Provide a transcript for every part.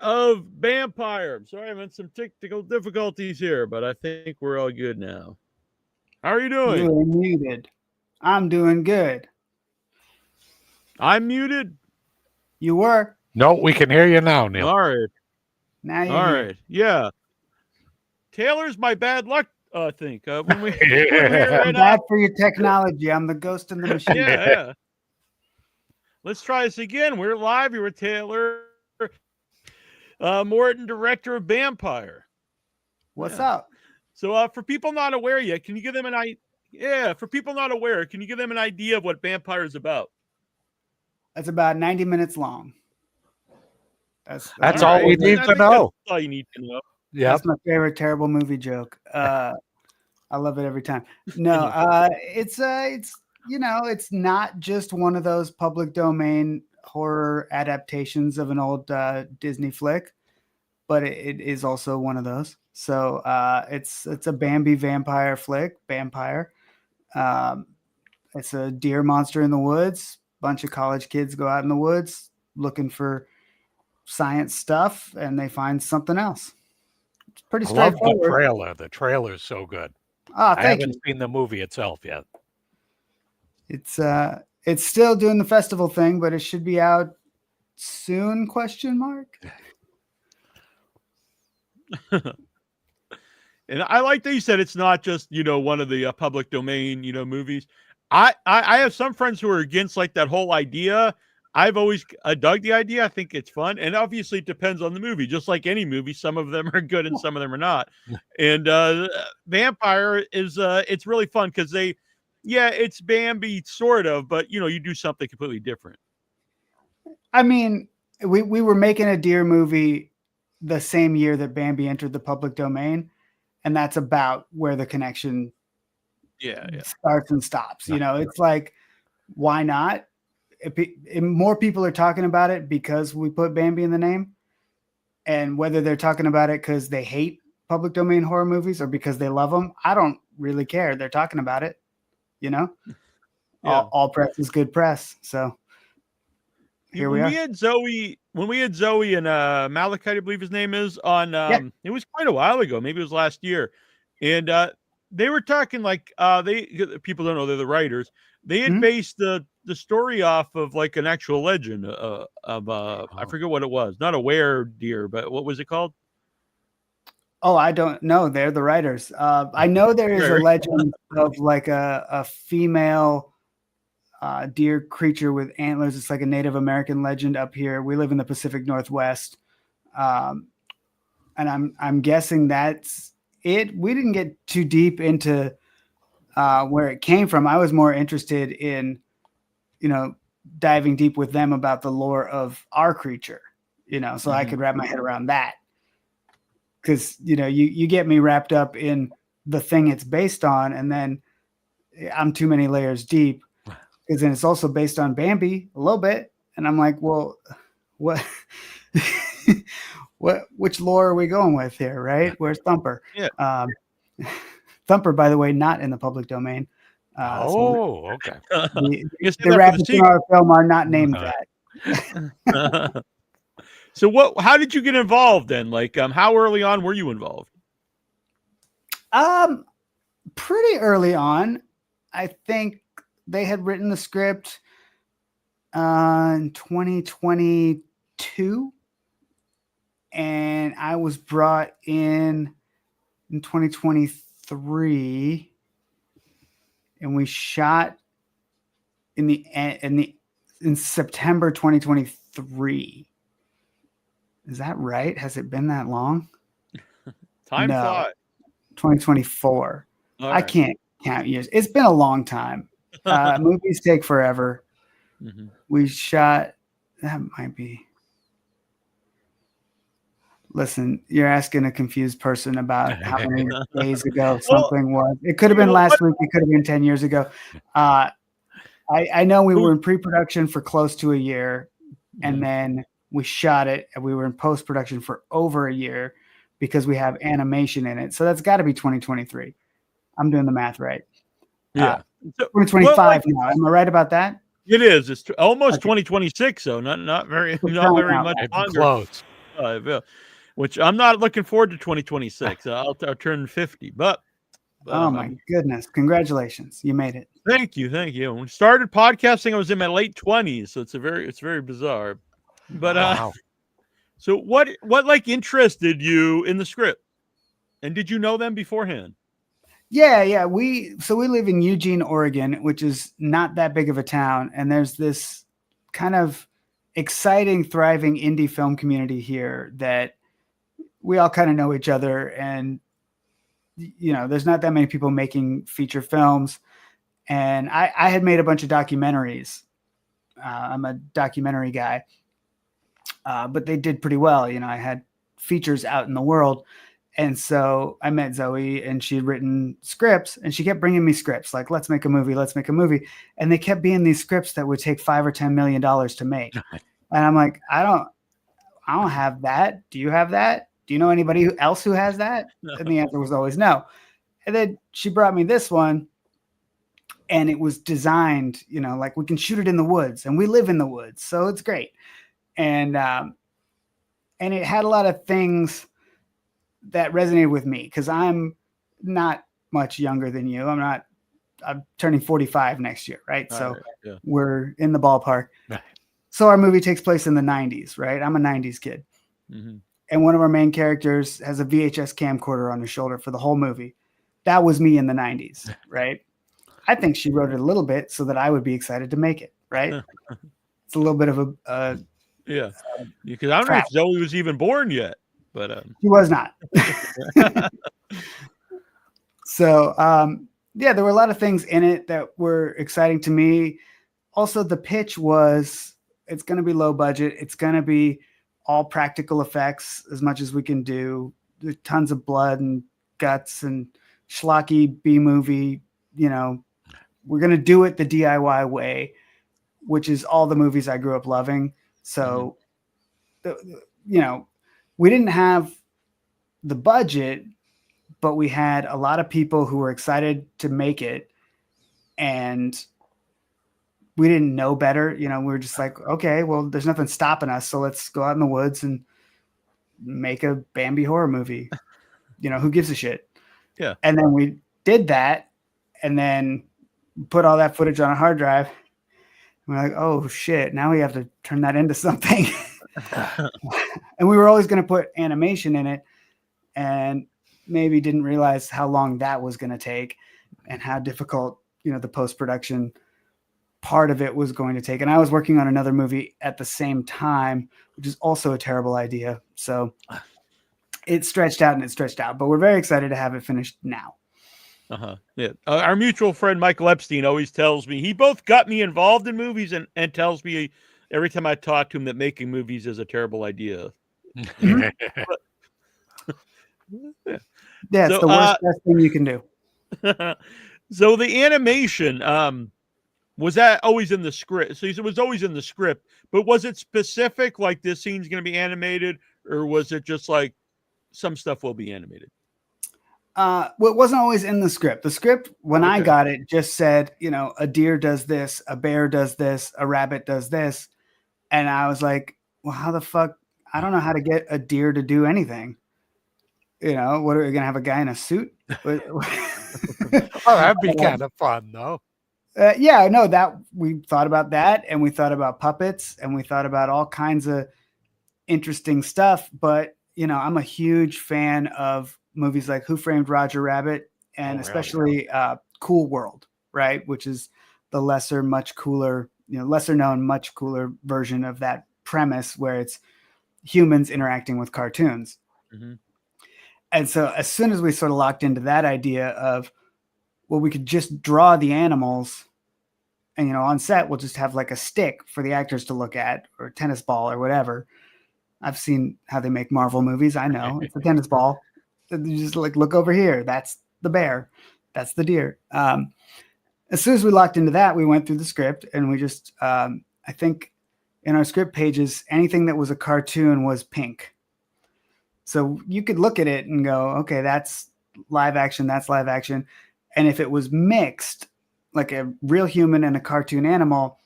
of Bampire. I'm sorry, I'm having some technical difficulties here, but I think we're all good now. How are you doing? You are muted. I'm doing good. I'm muted. You were. No, we can hear you now, Neil. All right. Now you're All here. right. Yeah. Taylor's my bad luck. I think when we I'm bad for your technology. I'm the ghost in the machine. yeah. Let's try this again. We're live here with Taylor Morden, director of Bampire. What's up? So, for people not aware yet, can you give them an idea? Yeah, for people not aware, can you give them an idea of what Bampire is about? That's about 90 minutes long. That's all we need to know. That's all you need to know. Yeah, that's my favorite terrible movie joke. I love it every time. No, it's it's not just one of those public domain horror adaptations of an old Disney flick, but it is also one of those. So it's a Bambi vampire flick, Bampire. It's a deer monster in the woods. Bunch of college kids go out in the woods looking for science stuff, and they find something else. It's pretty straightforward. I love the trailer. The trailer is so good. Oh, I haven't seen the movie itself yet. It's still doing the festival thing, but it should be out soon? ? And I like that you said it's not just one of the public domain movies. I have some friends who are against like that whole idea. I've always dug the idea. I think it's fun, and obviously it depends on the movie. Just like any movie, some of them are good and some of them are not. And Vampire is it's really fun because it's Bambi sort of, but you do something completely different. I mean, we were making a deer movie the same year that Bambi entered the public domain, and that's about where the connection starts and stops. It's like, why not? More people are talking about it because we put Bambi in the name, and whether they're talking about it because they hate public domain horror movies or because they love them, I don't really care. They're talking about it, all press is good press. So here we are. When we had Zoe and Malachite, I believe his name is, on it was quite a while ago, maybe it was last year, and they were talking like people don't know they're the writers. They had based the story off of like an actual legend of I forget what it was, not a were-deer, but what was it called? Oh, I don't know. They're the writers. I know there is a legend of like a female deer creature with antlers. It's like a Native American legend up here. We live in the Pacific Northwest, and I'm guessing that's it. We didn't get too deep into where it came from. I was more interested in, diving deep with them about the lore of our creature, so I could wrap my head around that. Because, you get me wrapped up in the thing it's based on, and then I'm too many layers deep. Because then it's also based on Bambi a little bit. And I'm like, well, what, which lore are we going with here, right? Where's Thumper? Yeah. Thumper, by the way, not in the public domain. Okay. The rabbits in our film are not named that. So how did you get involved then? Like, how early on were you involved? Pretty early on. I think they had written the script in 2022, and I was brought in 2023, and we shot in September 2023. Is that right? Has it been that long? Time flies. 2024. Right. I can't count years. It's been a long time. Movies take forever. Mm-hmm. We shot. That might be. Listen, you're asking a confused person about how many days ago something was. It could have been last week. It could have been 10 years ago. I know we were in pre-production for close to a year, and then we shot it, and we were in post-production for over a year because we have animation in it. So that's got to be 2023. I'm doing the math right. Yeah. 2025 now. Am I right about that? It is. It's almost 2026, so not very much longer. Close. Yeah. Which I'm not looking forward to 2026. I'll turn 50, but oh my goodness! Congratulations, you made it. Thank you. When I started podcasting, I was in my late 20s, so it's very bizarre. But Wow. so what like interested you in the script, and did you know them beforehand? Yeah. We live in Eugene, Oregon, which is not that big of a town, and there's this kind of exciting, thriving indie film community here that we all kind of know each other, and there's not that many people making feature films. And I had made a bunch of documentaries. I'm a documentary guy, but they did pretty well. I had features out in the world. And so I met Zoe, and she had written scripts, and she kept bringing me scripts like, let's make a movie. And they kept being these scripts that would take $5 or $10 million to make. And I'm like, I don't have that. Do you have that? Do you know anybody else who has that? And the answer was always no. And then she brought me this one, and it was designed, like we can shoot it in the woods, and we live in the woods, so it's great. And it had a lot of things that resonated with me because I'm not much younger than you. I'm turning 45 next year, right? So yeah. We're in the ballpark. Right. So our movie takes place in the 90s, right? I'm a 90s kid. Mm-hmm. And one of our main characters has a VHS camcorder on his shoulder for the whole movie. That was me in the 90s, right? I think she wrote it a little bit so that I would be excited to make it, right? It's a little bit of a yeah, because I don't know if Zoe was even born yet, but she was not. So there were a lot of things in it that were exciting to me. Also, the pitch was it's going to be low budget. It's going to be all practical effects as much as we can do. There's tons of blood and guts and schlocky B movie. We're going to do it the DIY way, which is all the movies I grew up loving. So, we didn't have the budget, but we had a lot of people who were excited to make it, and we didn't know better. We were just like, okay, well, there's nothing stopping us, so let's go out in the woods and make a Bambi horror movie. Who gives a shit? Yeah. And then we did that, and then put all that footage on a hard drive. And we're like, oh shit, now we have to turn that into something. And we were always going to put animation in it, and maybe didn't realize how long that was going to take and how difficult, the post-production part of it was going to take. And I was working on another movie at the same time, which is also a terrible idea. So it stretched out, but we're very excited to have it finished now. Yeah. Our mutual friend Michael Epstein always tells me he both got me involved in movies and tells me every time I talk to him that making movies is a terrible idea. Yeah, it's the worst best thing you can do. So the animation, was that always in the script? So it was always in the script, but was it specific, like this scene's going to be animated, or was it just like some stuff will be animated? Well, it wasn't always in the script. The script, when I got it, just said, a deer does this, a bear does this, a rabbit does this. And I was like, well, how the fuck? I don't know how to get a deer to do anything. What are we going to have a guy in a suit? Oh, that'd be kind of fun, though. That we thought about that, and we thought about puppets, and we thought about all kinds of interesting stuff. But, I'm a huge fan of movies like Who Framed Roger Rabbit, and especially Cool World, right? Which is the lesser known, much cooler version of that premise where it's humans interacting with cartoons. Mm-hmm. And so as soon as we sort of locked into that idea of, well, we could just draw the animals and, on set, we'll just have like a stick for the actors to look at, or a tennis ball or whatever. I've seen how they make Marvel movies. I know it's a tennis ball. You just like, look over here. That's the bear. That's the deer. As soon as we locked into that, we went through the script, and we just, I think in our script pages, anything that was a cartoon was pink. So you could look at it and go, okay, that's live action. That's live action. And if it was mixed, like a real human and a cartoon animal,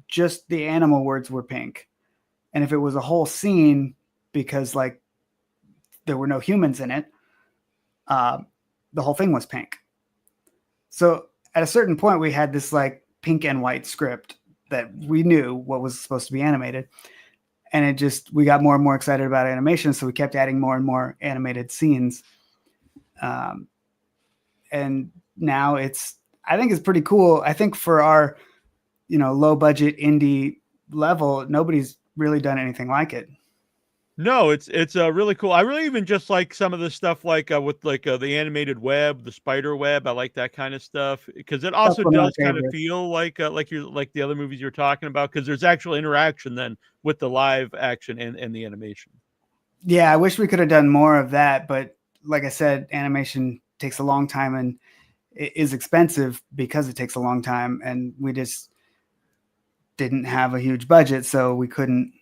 just the animal words were pink. And if it was a whole scene, because like there were no humans in it. The whole thing was pink. So at a certain point, we had this like pink and white script that we knew what was supposed to be animated. And we got more and more excited about animation. So we kept adding more and more animated scenes. And now I think it's pretty cool. I think for our, low budget indie level, nobody's really done anything like it. No, it's really cool. I really even just like some of the stuff like with like the animated web, the spider web. I like that kind of stuff because it also does kind of feel like the other movies you're talking about, because there's actual interaction then with the live action and the animation. Yeah, I wish we could have done more of that, but like I said, animation takes a long time and it is expensive because it takes a long time, and we just didn't have a huge budget, so we couldn't,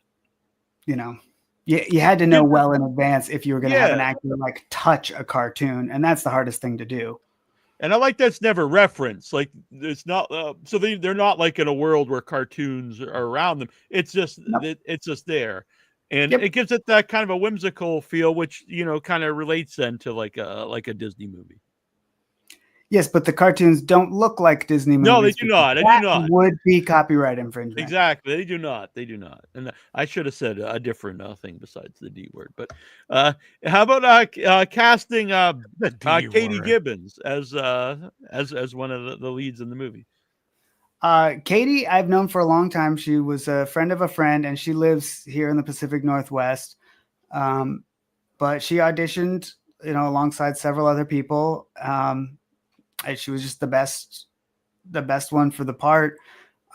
you had to know well in advance if you were going to have an actor like touch a cartoon, and that's the hardest thing to do. And I like that's never referenced. Like it's not so they're not like in a world where cartoons are around them. It's just it's just there, and it gives it that kind of a whimsical feel, which kind of relates then to like a Disney movie. Yes, but the cartoons don't look like Disney movies. No, they do not. They do not. Would be copyright infringement. Exactly. They do not. They do not. And I should have said a different thing besides the D word. But how about casting Katie Gibbons as one of the leads in the movie? Katie, I've known for a long time. She was a friend of a friend, and she lives here in the Pacific Northwest. But she auditioned, alongside several other people. She was just the best one for the part.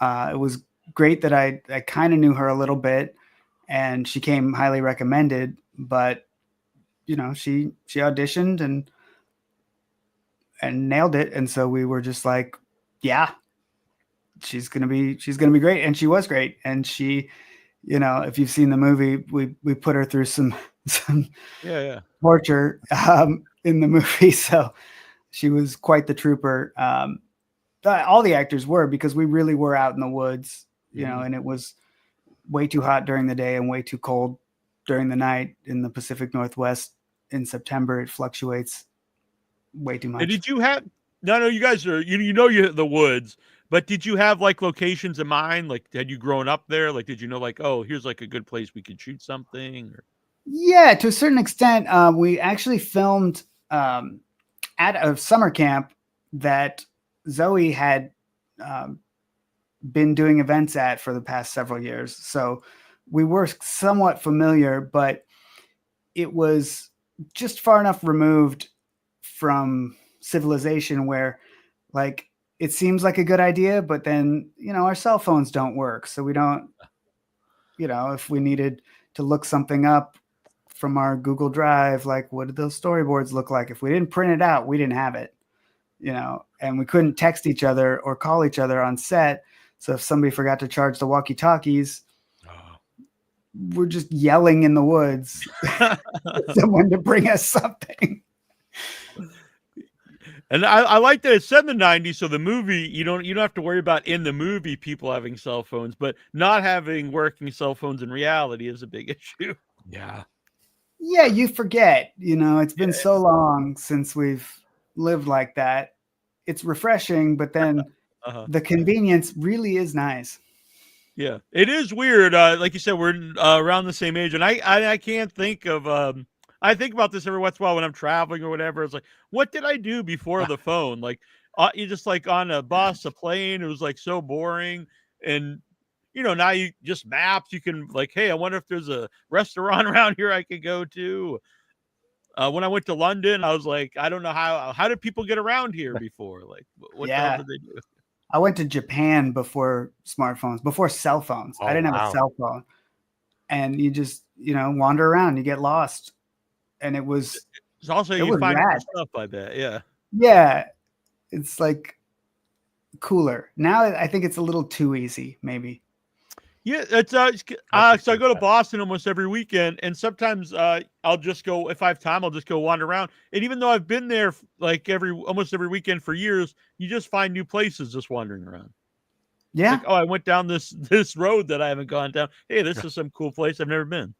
It was great that I kind of knew her a little bit, and she came highly recommended, but she auditioned and nailed it. And so we were just like, yeah, she's going to be great. And she was great. And she, if you've seen the movie, we put her through some torture in the movie. So she was quite the trooper. All the actors were, because we really were out in the woods, and it was way too hot during the day and way too cold during the night in the Pacific Northwest. In September, it fluctuates way too much. And did you have, no, you guys are, you the woods, but did you have like locations in mind? Like, had you grown up there? Like, did you know like, oh, here's like a good place we could shoot something? Or? Yeah, to a certain extent. We actually filmed at a summer camp that Zoe had been doing events at for the past several years. So we were somewhat familiar, but it was just far enough removed from civilization where like it seems like a good idea, but then, our cell phones don't work. So we don't, if we needed to look something up from our Google Drive, like what did those storyboards look like? If we didn't print it out, we didn't have it, and we couldn't text each other or call each other on set. So if somebody forgot to charge the walkie-talkies, we're just yelling in the woods someone to bring us something. And I like that it's set in the 90s, so the movie you don't have to worry about in the movie people having cell phones, but not having working cell phones in reality is a big issue. Yeah, you forget. It's been so long since we've lived like that. It's refreshing, but then the convenience really is nice. Yeah, it is weird. Like you said, we're around the same age, and I can't think of. I think about this every once in a while when I'm traveling or whatever. It's like, what did I do before the phone? Like, you just like on a bus, a plane. It was like so boring, and now you just maps. You can like, hey, I wonder if there's a restaurant around here I could go to. When I went to London, I was like, I don't know how did people get around here before? Like, what the hell did they do? I went to Japan before smartphones, before cell phones. I didn't have a cell phone. And you just, wander around, you get lost. And it was also you find stuff, I bet. Yeah. Yeah. It's like cooler. Now I think it's a little too easy, maybe. Yeah, it's so I go to Boston almost every weekend, and sometimes I'll just go, if I have time, I'll just go wander around. And even though I've been there like almost every weekend for years, you just find new places just wandering around. Yeah. Like, oh, I went down this road that I haven't gone down. Hey, this is some cool place I've never been.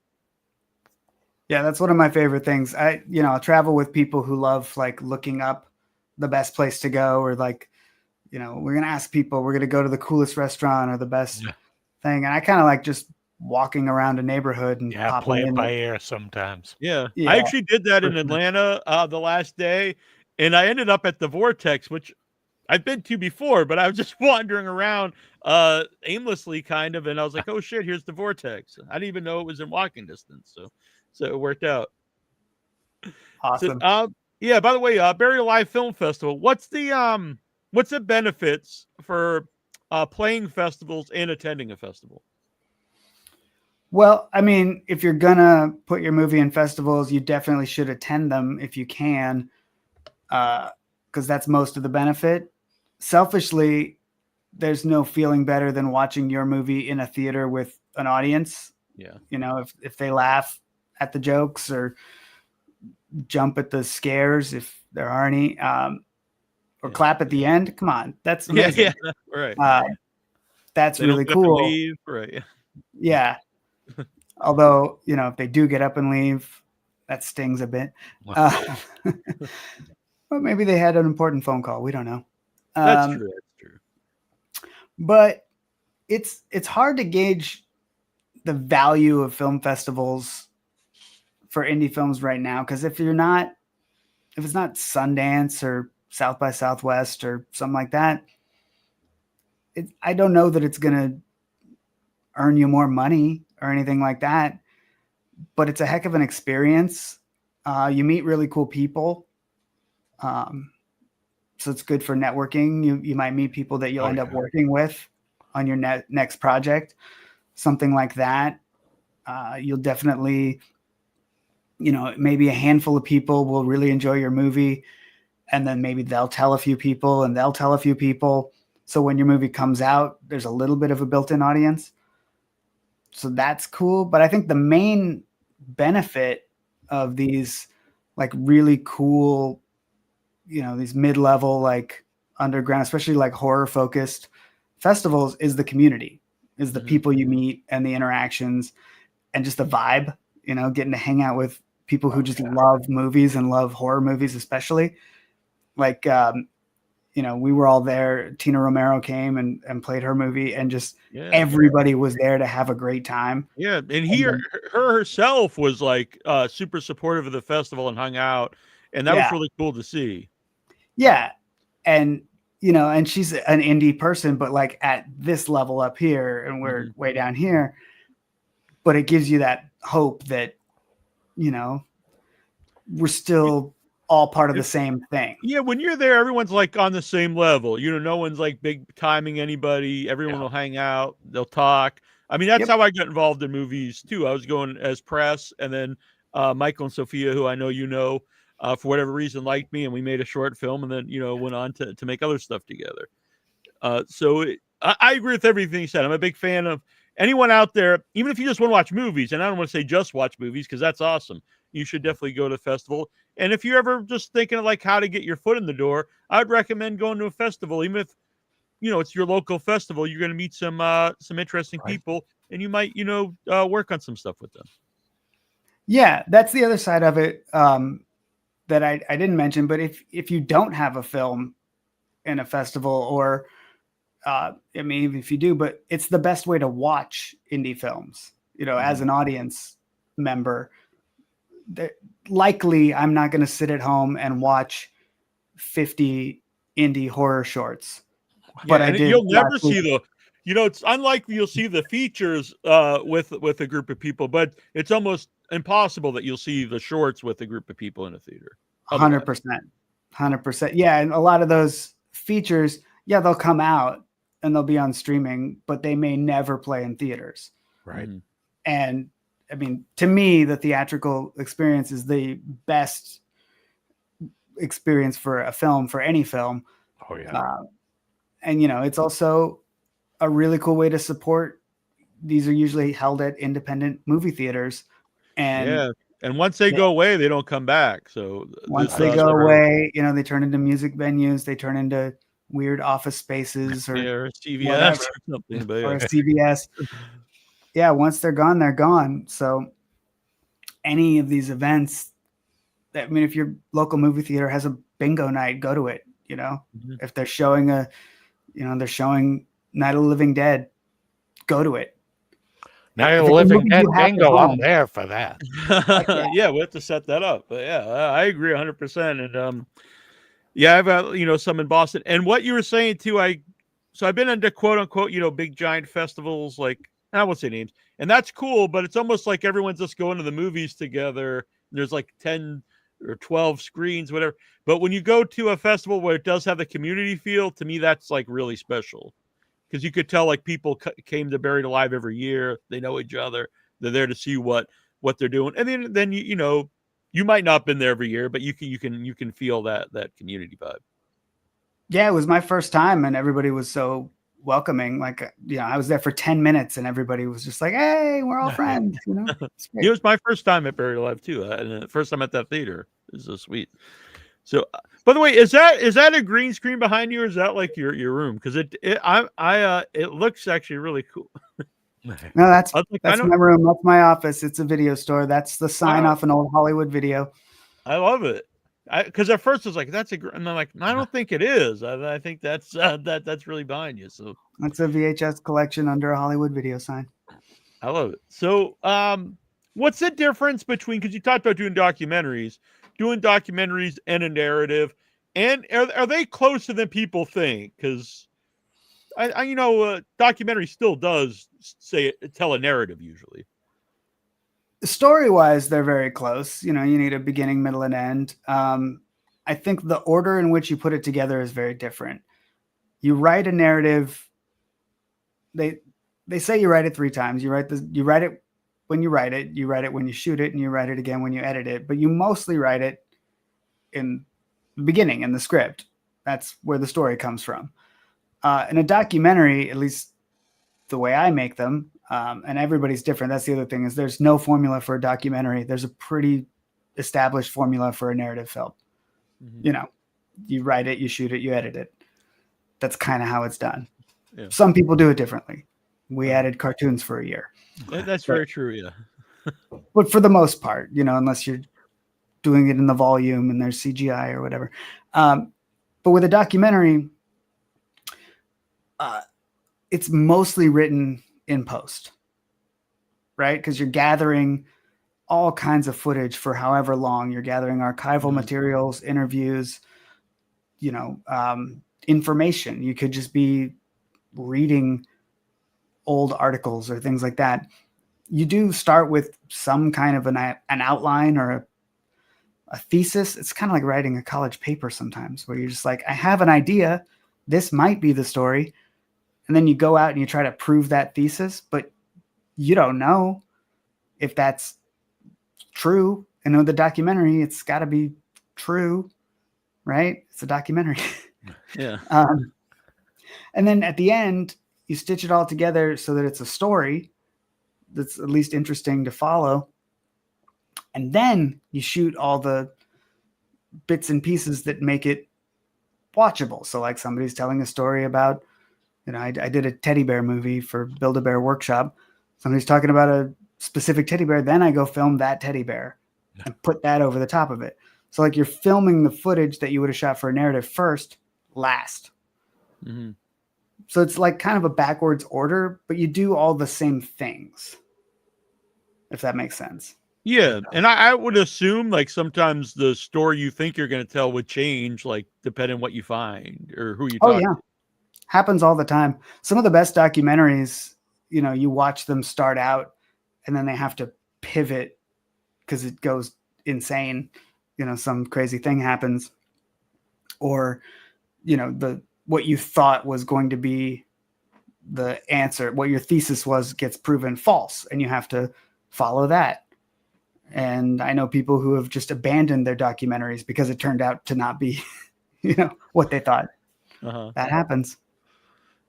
Yeah, that's one of my favorite things. I'll travel with people who love like looking up the best place to go, or like, we're going to ask people, we're going to go to the coolest restaurant or the best thing. And I kind of like just walking around a neighborhood and popping play it in by ear sometimes. Yeah. I actually did that in Atlanta the last day, and I ended up at the Vortex, which I've been to before, but I was just wandering around aimlessly kind of, and I was like, oh shit, here's the Vortex. I didn't even know it was in walking distance. So it worked out. Awesome. So, yeah, by the way, Burial Alive Film Festival, what's the benefits for playing festivals and attending a festival? Well, I mean, if you're gonna put your movie in festivals, you definitely should attend them if you can, because that's most of the benefit. Selfishly, there's no feeling better than watching your movie in a theater with an audience. Yeah. If they laugh at the jokes or jump at the scares, if there are any, or clap at the end. Come on, that's amazing. Yeah, right. That's really cool. Leave. Right. Yeah. Although, if they do get up and leave, that stings a bit. But maybe they had an important phone call. We don't know. That's true. But it's hard to gauge the value of film festivals for indie films right now, because if it's not Sundance or South by Southwest or something like that, I don't know that it's going to earn you more money or anything like that, but it's a heck of an experience. You meet really cool people. So it's good for networking. You might meet people that you'll end up working with on your next project, something like that. You'll definitely, maybe a handful of people will really enjoy your movie, and then maybe they'll tell a few people and they'll tell a few people. So when your movie comes out, there's a little bit of a built-in audience. So that's cool. But I think the main benefit of these like really cool, these mid-level, like underground, especially like horror focused festivals, is the community, is the people you meet and the interactions and just the vibe, getting to hang out with people who just love movies and love horror movies, especially. Like, we were all there. Tina Romero came and played her movie, and just everybody was there to have a great time. Yeah, and her herself was like super supportive of the festival and hung out, and that was really cool to see. Yeah, and and she's an indie person, but like at this level up here, and we're way down here. But it gives you that hope that we're still all part of the same thing. Yeah, when you're there, everyone's like on the same level. No one's like big timing anybody. Everyone will hang out. They'll talk. I mean, that's how I got involved in movies too. I was going as press, and then Michael and Sophia, who I know, for whatever reason, liked me, and we made a short film, and then went on to make other stuff together. I agree with everything you said. I'm a big fan of anyone out there, even if you just want to watch movies. And I don't want to say just watch movies, because that's awesome. You should definitely go to a festival. And if you're ever just thinking of like how to get your foot in the door, I'd recommend going to a festival. Even if it's your local festival, you're going to meet some interesting people, and you might work on some stuff with them. Yeah, that's the other side of it that I didn't mention. But if you don't have a film in a festival, or I mean, even if you do, but it's the best way to watch indie films. As an audience member, likely I'm not going to sit at home and watch 50 indie horror shorts. But I did. You'll never see it's unlikely you'll see the features with a group of people, but it's almost impossible that you'll see the shorts with a group of people in a theater. 100%. Yeah, and a lot of those features, they'll come out and they'll be on streaming, but they may never play in theaters. Right. And I mean, to me, the theatrical experience is the best experience for a film, for any film. Oh yeah. And it's also a really cool way to support. These are usually held at independent movie theaters, and once they go away, they don't come back. So once they go away, they turn into music venues. They turn into weird office spaces or CVS or something, or CVS. Yeah, once they're gone, they're gone. So any of these events. I mean, if your local movie theater has a bingo night, go to it. You know, if they're showing they're showing Night of the Living Dead, go to it. Night of the Living Dead bingo, I'm there for that. Yeah, we have to set that up. But yeah, I agree 100%. And yeah, I've got some in Boston. And what you were saying too, so I've been into quote unquote big giant festivals, like I won't say names, and that's cool. But it's almost like everyone's just going to the movies together. There's like 10 or 12 screens, whatever. But when you go to a festival where it does have the community feel, to me, that's like really special. Because you could tell like people came to Buried Alive every year. They know each other. They're there to see what they're doing. And then you might not have been there every year, but you can feel that community vibe. Yeah, it was my first time, and everybody was so welcoming. Like, I was there for 10 minutes, and everybody was just like, "Hey, we're all friends." It was my first time at Buried Alive too, and the first time at that theater. It was so sweet. So, by the way, is that a green screen behind you, or is that like your room? Because it looks actually really cool. No, that's my room. That's my office. It's a video store. That's the sign off an old Hollywood video. I love it. Because at first I was like, and I'm like, I don't think it is. I think that's really behind you. So that's a VHS collection under a Hollywood video sign. I love it. So, what's the difference between, because you talked about doing documentaries and a narrative, and are they closer than people think? Because documentary still does tell a narrative usually. Story-wise, they're very close. You need a beginning, middle, and end. I think the order in which you put it together is very different. You write a narrative. They say you write it 3 times. You write it when you write it. You write it when you shoot it, and you write it again when you edit it. But you mostly write it in the beginning, in the script. That's where the story comes from. In a documentary, at least the way I make them, and everybody's different. That's the other thing, is there's no formula for a documentary. There's a pretty established formula for a narrative film. Mm-hmm. You write it, you shoot it, you edit it. That's kind of how it's done. Yeah. Some people do it differently. We added cartoons for a year. That's very true. Yeah. But for the most part, unless you're doing it in the volume and there's CGI or whatever. But with a documentary, it's mostly written in post, right? Because you're gathering all kinds of footage for however long. You're gathering archival materials, interviews, information. You could just be reading old articles or things like that. You do start with some kind of an outline or a thesis. It's kind of like writing a college paper sometimes, where you're just like, I have an idea. This might be the story. And then you go out and you try to prove that thesis, but you don't know if that's true. And with the documentary, it's got to be true, right? It's a documentary. Yeah. And then at the end, you stitch it all together so that it's a story that's at least interesting to follow. And then you shoot all the bits and pieces that make it watchable. So like somebody's telling a story about, I did a teddy bear movie for Build-A-Bear Workshop. Somebody's talking about a specific teddy bear. Then I go film that teddy bear and put that over the top of it. So like you're filming the footage that you would have shot for a narrative first, last. Mm-hmm. So it's like kind of a backwards order, but you do all the same things, if that makes sense. Yeah. And I would assume like sometimes the story you think you're going to tell would change, like depending on what you find or who you talk to. Yeah. Happens all the time. Some of the best documentaries, you watch them start out and then they have to pivot because it goes insane. Some crazy thing happens, or, what you thought was going to be the answer, what your thesis was, gets proven false, and you have to follow that. And I know people who have just abandoned their documentaries because it turned out to not be, what they thought. That happens.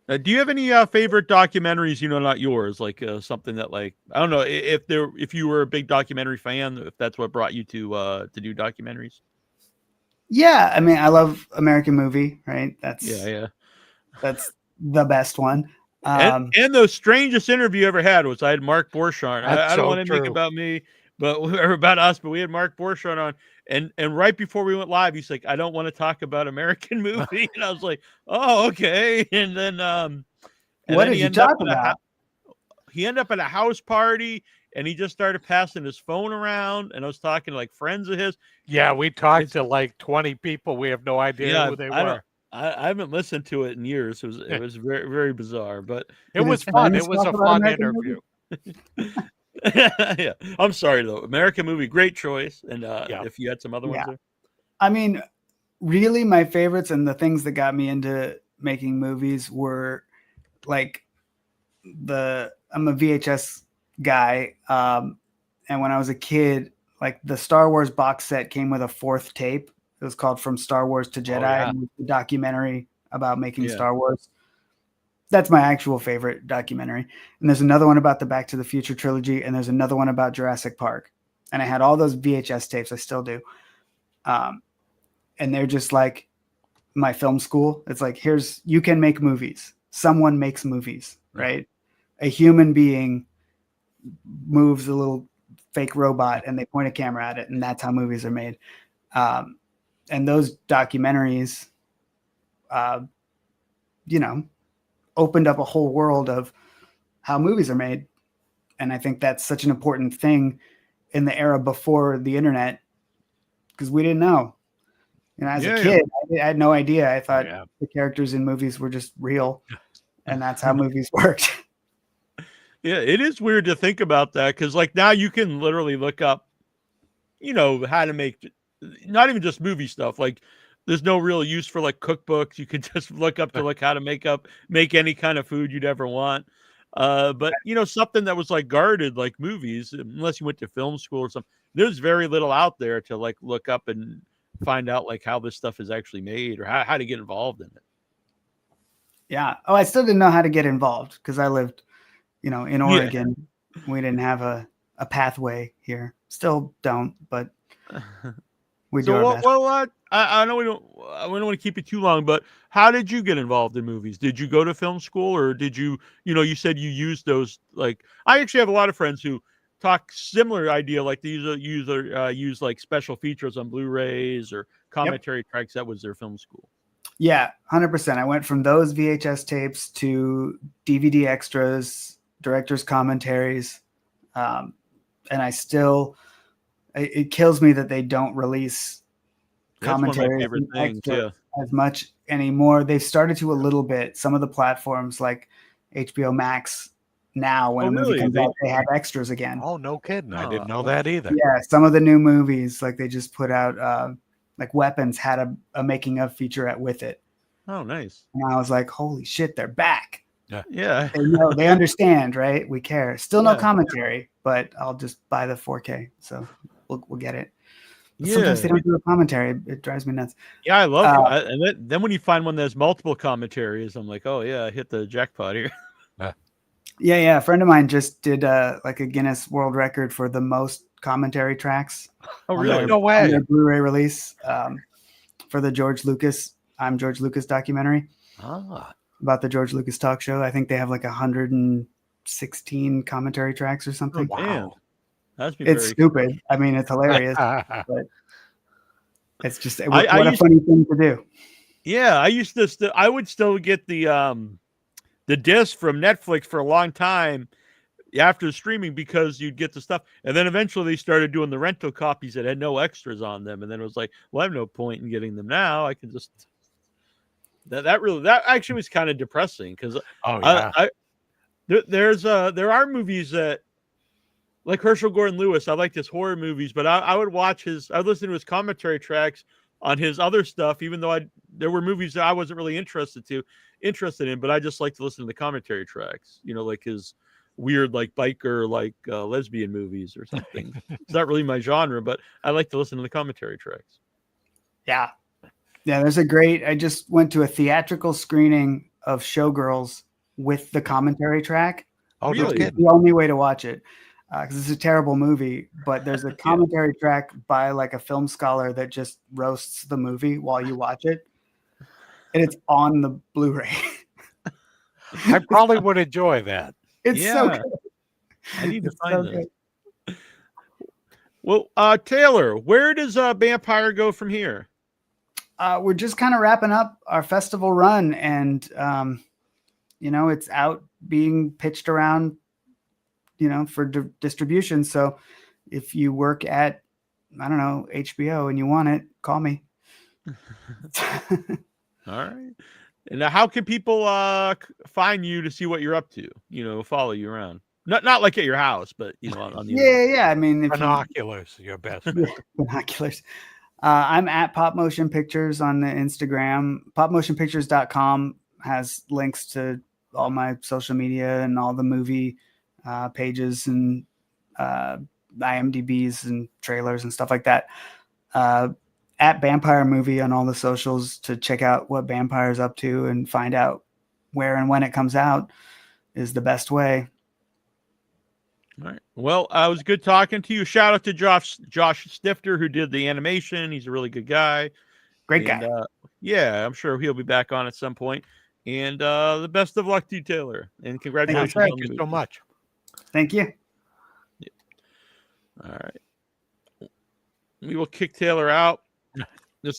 Do you have any favorite documentaries, not yours, like something that, like, I don't know if you were a big documentary fan, if that's what brought you to do documentaries? Yeah. I mean, I love American Movie, right? That's the best one. And the strangest interview I ever had was I had Mark Borchardt. I don't want anything about me, but we were about us. But we had Mark Borchardt on, and right before we went live, he's like, "I don't want to talk about American movie," and I was like, "Oh, okay." And then what did you talk about? He ended up at a house party, and he just started passing his phone around, and I was talking to like friends of his. Yeah, we talked to like 20 people. We have no idea who they were. I haven't listened to it in years. It was very, very bizarre, but it was fun. It was a fun interview. Yeah, I'm sorry though. American movie, great choice. And if you had some other ones there, I mean, really, my favorites and the things that got me into making movies were like I'm a VHS guy, and when I was a kid, like the Star Wars box set came with a 4th tape. It was called From Star Wars to Jedi, and it was a documentary about making Star Wars. That's my actual favorite documentary. And there's another one about the Back to the Future trilogy, and there's another one about Jurassic Park. And I had all those VHS tapes. I still do. And they're just like my film school. It's like, you can make movies. Someone makes movies, right? A human being moves a little fake robot and they point a camera at it, and that's how movies are made. And those documentaries, opened up a whole world of how movies are made. And I think that's such an important thing in the era before the internet, because we didn't know. As a kid, I had no idea. I thought the characters in movies were just real, and that's how movies worked. Yeah, it is weird to think about that, because like now you can literally look up, how to make not even just movie stuff. Like there's no real use for like cookbooks. You can just look up to like how to make any kind of food you'd ever want. But something that was like guarded like movies, unless you went to film school or something, there's very little out there to like look up and find out like how this stuff is actually made or how to get involved in it. Yeah. Oh, I still didn't know how to get involved because I lived, in Oregon. Yeah. We didn't have a pathway here. Still don't, but we do our best. Well, I know we don't want to keep it too long, but how did you get involved in movies? Did you go to film school, or did you, you said you used those, like, I actually have a lot of friends who talk similar idea, like they use like special features on Blu-rays or commentary tracks. That was their film school. Yeah, 100%. I went from those VHS tapes to DVD extras, director's commentaries, and I still, it kills me that they don't release commentaries as much anymore. They've started to a little bit. Some of the platforms like HBO Max now, when a movie comes out, they have extras again. Oh, no kidding. I didn't know that either. Yeah, some of the new movies, like they just put out, like Weapons had a making of featurette with it. Oh, nice. And I was like, holy shit, they're back. Yeah. They understand, right? We care. Still no commentary, but I'll just buy the 4K. So we'll get it. But sometimes they don't do a commentary. It drives me nuts. Yeah, I love it. And then when you find one that has multiple commentaries, I'm like, oh yeah, I hit the jackpot here. Yeah. A friend of mine just did like a Guinness World Record for the most commentary tracks. Oh, really? No way. On their Blu-ray release for the George Lucas documentary about the George Lucas talk show. I think they have like 116 commentary tracks or something. Oh, wow. It's stupid. Cool. I mean, it's hilarious, but it's just what a funny thing to do. Yeah, I would still get the disc from Netflix for a long time after streaming, because you'd get the stuff, and then eventually they started doing the rental copies that had no extras on them, and then it was like, well, I have no point in getting them now. I can just that actually was kind of depressing, because there are movies that, like Herschel Gordon Lewis, I liked his horror movies, but I would listen to his commentary tracks on his other stuff, even though there were movies that I wasn't really interested in, but I just like to listen to the commentary tracks, like his weird like biker like lesbian movies or something. It's not really my genre, but I like to listen to the commentary tracks. Yeah, there's I just went to a theatrical screening of Showgirls with the commentary track. Oh, really? It's the only way to watch it, because it's a terrible movie, but there's a commentary track by like a film scholar that just roasts the movie while you watch it, and it's on the Blu-ray. I probably would enjoy that. It's so good. I need to find this. Well, Taylor, where does Bampire go from here? We're just kind of wrapping up our festival run, and it's out being pitched around, for distribution. So if you work at, I don't know, HBO and you want it, call me. All right. And how can people find you to see what you're up to? Follow you around. Not like at your house, but on the yeah. I mean, binoculars, your best bet. Binoculars. I'm at Pop Motion Pictures on the Instagram. PopMotionPictures.com has links to all my social media and all the movie pages and IMDb's and trailers and stuff like that. At Bampire Movie on all the socials to check out what Bampire's up to and find out where and when it comes out is the best way. All right. Well, it was good talking to you. Shout out to Josh Stifter, who did the animation. He's a really good guy. Great guy. Yeah, I'm sure he'll be back on at some point. And the best of luck to you, Taylor. And congratulations. Thank you so much. Thank you. Yeah. All right. We will kick Taylor out.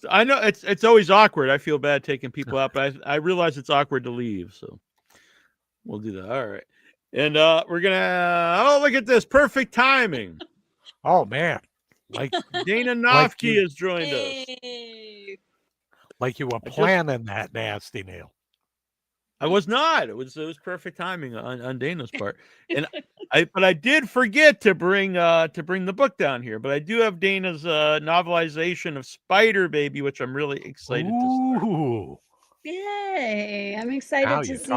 I know it's always awkward. I feel bad taking people out, but I realize it's awkward to leave. So we'll do that. All right. And we're gonna look at this perfect timing. Oh man, like Dayna Noffke has joined us. Like you were planning that nasty, Neil. I was not. It was perfect timing on Dana's part, and I did forget to bring the book down here. But I do have Dana's novelization of Spider Baby, which I'm really excited to start. Yay! I'm excited to see.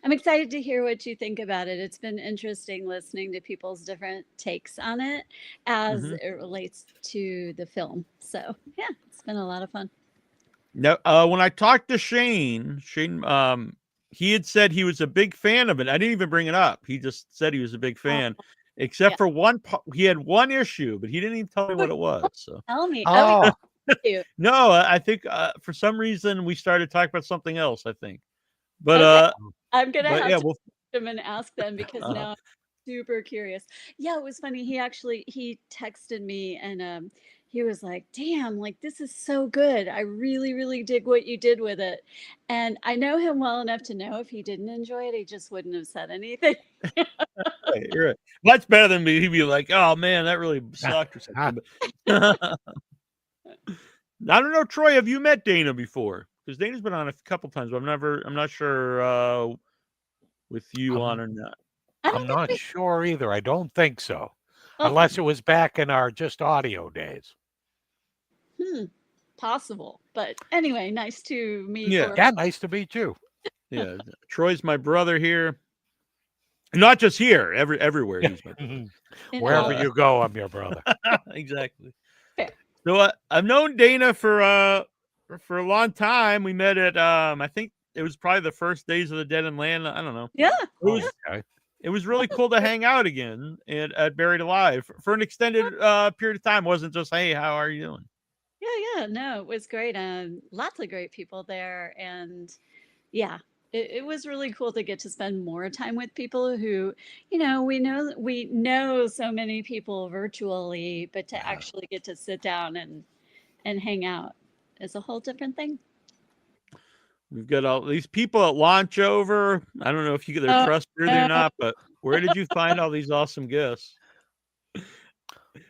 I'm excited to hear what you think about it. It's been interesting listening to people's different takes on it as it relates to the film. So yeah, it's been a lot of fun. Now, when I talked to Shane, he had said he was a big fan of it. I didn't even bring it up. He just said he was a big fan, except for one. He had one issue, but he didn't even tell me what it was. So tell me. Oh. No, I think for some reason we started talking about something else. I think, but I'm gonna have to him and ask them because now I'm super curious. Yeah, it was funny. He texted me and he was like, "Damn, like this is so good. I really, really dig what you did with it." And I know him well enough to know if he didn't enjoy it, he just wouldn't have said anything. Right, you're right. That's better than me. He'd be like, "Oh man, that really sucked" or something. I don't know, Troy. Have you met Dayna before? Because Dana's been on a couple times, but I'm not sure with you on or not. I'm not sure either. I don't think so, unless it was back in our just audio days. Possible, but anyway, nice to meet. Yeah, nice to meet you. Yeah, Troy's my brother here. Not just here, everywhere. He's my brother. Wherever you go, I'm your brother. Exactly. Fair. So I've known Dayna for a long time. We met at I think it was probably the first days of the Dead and Land. I don't know. Yeah. It was really cool to hang out again at Buried Alive for an extended period of time. It wasn't just, hey, how are you doing? Yeah. No, it was great. Lots of great people there. And yeah, it was really cool to get to spend more time with people who, we know so many people virtually, but to actually get to sit down and hang out is a whole different thing. We've got all these people at Launch Over. I don't know if they're trustworthy or not, but where did you find all these awesome guests?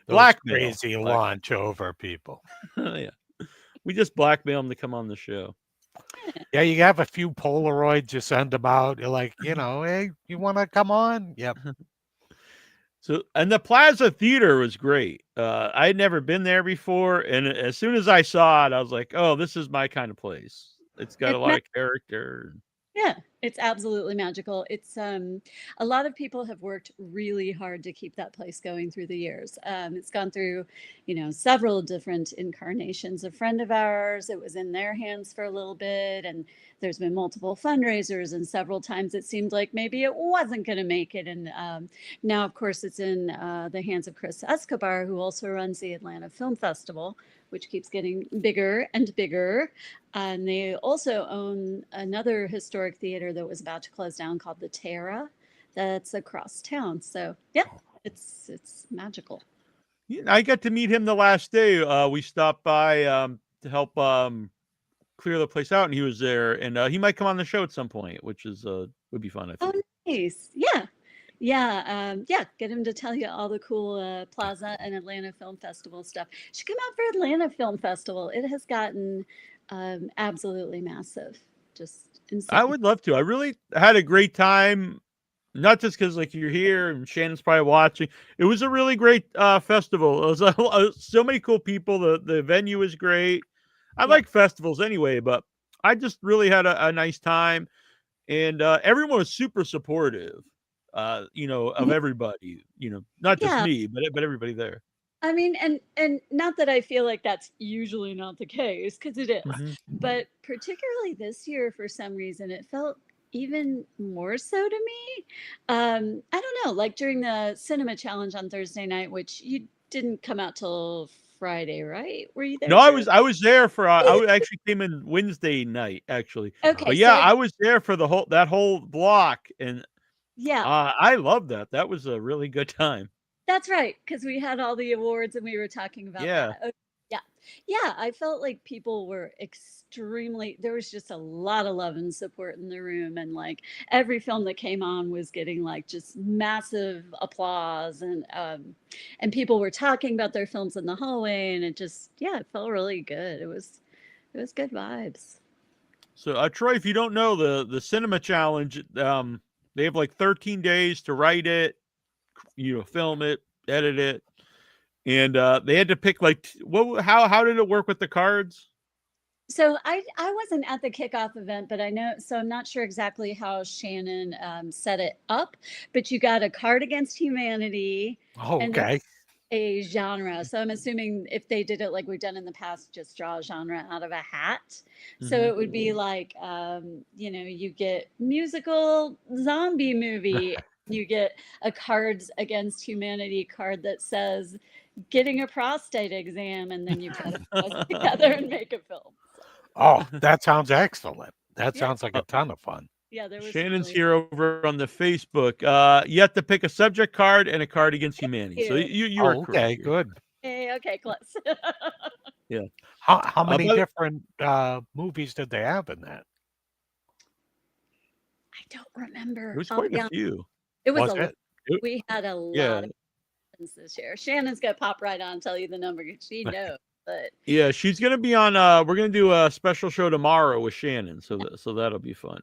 Blackmail. Crazy Launch Over people. Yeah. We just blackmail them to come on the show. Yeah, you have a few Polaroids, you send them out. You're like, hey, you want to come on? Yep. So, and the Plaza Theater was great. I had never been there before, and as soon as I saw it, I was like, oh, this is my kind of place. It's got a lot of character. Yeah, it's absolutely magical. It's a lot of people have worked really hard to keep that place going through the years. It's gone through, several different incarnations. A friend of ours, it was in their hands for a little bit, and there's been multiple fundraisers, and several times it seemed like maybe it wasn't going to make it. And now, of course, it's in the hands of Chris Escobar, who also runs the Atlanta Film Festival, which keeps getting bigger and bigger. And they also own another historic theater that was about to close down called the Terra that's across town. So yeah, it's magical. I got to meet him the last day. We stopped by to help clear the place out, and he was there. And he might come on the show at some point, which is would be fun. I think. Oh, nice. Yeah. Yeah. Get him to tell you all the cool Plaza and Atlanta Film Festival stuff. You should come out for Atlanta Film Festival. It has gotten absolutely massive. Just insane. I would love to. I really had a great time. Not just because like you're here and Shannon's probably watching. It was a really great festival. It was so many cool people. The venue was great. I like festivals anyway, but I just really had a nice time, and everyone was super supportive. Of everybody. Not just me, but everybody there. I mean, and not that I feel like that's usually not the case, because it is, but particularly this year, for some reason, it felt even more so to me. I don't know, like during the cinema challenge on Thursday night, which you didn't come out till Friday, right? Were you there? No, I was there for. I actually came in Wednesday night, actually. Okay, but yeah, I was there for that whole block, and I love that. That was a really good time. That's right, because we had all the awards and we were talking about that. Okay. Yeah, I felt like people were there was just a lot of love and support in the room, and like every film that came on was getting like just massive applause, and people were talking about their films in the hallway, and it felt really good. It was good vibes. So Troy, if you don't know, the cinema challenge, they have like 13 days to write it, film it, edit it. And they had to pick like how did it work with the cards? So I wasn't at the kickoff event, but I know, so I'm not sure exactly how Shannon set it up, but you got a card against humanity. Oh, okay. A genre. So I'm assuming if they did it like we've done in the past, just draw a genre out of a hat. So it would be like, you get musical zombie movie. You get a Cards Against Humanity card that says getting a prostate exam, and then you put it together and make a film. Oh, that sounds excellent. That sounds like a ton of fun. Yeah, there was Shannon's here over on the Facebook. You have to pick a subject card and a card against humanity. So you are okay, good. Okay, close. Yeah. How many different movies did they have in that? I don't remember. It was quite a few. It was a lot. We had a lot of this year. Shannon's gonna pop right on and tell you the number. She knows, but yeah, she's gonna be on. We're gonna do a special show tomorrow with Shannon, so that'll be fun.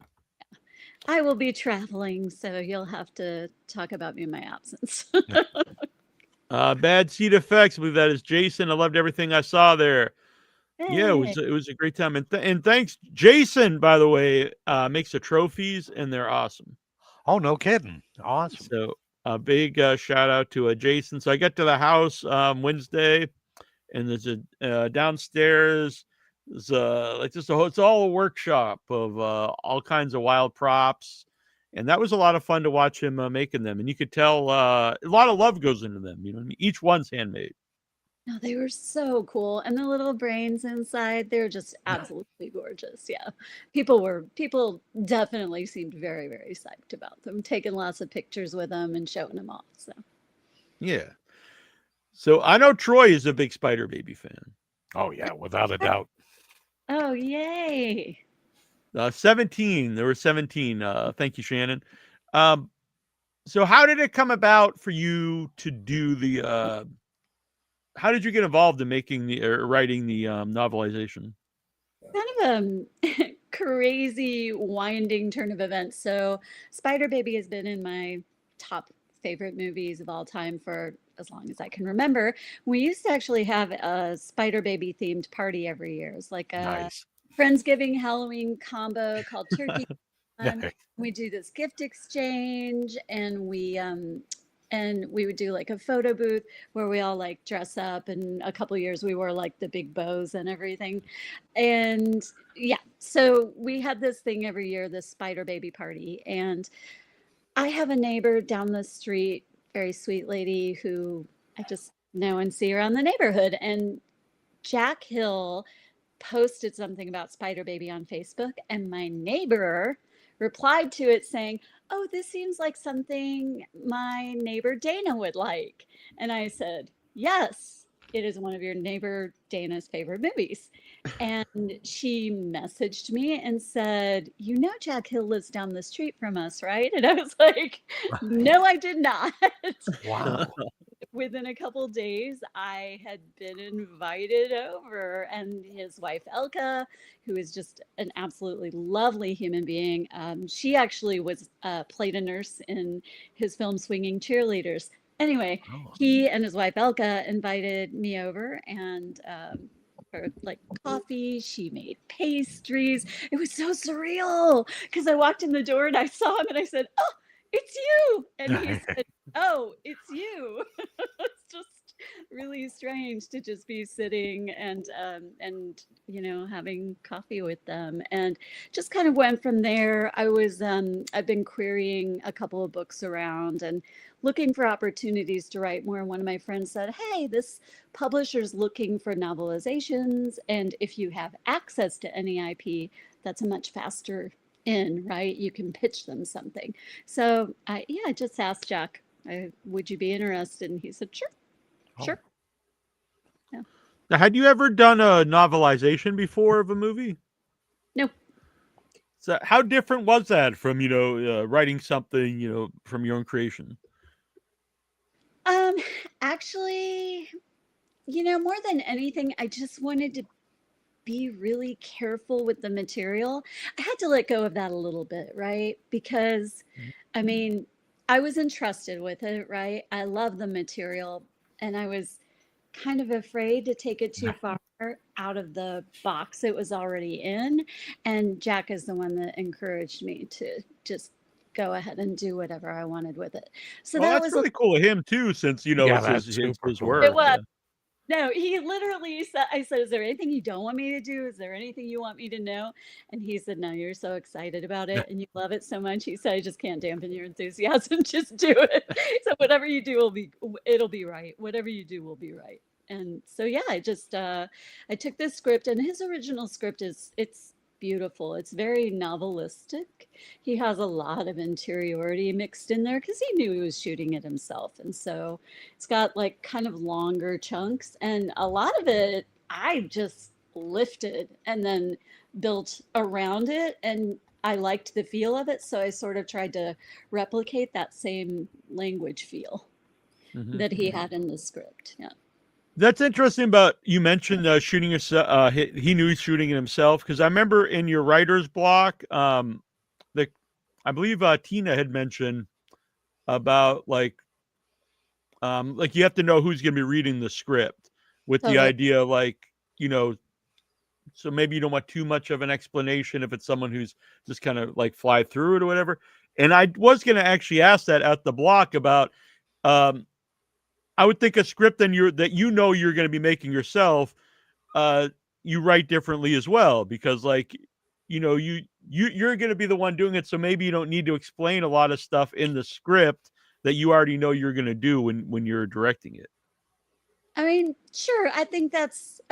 I will be traveling, so you'll have to talk about me in my absence. Bad Seed Effects. I believe that is Jason. I loved everything I saw there. Hey. Yeah, it was a great time, and thanks, Jason. By the way, makes the trophies, and they're awesome. Oh, no kidding! Awesome. So a big shout out to Jason. So I get to the house Wednesday, and there's a downstairs. There's it's all a workshop of all kinds of wild props, and that was a lot of fun to watch him making them. And you could tell a lot of love goes into them. Each one's handmade. No, they were so cool, and the little brains inside, they're just absolutely gorgeous. Yeah, people definitely seemed very, very psyched about them, taking lots of pictures with them and showing them off. So yeah. So I know Troy is a big Spider Baby fan. Oh yeah, without a doubt. Oh yay! 17. There were 17. Thank you, Shannon. So how did it come about for you to do the? How did you get involved in writing the novelization? Kind of a crazy winding turn of events. So Spider Baby has been in my top favorite movies of all time for as long as I can remember. We used to actually have a Spider Baby themed party every year. It's like a Friendsgiving Halloween combo called Turkey. We do this gift exchange, and we would do like a photo booth where we all like dress up, and a couple of years we wore like the big bows and everything. And yeah, so we had this thing every year, this Spider Baby party. And I have a neighbor down the street, very sweet lady who I just know and see around the neighborhood. And Jack Hill posted something about Spider Baby on Facebook, and my neighbor replied to it saying, "Oh, this seems like something my neighbor Dayna would like." And I said, yes, it is one of your neighbor Dana's favorite movies. And she messaged me and said, you know, Jack Hill lives down the street from us, right? And I was like, no, I did not. Wow. Within a couple days, I had been invited over, and his wife Elka, who is just an absolutely lovely human being, she actually was played a nurse in his film Swinging Cheerleaders. Anyway, Oh. he and his wife Elka invited me over, and for like coffee, she made pastries. It was so surreal because I walked in the door and I saw him and I said, "Oh, it's you!" And he said, "Oh, it's you." It's just really strange to just be sitting and you know, having coffee with them, and just kind of went from there. I've been querying a couple of books around and looking for opportunities to write more. One of my friends said, hey, this publisher's looking for novelizations, and if you have access to any IP, that's a much faster in, right? You can pitch them something. So I just asked Jack, would you be interested? And he said, sure. Oh. Sure. Now, had you ever done a novelization before of a movie? No. So how different was that from, you know, writing something, you know, from your own creation? Actually, you know, more than anything, I just wanted to be really careful with the material. I had to let go of that a little bit, right? Because, I mean, I was entrusted with it, right? I love the material, and I was kind of afraid to take it too far out of the box it was already in. And Jack is the one that encouraged me to just go ahead and do whatever I wanted with it. So Well, that that's was really cool of him too, since, you know, Yeah, it's that's his super cool. work. It was. Yeah. No, he literally said, I said, is there anything you don't want me to do? Is there anything you want me to know? And he said, no, you're so excited about it and you love it so much. He said, I just can't dampen your enthusiasm. Just do it. So whatever you do it'll be right. Whatever you do will be right. And so, yeah, I took this script, and his original script it's beautiful. It's very novelistic. He has a lot of interiority mixed in there because he knew he was shooting it himself. And so it's got like kind of longer chunks, and a lot of it I just lifted and then built around it. And I liked the feel of it. So I sort of tried to replicate that same language feel that he had in the script. Yeah. That's interesting about, you mentioned shooting yourself. He knew he's shooting it himself, because I remember in your writer's block, I believe Tina had mentioned about like you have to know who's going to be reading the script, with the idea, like, you know, so maybe you don't want too much of an explanation if it's someone who's just kind of like fly through it or whatever. And I was going to actually ask that at the block about, I would think a script that you're going to be making yourself, you write differently as well, because like, you know, you're going to be the one doing it. So maybe you don't need to explain a lot of stuff in the script that you already know you're going to do when you're directing it. I mean, sure. I think that's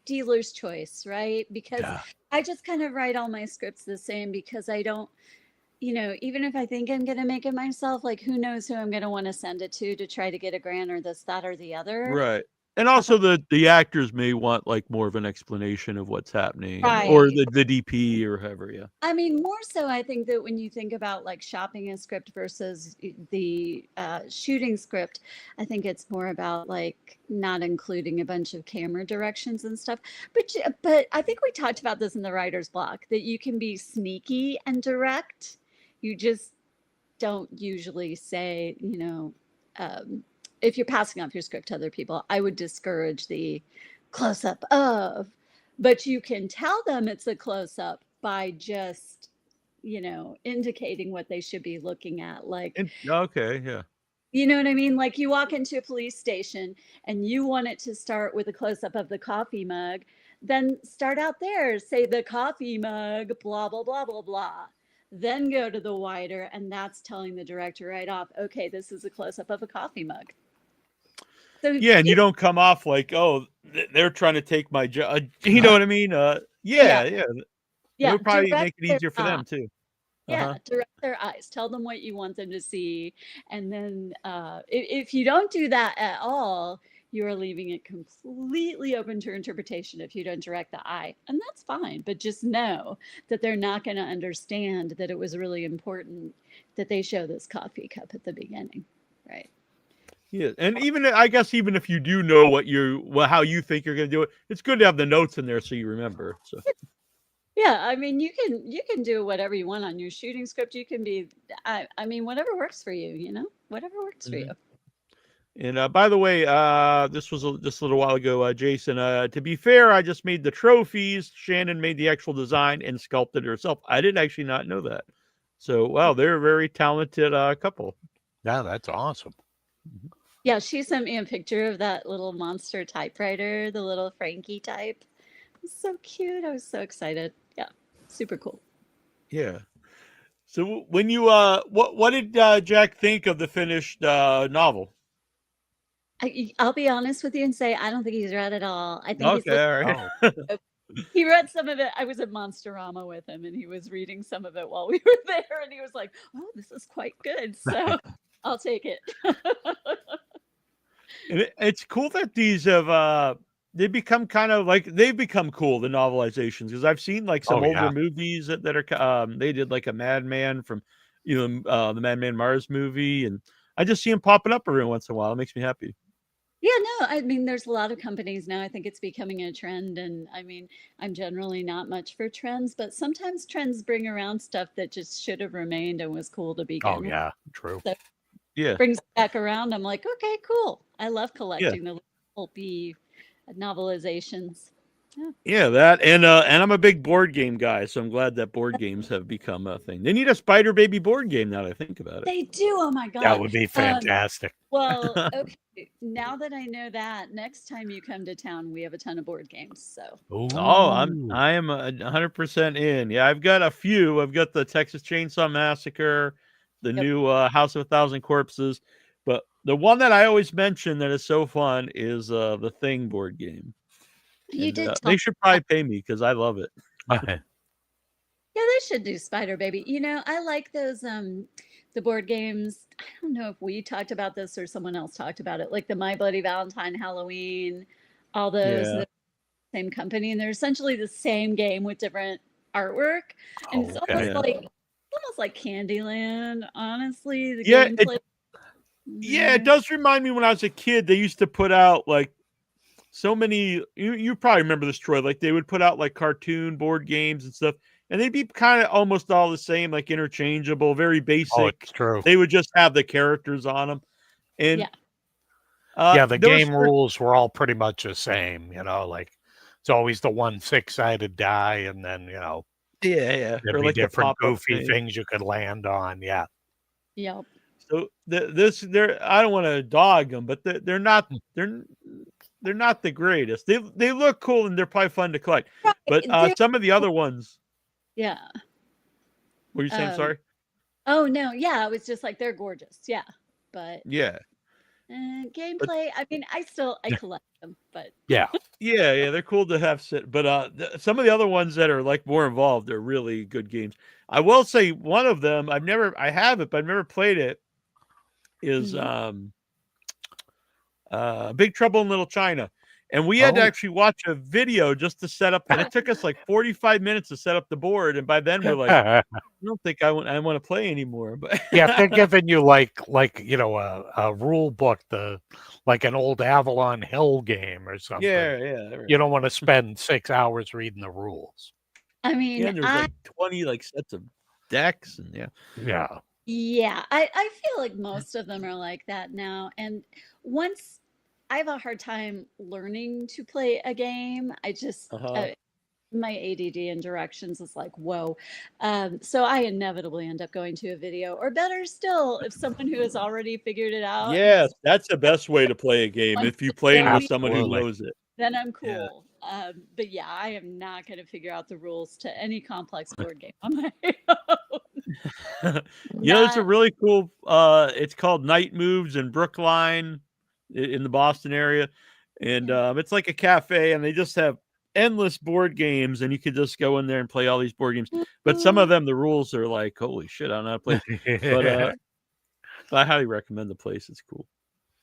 dealer's choice, right? Because I just kind of write all my scripts the same, because I don't, you know, even if I think I'm going to make it myself, like who knows who I'm going to want to send it to try to get a grant or this, that, or the other. Right. And also the actors may want like more of an explanation of what's happening, Right. or the DP or whoever. Yeah. I mean, more so, I think that when you think about like shopping a script versus the shooting script, I think it's more about like not including a bunch of camera directions and stuff. But I think we talked about this in the writer's block, that you can be sneaky and direct. You just don't usually say, you know, if you're passing off your script to other people, I would discourage the close up of, but you can tell them it's a close up by just, you know, indicating what they should be looking at. Like, okay, yeah. You know what I mean? Like you walk into a police station and you want it to start with a close up of the coffee mug, then start out there, say the coffee mug, blah, blah, blah, blah, blah. Then go to the wider, and that's telling the director right off, okay, this is a close up of a coffee mug. So yeah, and you don't come off like, oh, they're trying to take my job. You know what I mean? Yeah. It would probably make it easier for them too. Yeah, direct their eyes. Tell them what you want them to see. And then if you don't do that at all, you are leaving it completely open to interpretation if you don't direct the eye. And that's fine. But just know that they're not going to understand that it was really important that they show this coffee cup at the beginning. Right. Yeah, and I guess even if you do know how you think you're going to do it, it's good to have the notes in there so you remember. So yeah, I mean, you can do whatever you want on your shooting script. You can be, I mean, whatever works for you. Whatever works for you. And by the way, this was just a little while ago, Jason. To be fair, I just made the trophies. Shannon made the actual design and sculpted it herself. I did actually not know that. So wow, they're a very talented couple. Yeah, that's awesome. Yeah, she sent me a picture of that little monster typewriter, the little Frankie type. It was so cute. I was so excited. Yeah, super cool. Yeah. So when you what did Jack think of the finished novel? I'll be honest with you and say I don't think he's read it all. I think Okay, all right. he read some of it. I was at Monsterama with him, and he was reading some of it while we were there, and he was like, "Oh, this is quite good." So I'll take it. And it's cool that these have they've become cool, the novelizations, because I've seen like some older movies that are they did like a Madman from the Madman Mars movie, and I just see them popping up every once in a while. It makes me happy. Yeah, no, I mean, there's a lot of companies now. I think it's becoming a trend. And I mean, I'm generally not much for trends, but sometimes trends bring around stuff that just should have remained and was cool to begin with. Yeah, true. So Yeah. Brings it back around. I'm like, okay, cool. I love collecting the little pulpy novelizations. Yeah, that and I'm a big board game guy, so I'm glad that board games have become a thing. They need a Spider Baby board game now that I think about it. They do. Oh my God. That would be fantastic. Well, okay. Now that I know that, next time you come to town, we have a ton of board games. So. Oh, I am 100% in. Yeah, I've got a few. I've got the Texas Chainsaw Massacre, the new House of a Thousand Corpses, but the one that I always mention that is so fun is the Thing board game. You did. They should probably pay me because I love it. Okay. Yeah, they should do Spider Baby. I like those the board games. I don't know if we talked about this or someone else talked about it, like the My Bloody Valentine, Halloween, all those. The same company, and they're essentially the same game with different artwork. And it's almost like Candyland, honestly. The gameplay. It does remind me when I was a kid, they used to put out like so many, you probably remember this, Troy, like they would put out like cartoon board games and stuff, and they'd be kind of almost all the same, like interchangeable, very basic. Oh, it's true. They would just have the characters on them. And the game rules were all pretty much the same, like it's always the one 6-sided die, and then, there'd be like different goofy things you could land on. Yeah. Yep. So I don't want to dog them, but they're not the greatest. They look cool and they're probably fun to collect. Right. But some of the other ones. Yeah. What were you saying? Sorry. Oh no, yeah, it was just like they're gorgeous. Yeah, but gameplay. I mean, I collect them, but yeah, they're cool to have sit. But some of the other ones that are like more involved are really good games. I will say one of them I have it, but I've never played it. Is Big Trouble in Little China. And we had to actually watch a video just to set up, and it took us like 45 minutes to set up the board. And by then we're like, I don't think I want to play anymore. But yeah, if they're giving you like a rule book, like an old Avalon Hill game or something. Yeah. You don't want to spend 6 hours reading the rules. I mean, there's like 20 like sets of decks, and Yeah, I feel like most of them are like that now. And once I have a hard time learning to play a game, I just my ADD and directions is like, whoa. So I inevitably end up going to a video, or better still, if someone who has already figured it out. Yes, that's the best way to play a game. If you play it with someone who knows it, then I'm cool. Yeah. But yeah, I am not going to figure out the rules to any complex board game on my own. It's a really cool. It's called Night Moves in Brookline, in the Boston area, and it's like a cafe, and they just have endless board games, and you could just go in there and play all these board games. But some of them, the rules are like, holy shit, I don't know how to play. But I highly recommend the place. It's cool.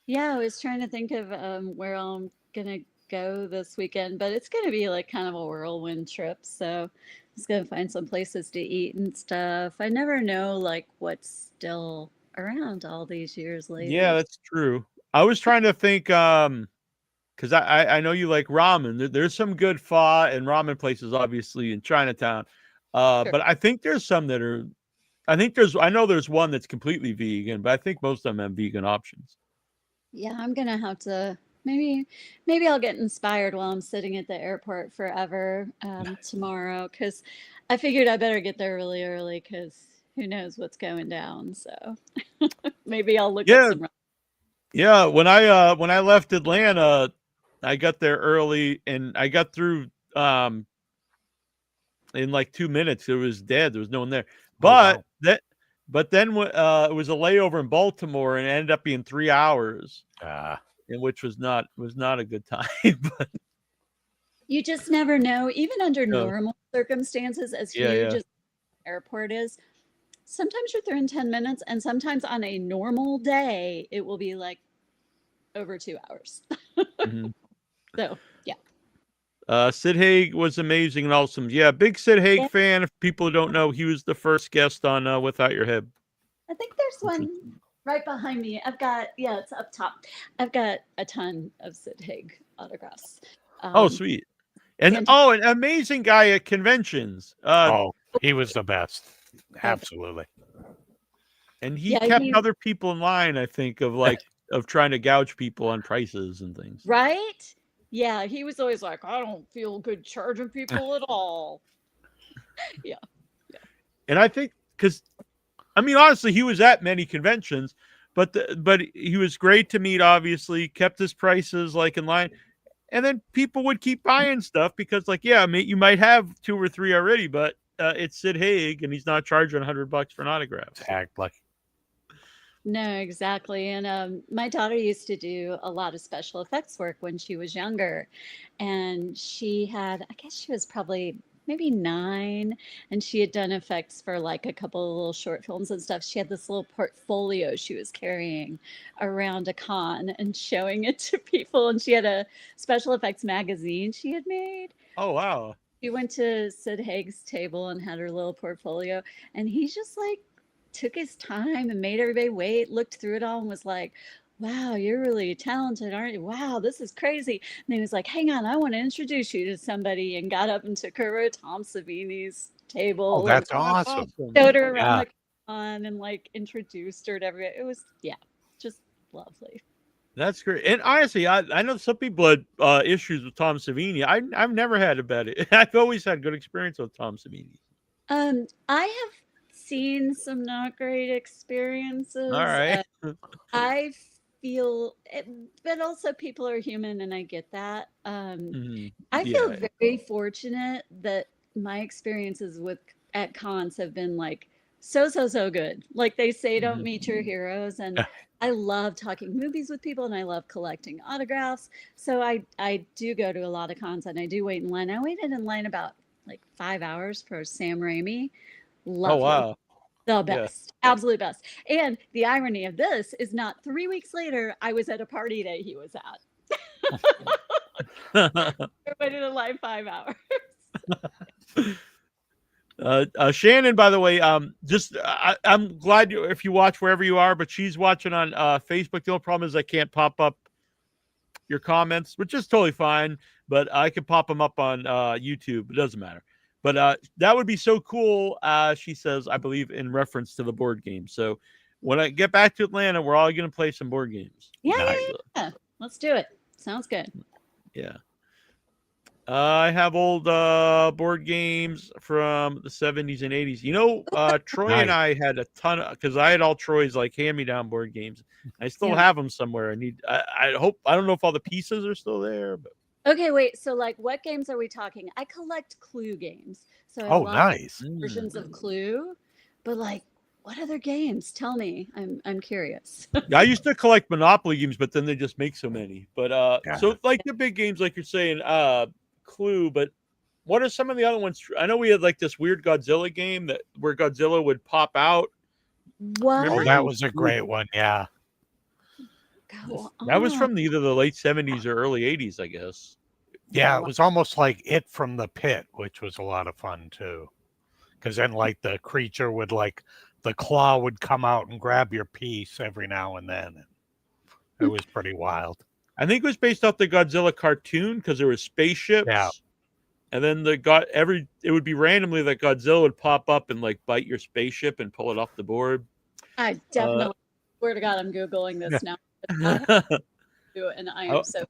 Yeah, I was trying to think of where I'm gonna go this weekend, but it's gonna be like kind of a whirlwind trip. So just gonna find some places to eat and stuff. I never know like what's still around all these years Yeah, later. that's true. I was trying to think, because I know you like ramen. There's some good pho and ramen places, obviously, in Chinatown. Sure. But I think there's some that are. I know there's one that's completely vegan, but I think most of them have vegan options. Yeah, I'm gonna have to maybe I'll get inspired while I'm sitting at the airport forever tomorrow because I figured I better get there really early because who knows what's going down. So maybe I'll look up Yeah, some. yeah. When I left Atlanta, I got there early and I got through in like 2 minutes. It was dead. There was no one there. Oh, wow. But then it was a layover in Baltimore and it ended up being 3 hours, and which was not a good time. But You just never know, even under yeah, normal circumstances, as yeah, huge yeah. as the airport is, sometimes you're there in 10 minutes, and sometimes on a normal day, it will be like over 2 hours. Mhm. So, yeah. Sid Haig was amazing and awesome. Yeah, big Sid Haig Yeah, fan. If people don't know, he was the first guest on Without Your Head. I think there's Which was, one right behind me. Yeah, it's up top. I've got a ton of Sid Haig autographs. oh, Um, sweet. And fantastic. an amazing guy at conventions. Oh, he was the best. Absolutely. And he Yeah, kept other people in line, I think, of trying to gouge people on prices and things. right? Yeah, he was always like, I don't feel good charging people at all. Yeah. And I think because I mean, honestly, he was at many conventions, but he was great to meet. Obviously, kept his prices like in line, and then people would keep buying stuff because, like, yeah, I mean, you might have 2 or 3 already, but it's Sid Haig, and he's not charging $100 for an autograph. Exactly. No, exactly. And my daughter used to do a lot of special effects work when she was younger. And she had, I guess she was probably maybe 9, and she had done effects for like a couple of little short films and stuff. She had this little portfolio she was carrying around a con and showing it to people. And she had a special effects magazine she had made. Oh wow! She went to Sid Haig's table and had her little portfolio, and he just like took his time and made everybody wait, looked through it all, and was like, wow, you're really talented, aren't you? Wow, this is crazy. And he was like, hang on, I want to introduce you to somebody, and got up and took her to Tom Savini's Oh, table and that's Oh, that's awesome. awesome. showed her around Yeah. the con and like introduced her to everybody. It was, yeah, just lovely. That's great. And honestly, I know some people had issues with Tom Savini. I've never had a bad. I've always had good experience with Tom Savini. I have seen some not great All experiences. right. I feel it, but also people are human, and I get that. Mhm. I feel Yeah. very fortunate that my experiences with at cons have been like so good. Like they say, don't Mhm. meet your heroes, and I love talking movies with people, and I love collecting autographs. So I do go to a lot of cons, and I do wait in line. I waited in line about like 5 hours for Sam Raimi. Oh Lovely. wow. The Yeah. best, absolute best. And the irony of this is not 3 weeks later, I was at a party that he was at. I waited in line 5 hours. Shannon, by the way, I'm glad if you watch wherever you are, but she's watching on Facebook. The only problem is I can't pop up your comments, which is totally fine, but I can pop them up on YouTube. It doesn't matter. But that would be so cool, she says, I believe, in reference to the board game. So when I get back to Atlanta, we're all going to play some board games. Yeah. Let's do it. Sounds good. Yeah. I have old board games from the 70s and 80s. You know, Troy and I had a ton of, because I had all Troy's like hand-me-down board games. I still have them somewhere. I hope, I don't know if all the pieces are still there, but. Okay, wait. So, like, what games are we talking? I collect Clue games. So, I have Oh, lots nice. of versions of Clue, but like, what other games? Tell me. I'm curious. I used to collect Monopoly games, but then they just make so many. But Yeah. so like the big games, like you're saying, Clue. But what are some of the other ones? I know we had like this weird Godzilla game where Godzilla would pop out. What? Oh, that was a great one. Yeah. go That was on. from either the late 70s or early 80s, I guess. Yeah, it was almost like It from the Pit, which was a lot of fun too. Because then, like, the creature would, like, the claw would come out and grab your piece every now and then. It was pretty wild. I think it was based off the Godzilla cartoon because there was spaceships. Yeah. And then it would be randomly that Godzilla would pop up and like bite your spaceship and pull it off the board. I definitely swear to God, I'm Googling this now. And I am so.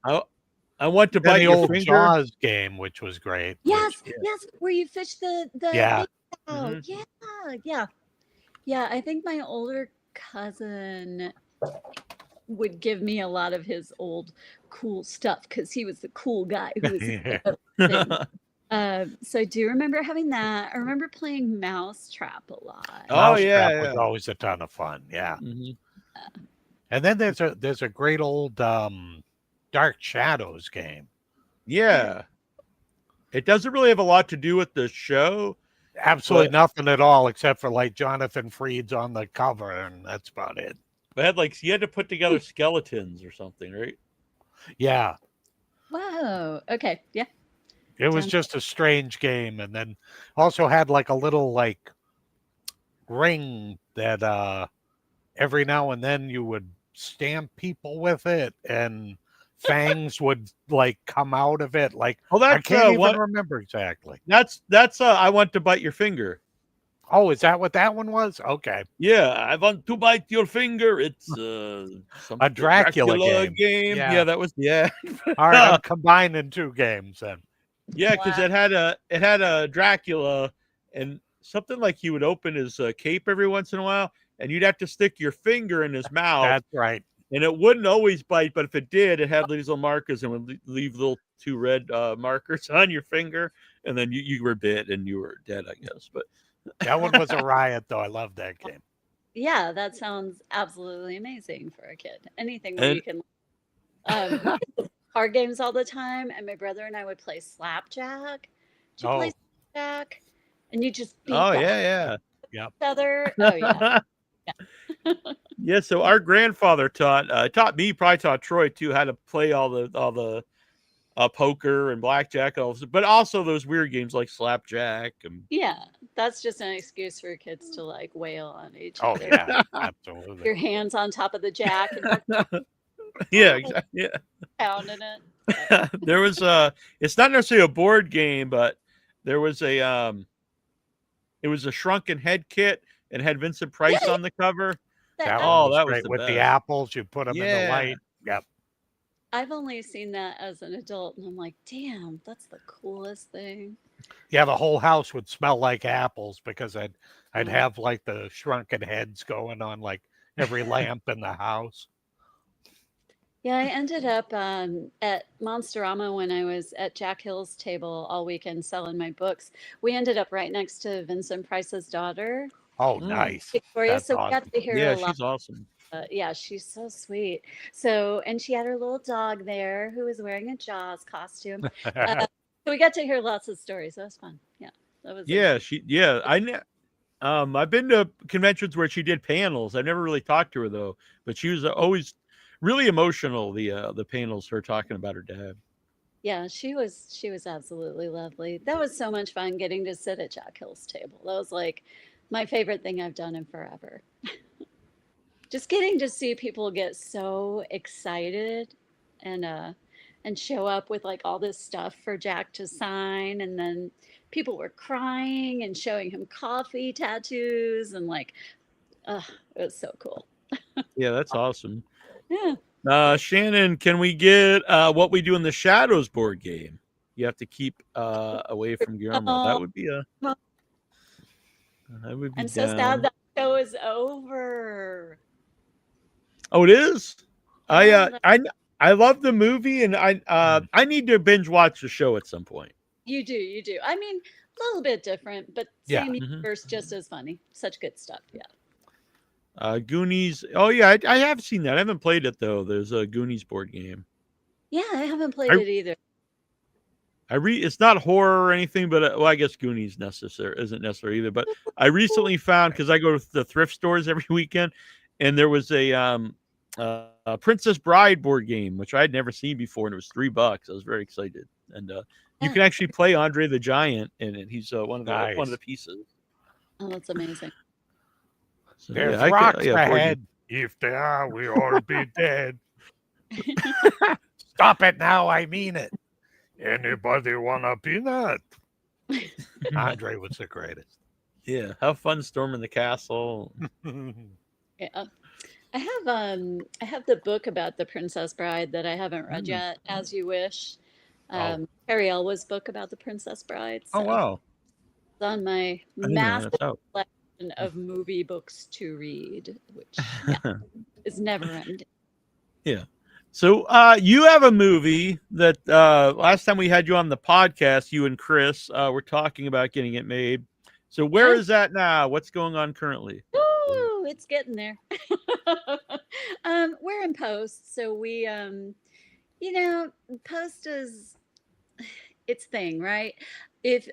I want to bite the your old finger. Jaws game, which was great. Yes, where you fish the Yeah. Yeah. I think my older cousin would give me a lot of his old cool stuff because he was the cool guy who was. So I do remember having that. I remember playing Mousetrap a lot. Mousetrap was always a ton of fun. Yeah. And then there's a great old Dark Shadows game. Yeah. It doesn't really have a lot to do with the show. Absolutely nothing at all, except for like Jonathan Freed's on the cover, and that's about it. But you had to put together skeletons or something, right? Yeah. Wow. Okay. Yeah. It was just a strange game, and then also had like a little like ring that every now and then you would stamp people with it, and fangs would like come out of it. Like, I can't even remember exactly. That's I want to bite your finger. Oh, is that what that one was? Okay. Yeah, I want to bite your finger. It's a Dracula game. Yeah, that was All right, I'm combining two games then. Yeah, because it had a Dracula, and something like he would open his cape every once in a while, and you'd have to stick your finger in his mouth. That's right. And it wouldn't always bite, but if it did, it had these little markers and would leave little two red markers on your finger, and then you were bit and you were dead, I guess. But that one was a riot, though. I love that game. Yeah, that sounds absolutely amazing for a kid. Anything where you can card games all the time, and my brother and I would play Slapjack. Did you play Slapjack? And you just beat each other. Oh yeah. Yeah, so our grandfather taught me, probably taught Troy too, how to play all the poker and blackjack, but also those weird games like Slapjack. Yeah, that's just an excuse for kids to like wail on each other. Oh yeah, absolutely. Your hands on top of the jack. And yeah, exactly. Yeah, pounding it. There was it's not necessarily a board game, but there was it was a shrunken head kit and had Vincent Price on the cover. That was great. With the apples, you put them in the light. Yep. I've only seen that as an adult, and I'm like, damn, that's the coolest thing. Yeah, the whole house would smell like apples because I'd have like the shrunken heads going on like every lamp in the house. Yeah, I ended up at Monsterama when I was at Jack Hill's table all weekend selling my books. We ended up right next to Vincent Price's daughter. Oh, nice. Victoria. That's awesome. We got to hear a lot. She's awesome. Yeah, she's so sweet. So, and she had her little dog there who was wearing a Jaws costume. So we got to hear lots of stories. That was fun. Yeah, that was. I've been to conventions where she did panels. I've never really talked to her though, but she was always really emotional. The panels, her talking about her dad. Yeah, she was absolutely lovely. That was so much fun getting to sit at Jack Hill's table. That was like my favorite thing I've done in forever. Just getting to see people get so excited and show up with like all this stuff for Jack to sign, and then people were crying and showing him coffee tattoos and like, it was so cool. Yeah, that's awesome. Yeah. Shannon, can we get What We Do in the Shadows board game? You have to keep away from Guillermo. That would be I'm so sad that show is over. Oh, it is? I love the movie, and I need to binge watch the show at some point. You do. I mean, a little bit different, but same universe, just as funny. Such good stuff. Yeah. Goonies. Oh yeah, I have seen that. I haven't played it though. There's a Goonies board game. Yeah, I haven't played it either. It's not horror or anything, but I guess Goonies isn't necessary either. But I recently found, because I go to the thrift stores every weekend, and there was a Princess Bride board game, which I had never seen before, and it was $3. I was very excited, and you can actually play Andre the Giant in it. He's one of the pieces. Oh, that's amazing. So, there's rocks ahead. If they are, we all be dead. Stop it now, I mean it. Anybody want a peanut? Andre was the greatest. Yeah, have fun storming the castle. Yeah. I have the book about the Princess Bride that I haven't read yet, As You Wish. Harry Elway's book about the Princess Bride. So oh wow. It's on my massive collection of movie books to read, which is never ending. Yeah. So you have a movie that last time we had you on the podcast, you and Chris were talking about getting it made. So where is that now? What's going on currently? Ooh, it's getting there. We're in post. So we, post is its thing, right?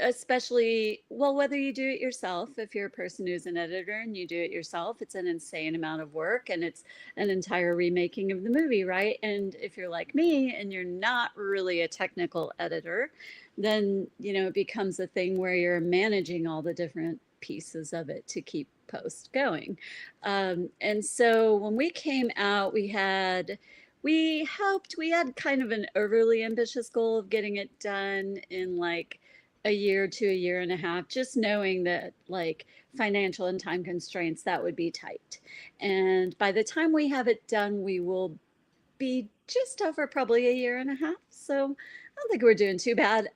Especially, whether you do it yourself, if you're a person who's an editor and you do it yourself, it's an insane amount of work and it's an entire remaking of the movie, right? And if you're like me and you're not really a technical editor, then, it becomes a thing where you're managing all the different pieces of it to keep post going. And so when we came out, we had kind of an overly ambitious goal of getting it done in like a year to a year and a half, just knowing that like financial and time constraints, that would be tight. And by the time we have it done, we will be just over probably a year and a half. So I don't think we're doing too bad.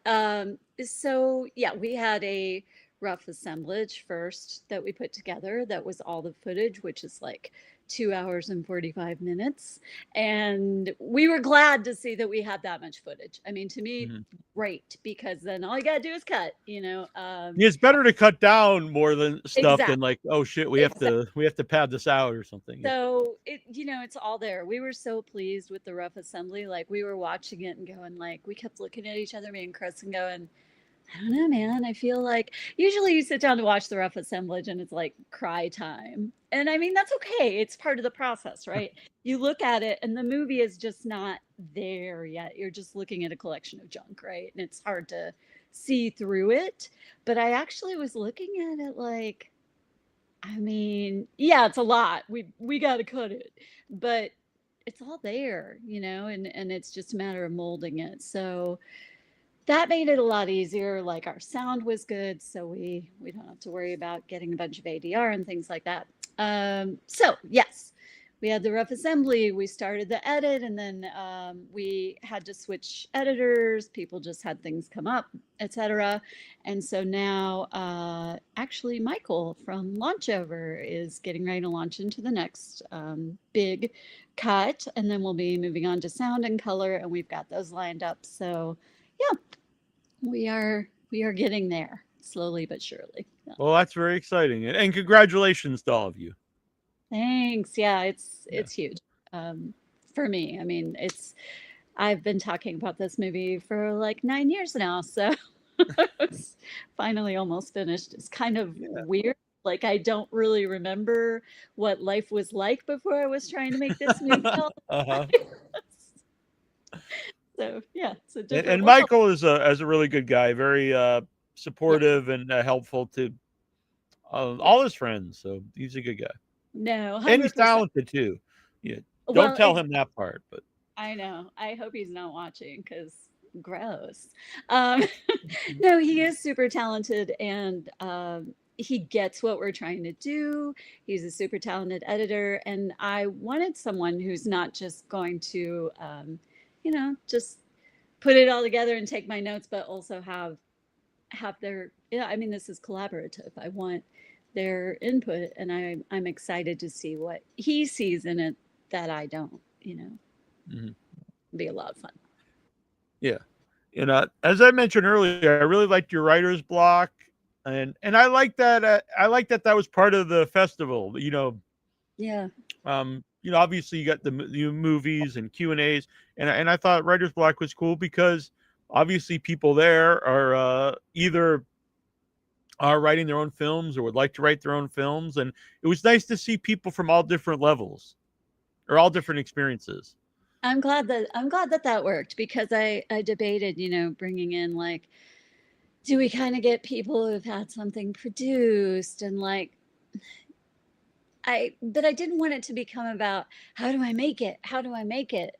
So yeah, we had a rough assemblage first that we put together. That was all the footage, which is like 2 hours and 45 minutes. And we were glad to see that we had that much footage. I mean, to me, great, because then all you got to do is cut, it's better to cut down more than stuff than like, oh shit, we have to pad this out or something. So it's all there. We were so pleased with the rough assembly. Like we were watching it and going like, we kept looking at each other, me and Chris, and going, I don't know, man. I feel like usually you sit down to watch the rough assemblage and it's like cry time. And I mean, that's okay. It's part of the process, right? You look at it and the movie is just not there yet. You're just looking at a collection of junk, right? And it's hard to see through it. But I actually was looking at it like, I mean, yeah, it's a lot. We got to cut it. But it's all there, and it's just a matter of molding it. So that made it a lot easier. Like our sound was good, so we don't have to worry about getting a bunch of ADR and things like that. So yes, we had the rough assembly. We started the edit, and then we had to switch editors. People just had things come up, etc. And so now, actually, Michael from Launchover is getting ready to launch into the next big cut, and then we'll be moving on to sound and color, and we've got those lined up. So yeah, we are getting there slowly but surely. Well, that's very exciting, and congratulations to all of you. Thanks. Yeah, it's huge for me. I mean, I've been talking about this movie for like 9 years now, so it's finally almost finished. It's kind of weird. Like I don't really remember what life was like before I was trying to make this movie. So yeah, it's a different. And Michael is a really good guy, very supportive and helpful to all his friends. So he's a good guy. No, 100%. And he's talented too. Yeah, don't tell him that part, but I know. I hope he's not watching because gross. No, he is super talented and he gets what we're trying to do. He's a super talented editor, and I wanted someone who's not just going to just put it all together and take my notes, but also have their, I mean, this is collaborative. I want their input, and I'm excited to see what he sees in it that I don't, be a lot of fun. Yeah. As I mentioned earlier, I really liked your writer's block, and I like that. I like that was part of the festival. Yeah. Obviously you got the movies and Q&As, and I thought writer's block was cool because obviously people there are either are writing their own films or would like to write their own films, and it was nice to see people from all different levels. or all different experiences? I'm glad that worked, because I debated, bringing in, like, do we kind of get people who've had something produced, and like, but I didn't want it to become about how do I make it? How do I make it?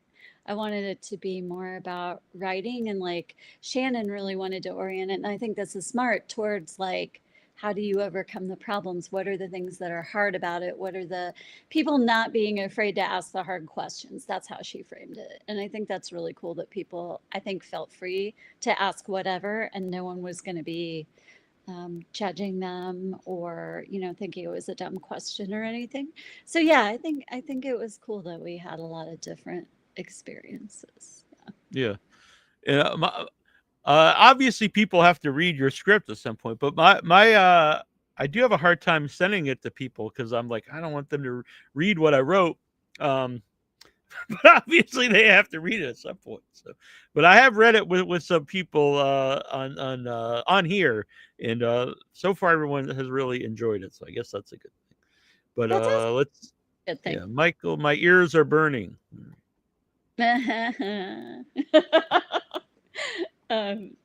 I wanted it to be more about writing, and like Shannon really wanted to orient it. And I think this is smart towards like, how do you overcome the problems? What are the things that are hard about it? What are the people not being afraid to ask the hard questions? That's how she framed it. And I think that's really cool that people, I think, felt free to ask whatever, and no one was going to be judging them, or thinking it was a dumb question or anything. So yeah, I think it was cool that we had a lot of different experiences. Yeah. Obviously people have to read your script at some point, but I do have a hard time sending it to people, because I'm like, I don't want them to read what I wrote. But obviously they have to read it at some point. So, but I have read it with some people on here, and so far everyone has really enjoyed it. So I guess that's a good thing. But That's also let's a good thing. yeah, Michael, my ears are burning. um,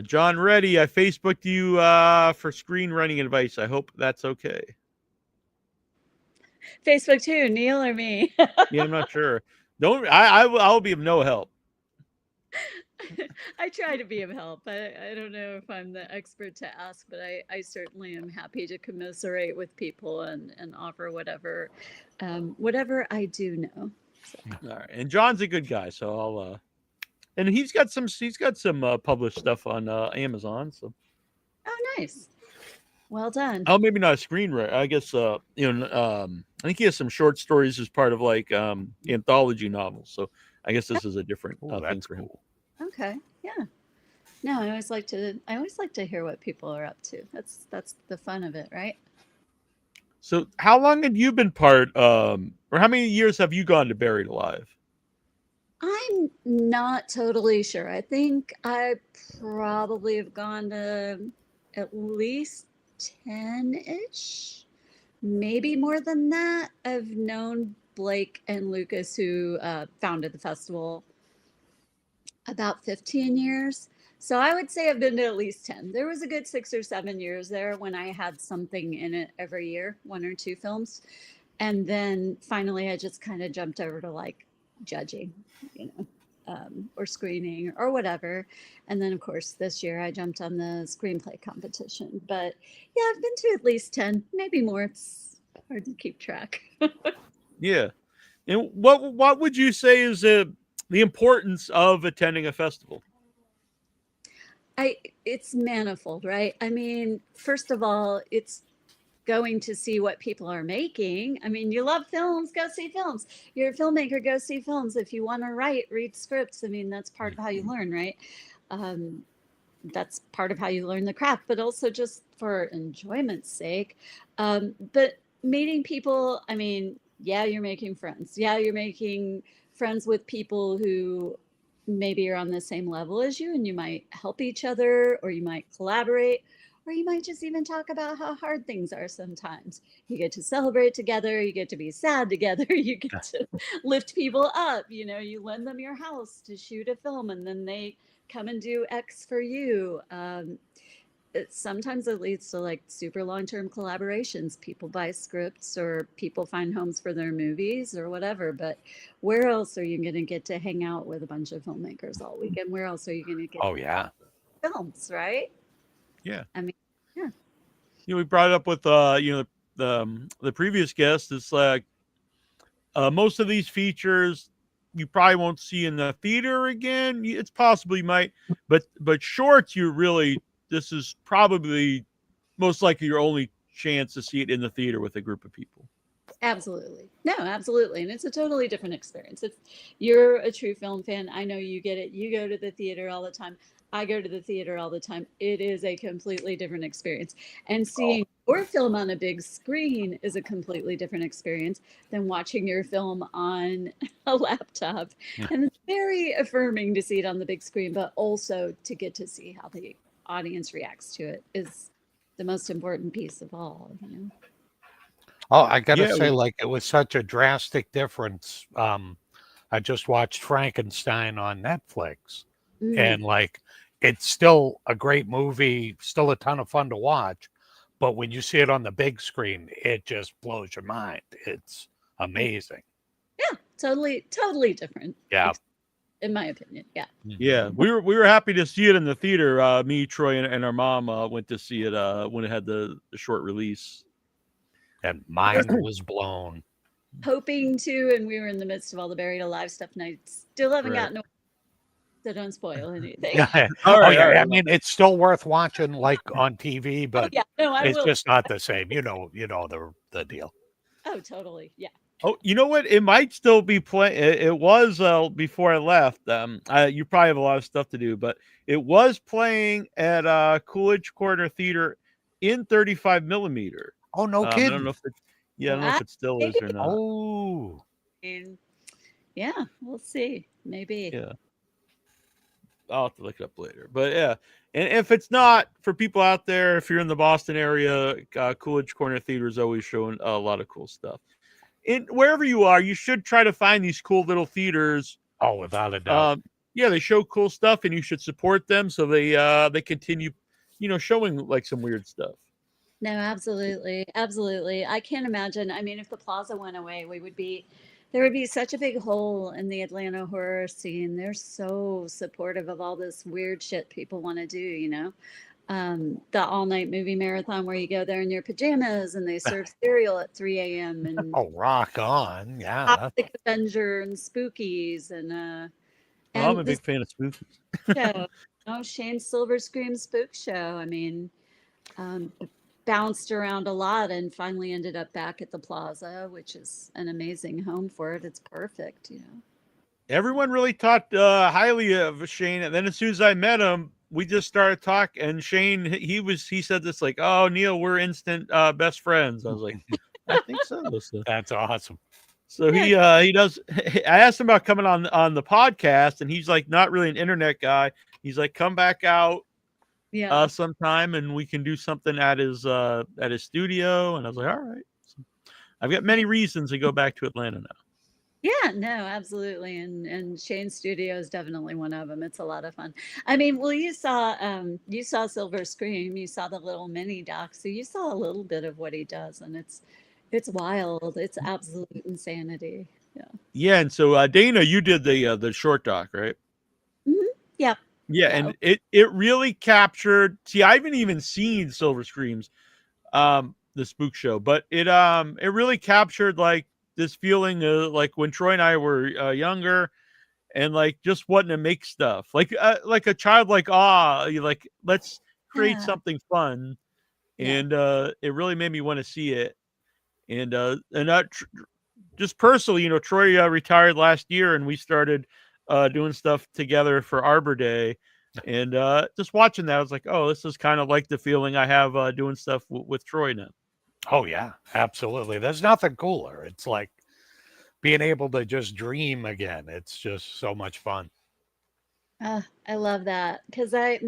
John Reddy, I Facebooked you for screenwriting advice. I hope that's okay. Facebook too, Neil or me? Yeah, I'm not sure. I'll be of no help. I try to be of help. I don't know if I'm the expert to ask, but I certainly am happy to commiserate with people and offer whatever I do know. So. All right, and John's a good guy, so I'll and he's got some published stuff on Amazon. So Oh, nice. Well done. oh, maybe not a screenwriter. I guess I think he has some short stories as part of like anthology novels. So I guess this is a different thing for him. Cool. Okay. Yeah. No, I always like to hear what people are up to. That's the fun of it, right? So how long have you been part or how many years have you gone to Buried Alive? I'm not totally sure. I think I probably have gone to at least 10-ish, maybe more than that. I've known Blake and Lucas, who founded the festival, about 15 years. So I would say I've been to at least 10. There was a good 6 or 7 years there when I had something in it every year, 1 or 2 films. And then finally I just kind of jumped over to like judging, or screening or whatever. And then of course this year I jumped on the screenplay competition. But yeah, I've been to at least 10, maybe more. It's hard to keep track. Yeah. And what would you say is the importance of attending a festival? It's manifold, right? I mean, first of all, it's going to see what people are making. I mean, you love films, go see films. You're a filmmaker, go see films. If you want to write, read scripts. I mean, that's part of how you learn, right? That's part of how you learn the craft, but also just for enjoyment's sake. But meeting people, I mean, yeah, you're making friends. Yeah, you're making friends with people who maybe are on the same level as you, and you might help each other, or you might collaborate, or you might just even talk about how hard things are sometimes. You get to celebrate together, you get to be sad together, you get to lift people up, you lend them your house to shoot a film, and then they come and do X for you. Sometimes it leads to like super long-term collaborations. People buy scripts, or people find homes for their movies, or whatever. But where else are you going to get to hang out with a bunch of filmmakers all weekend? Where else are you going to get films, right? Yeah. I mean, yeah. We brought it up with the previous guest. It's like most of these features you probably won't see in the theater again. It's possible you might, but shorts, this is probably most likely your only chance to see it in the theater with a group of people. Absolutely. No, absolutely. And it's a totally different experience. You're a true film fan. I know you get it. You go to the theater all the time. I go to the theater all the time. It is a completely different experience. And seeing your film on a big screen is a completely different experience than watching your film on a laptop. Yeah. And it's very affirming to see it on the big screen, but also to get to see how the audience reacts to it is the most important piece of all. Oh, I gotta Yeah, say, like, it was such a drastic difference. I just watched Frankenstein on Netflix, Mm. and like, it's still a great movie, still a ton of fun to watch. But when you see it on the big screen, it just blows your mind. It's amazing. Yeah, totally different. Yeah. In my opinion, yeah. yeah. We were happy to see it in the theater. Me, Troy, and our mom went to see it when it had the short release. And mind was blown. Hoping to, and we were in the midst of all the Buried Alive stuff, and I still haven't Right. gotten. So don't spoil anything. Yeah. All right, yeah. all right. I mean, it's still worth watching, like on TV, Oh but yeah, no, I it's will. just not the same. You know the deal. Oh, totally, yeah. Oh, you know what? It might still be playing. It was before I left. You probably have a lot of stuff to do, but it was playing at Coolidge Corner Theater in 35 millimeter. Oh, no I don't kidding. know if it, I don't know if it still is or not. Oh, Yeah, we'll see. Maybe. Yeah. I'll have to look it up later. But yeah, and if it's not, for people out there, if you're in the Boston area, Coolidge Corner Theater is always showing a lot of cool stuff. And wherever you are, you should try to find these cool little theaters. oh, without a doubt. Yeah, they show cool stuff, and you should support them so they continue, showing like some weird stuff. No, absolutely. Absolutely. I can't imagine. I mean, if the plaza went away, there would be such a big hole in the Atlanta horror scene. They're so supportive of all this weird shit people want to do. The all night movie marathon where you go there in your pajamas and they serve cereal at 3 a.m. and Oh, rock on. Yeah. Toxic Avenger and Spookies and Well, I'm a this big fan of spookies. show, Shane Silver Scream Spook Show. I mean, bounced around a lot and finally ended up back at the plaza, which is an amazing home for it. It's perfect. Everyone really thought highly of Shane, and then as soon as I met him, we just started talking. And Shane, he said this like, "Oh, Neil, we're instant best friends." I was like, "I think so." That's awesome. So he does. I asked him about coming on the podcast, and he's like not really an internet guy. He's like, "Come back out sometime, and we can do something at his studio." And I was like, "All right." So I've got many reasons to go back to Atlanta now. Yeah, no, absolutely. And Shane's studio is definitely one of them. It's a lot of fun. I mean, well, you saw Silver Scream, you saw the little mini doc, so you saw a little bit of what he does, and it's wild. It's absolute insanity. Yeah. Yeah, and so Dayna, you did the short doc, right? Mm-hmm. Yeah. Yeah, and it really captured. See, I haven't even seen Silver Screams, the spook show, but it really captured like this feeling of like when Troy and I were younger, and like just wanting to make stuff like a childlike awe. You like, let's create something fun, and it really made me want to see it. And just personally, Troy retired last year, and we started doing stuff together for Arbor Day. And just watching that, I was like, oh, this is kind of like the feeling I have doing stuff with Troy now. Oh, yeah, absolutely. There's nothing cooler. It's like being able to just dream again. It's just so much fun. I love that because I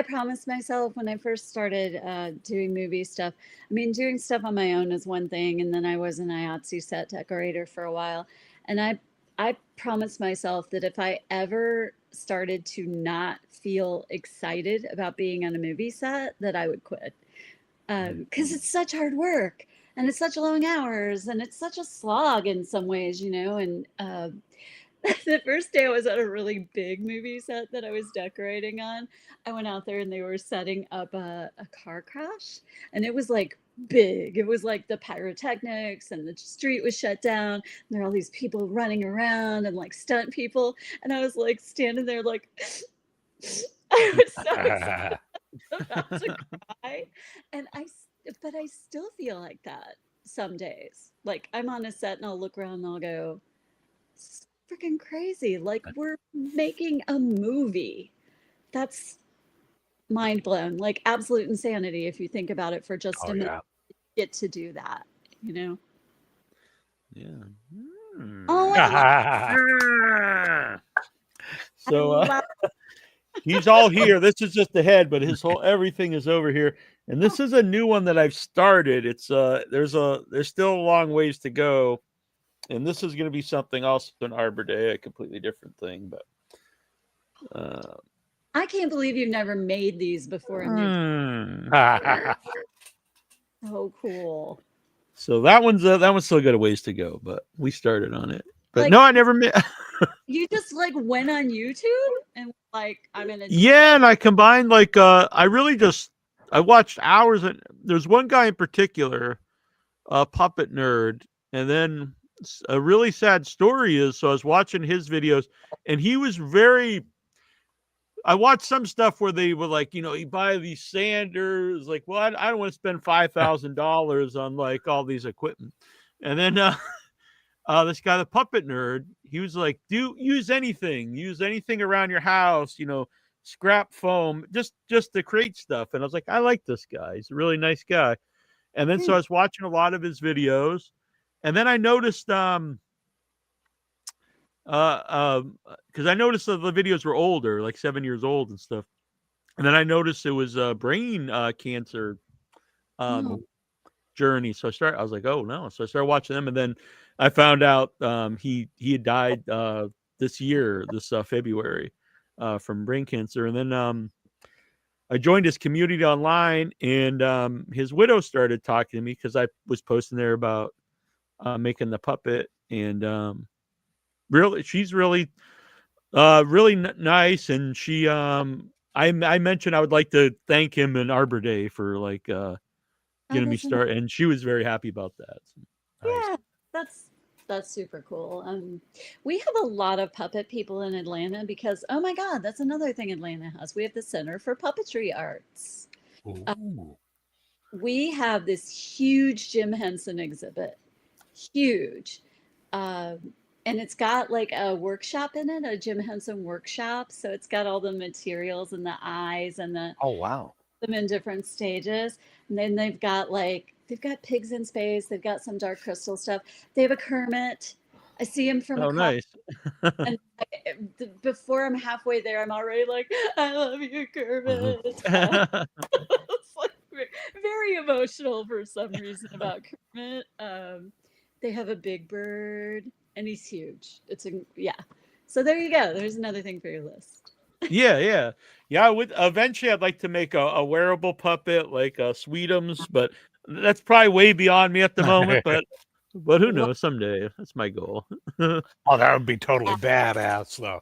promised myself when I first started doing movie stuff. I mean, doing stuff on my own is one thing, and then I was an IATSE set decorator for a while, and I promised myself that if I ever started to not feel excited about being on a movie set, that I would quit because it's such hard work and it's such long hours and it's such a slog in some ways, and the first day I was at a really big movie set that I was decorating on, I went out there and they were setting up a car crash, and it was like big. It was like the pyrotechnics and the street was shut down. And there are all these people running around and like stunt people. And I was like standing there like, I was so excited about to cry. But I still feel like that some days. Like I'm on a set and I'll look around and I'll go, freaking crazy. Like we're making a movie. That's mind blown. Like absolute insanity if you think about it for just a minute. Get to do that, Yeah. Oh, so He's all here. This is just the head, but his whole everything is over here. And this is a new one that I've started. It's there's still a long ways to go. And this is going to be something also an Arbor Day, a completely different thing. But I can't believe you've never made these before. So cool. So that one's still got a ways to go, but we started on it. But Like, no, I never made. You just like went on YouTube and like I'm gonna. Yeah, and I combined like I watched hours. And there's one guy in particular, a puppet nerd, and then a really sad story is. So I was watching his videos, and he was very. I watched some stuff where they were like, you buy these sanders, like, well, I don't want to spend $5,000 on like all these equipment, and then this guy, the puppet nerd, he was like, use anything around your house, scrap foam, just to create stuff. And I was like, I like this guy. He's a really nice guy. And then so I was watching a lot of his videos, and then I noticed because I noticed that the videos were older, like 7 years old and stuff. And then I noticed it was brain cancer journey. So I was like, oh no. So I started watching them, and then I found out he had died this February from brain cancer. And then I joined his community online, and his widow started talking to me because I was posting there about making the puppet, and she's really nice. And she I mentioned I would like to thank him in Arbor Day for like getting me started, and she was very happy about that. Yeah, that's super cool. We have a lot of puppet people in Atlanta because, oh my God, that's another thing Atlanta has. We have the Center for Puppetry Arts. We have this huge Jim Henson exhibit, huge. And it's got like a workshop in it, a Jim Henson workshop. So it's got all the materials and the eyes and the them in different stages. And then they've got pigs in space. They've got some Dark Crystal stuff. They have a Kermit. I see him from across. Nice. And before I'm halfway there, I'm already like, I love you, Kermit. It's like very emotional for some reason about Kermit. They have a Big Bird, and he's huge. So there you go. There's another thing for your list. Yeah. Eventually, I'd like to make a wearable puppet like Sweetums, but that's probably way beyond me at the moment. But who knows? Someday, that's my goal. Oh, that would be totally badass, though.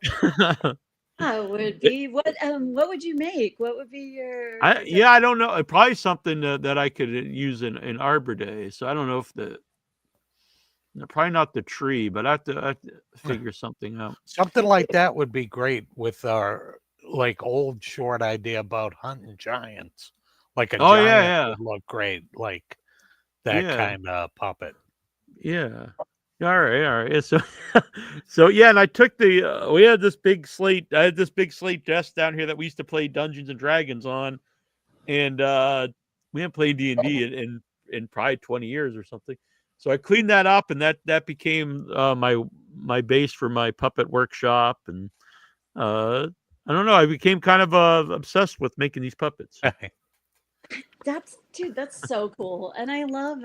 That would be what would you make? What would be your? I don't know. Probably something that I could use in Arbor Day. So I don't know if probably not the tree, but I have to figure something out. Something like that would be great with our like old short idea about hunting giants. Like a giant would look great, like that kind of puppet. Yeah. All right. So yeah, and I took we had this big slate. I had this big slate desk down here that we used to play Dungeons and Dragons on, and we haven't played D&D in probably 20 years or something. So I cleaned that up, and that became my base for my puppet workshop. And I don't know, I became kind of obsessed with making these puppets. That's so cool, and I love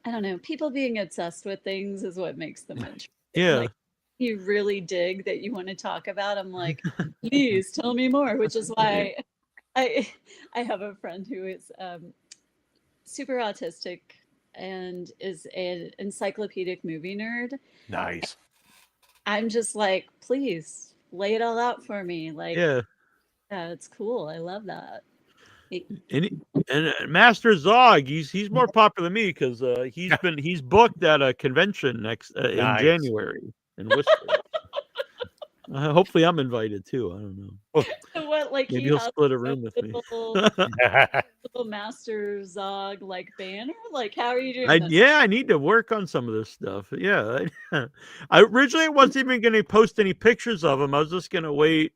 I don't know, people being obsessed with things is what makes them interesting. Yeah. Like, you really dig that you want to talk about. I'm like, please tell me more, which is why I have a friend who is super autistic and is an encyclopedic movie nerd. Nice. I'm just like, please lay it all out for me. Like, yeah, it's cool. I love that. And Master Zog, he's more popular than me because he's booked at a convention next in January in Worcester. Hopefully, I'm invited too. I don't know. What, like maybe he'll split a room with me. Little Master Zog like banner. Like, how are you doing? I need to work on some of this stuff. Yeah, I originally wasn't even going to post any pictures of him. I was just going to wait.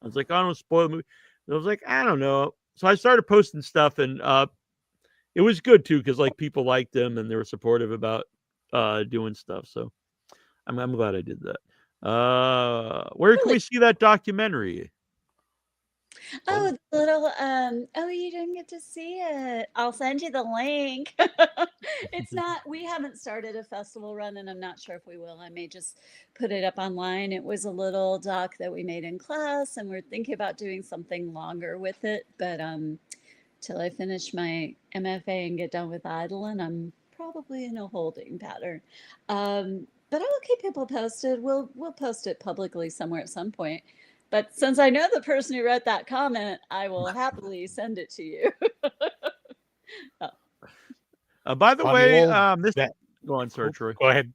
I was like, I don't spoil the movie. I was like, I don't know. So I started posting stuff, and it was good too because like people liked them and they were supportive about doing stuff. So I'm glad I did that. Where can we see that documentary? Oh, the little oh, you didn't get to see it. I'll send you the link. It's not we haven't started a festival run and I'm not sure if we will. I may just put it up online. It was a little doc that we made in class and we're thinking about doing something longer with it, but till I finish my MFA and get done with Idolin, I'm probably in a holding pattern. But I will keep people posted. We'll post it publicly somewhere at some point. But since I know the person who wrote that comment, I will happily send it to you. By the On the way, old this that- go on, sir, Troy. Go ahead,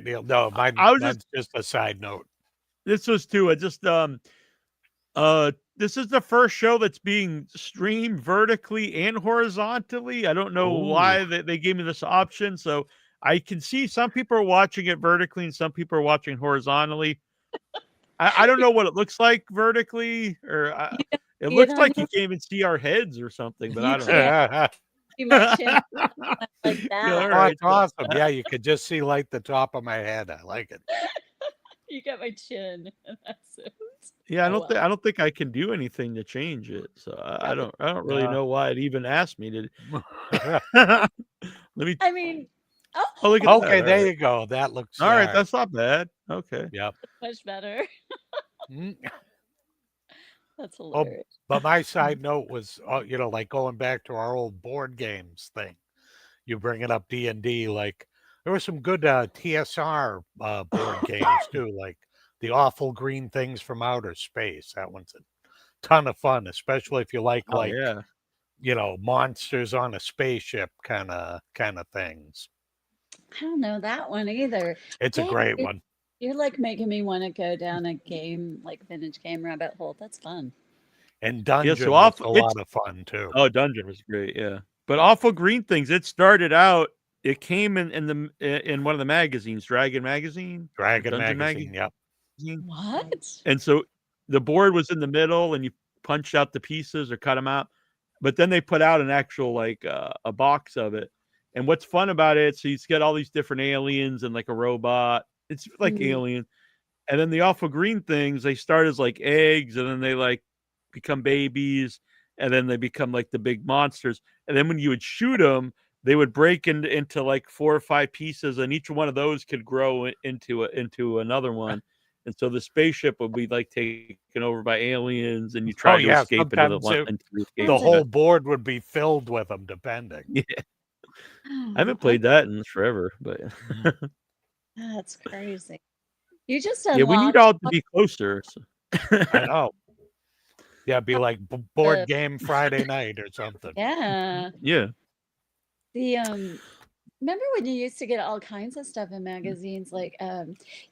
Neil. No, I was mine's just a side note. This was too. Just this is the first show that's being streamed vertically and horizontally. I don't know why they gave me this option. So I can see some people are watching it vertically and some people are watching horizontally. I don't know what it looks like vertically, or it looks like you can't even see our heads or something. But I don't know. See my chin like that. No, all Oh, right. it's awesome. Yeah, you could just see like the top of my head. I like it. You get my chin. That's it. Yeah, Oh, well. I don't think I can do anything to change it. So I don't really know why it even asked me to. Let me. I mean, Oh, look at Okay, that. there All you go. That looks right, that's not bad. Okay. Yep. much better. Mm. That's hilarious. But my side note was, like going back to our old board games thing. You bringing up D&D, like there were some good TSR board games too, like the Awful Green Things from Outer Space. That one's a ton of fun, especially if you like yeah. monsters on a spaceship kind of things. I don't know that one either. It's a great one. You're like making me want to go down a game, like vintage game rabbit hole. That's fun. And Dungeon so was a lot of fun too. Oh, Dungeon was great, yeah. But Awful Green Things, it started out. It came in one of the magazines, Dragon Magazine. Dragon Magazine, yep. What? And so the board was in the middle, and you punched out the pieces or cut them out. But then they put out an actual a box of it. And what's fun about it? So you get all these different aliens and like a robot. It's like Alien. And then the Awful Green Things, they start as like eggs, and then they like become babies, and then they become like the big monsters. And then when you would shoot them, they would break into like 4 or 5 pieces, and each one of those could grow into another one. And so the spaceship would be like taken over by aliens, and you try to escape into the whole board would be filled with them, depending. Yeah, I haven't played that in forever, but that's crazy. You just yeah, we need all to be closer. So. I know. Yeah, it'd be like board game Friday night or something. Yeah. Yeah. The remember when you used to get all kinds of stuff in magazines? Like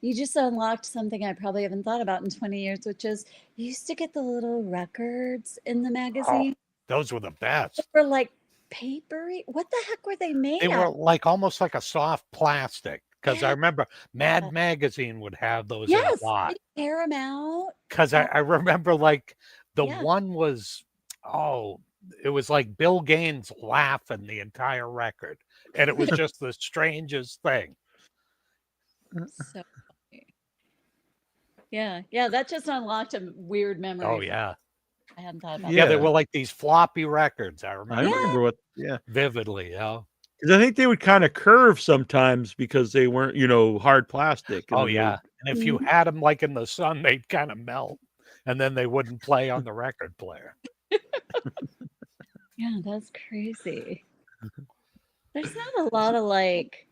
you just unlocked something I probably haven't thought about in 20 years, which is you used to get the little records in the magazine. Oh, those were the best. They were like papery. What the heck were they made They of? were like almost like a soft plastic. Because I remember Mad Magazine would have those in a lot. Tear them out. Because I remember like the one was, it was like Bill Gaines laughing the entire record. And it was just the strangest thing. So funny. Yeah, that just unlocked a weird memory. Oh, yeah. I hadn't thought about Yeah, that. they were like these floppy records. I remember. Vividly, yeah. Because I think they would kind of curve sometimes because they weren't, hard plastic. Oh, yeah. And if you had them like in the sun, they'd kind of melt. And then they wouldn't play on the record player. Yeah, that's crazy. There's not a lot of like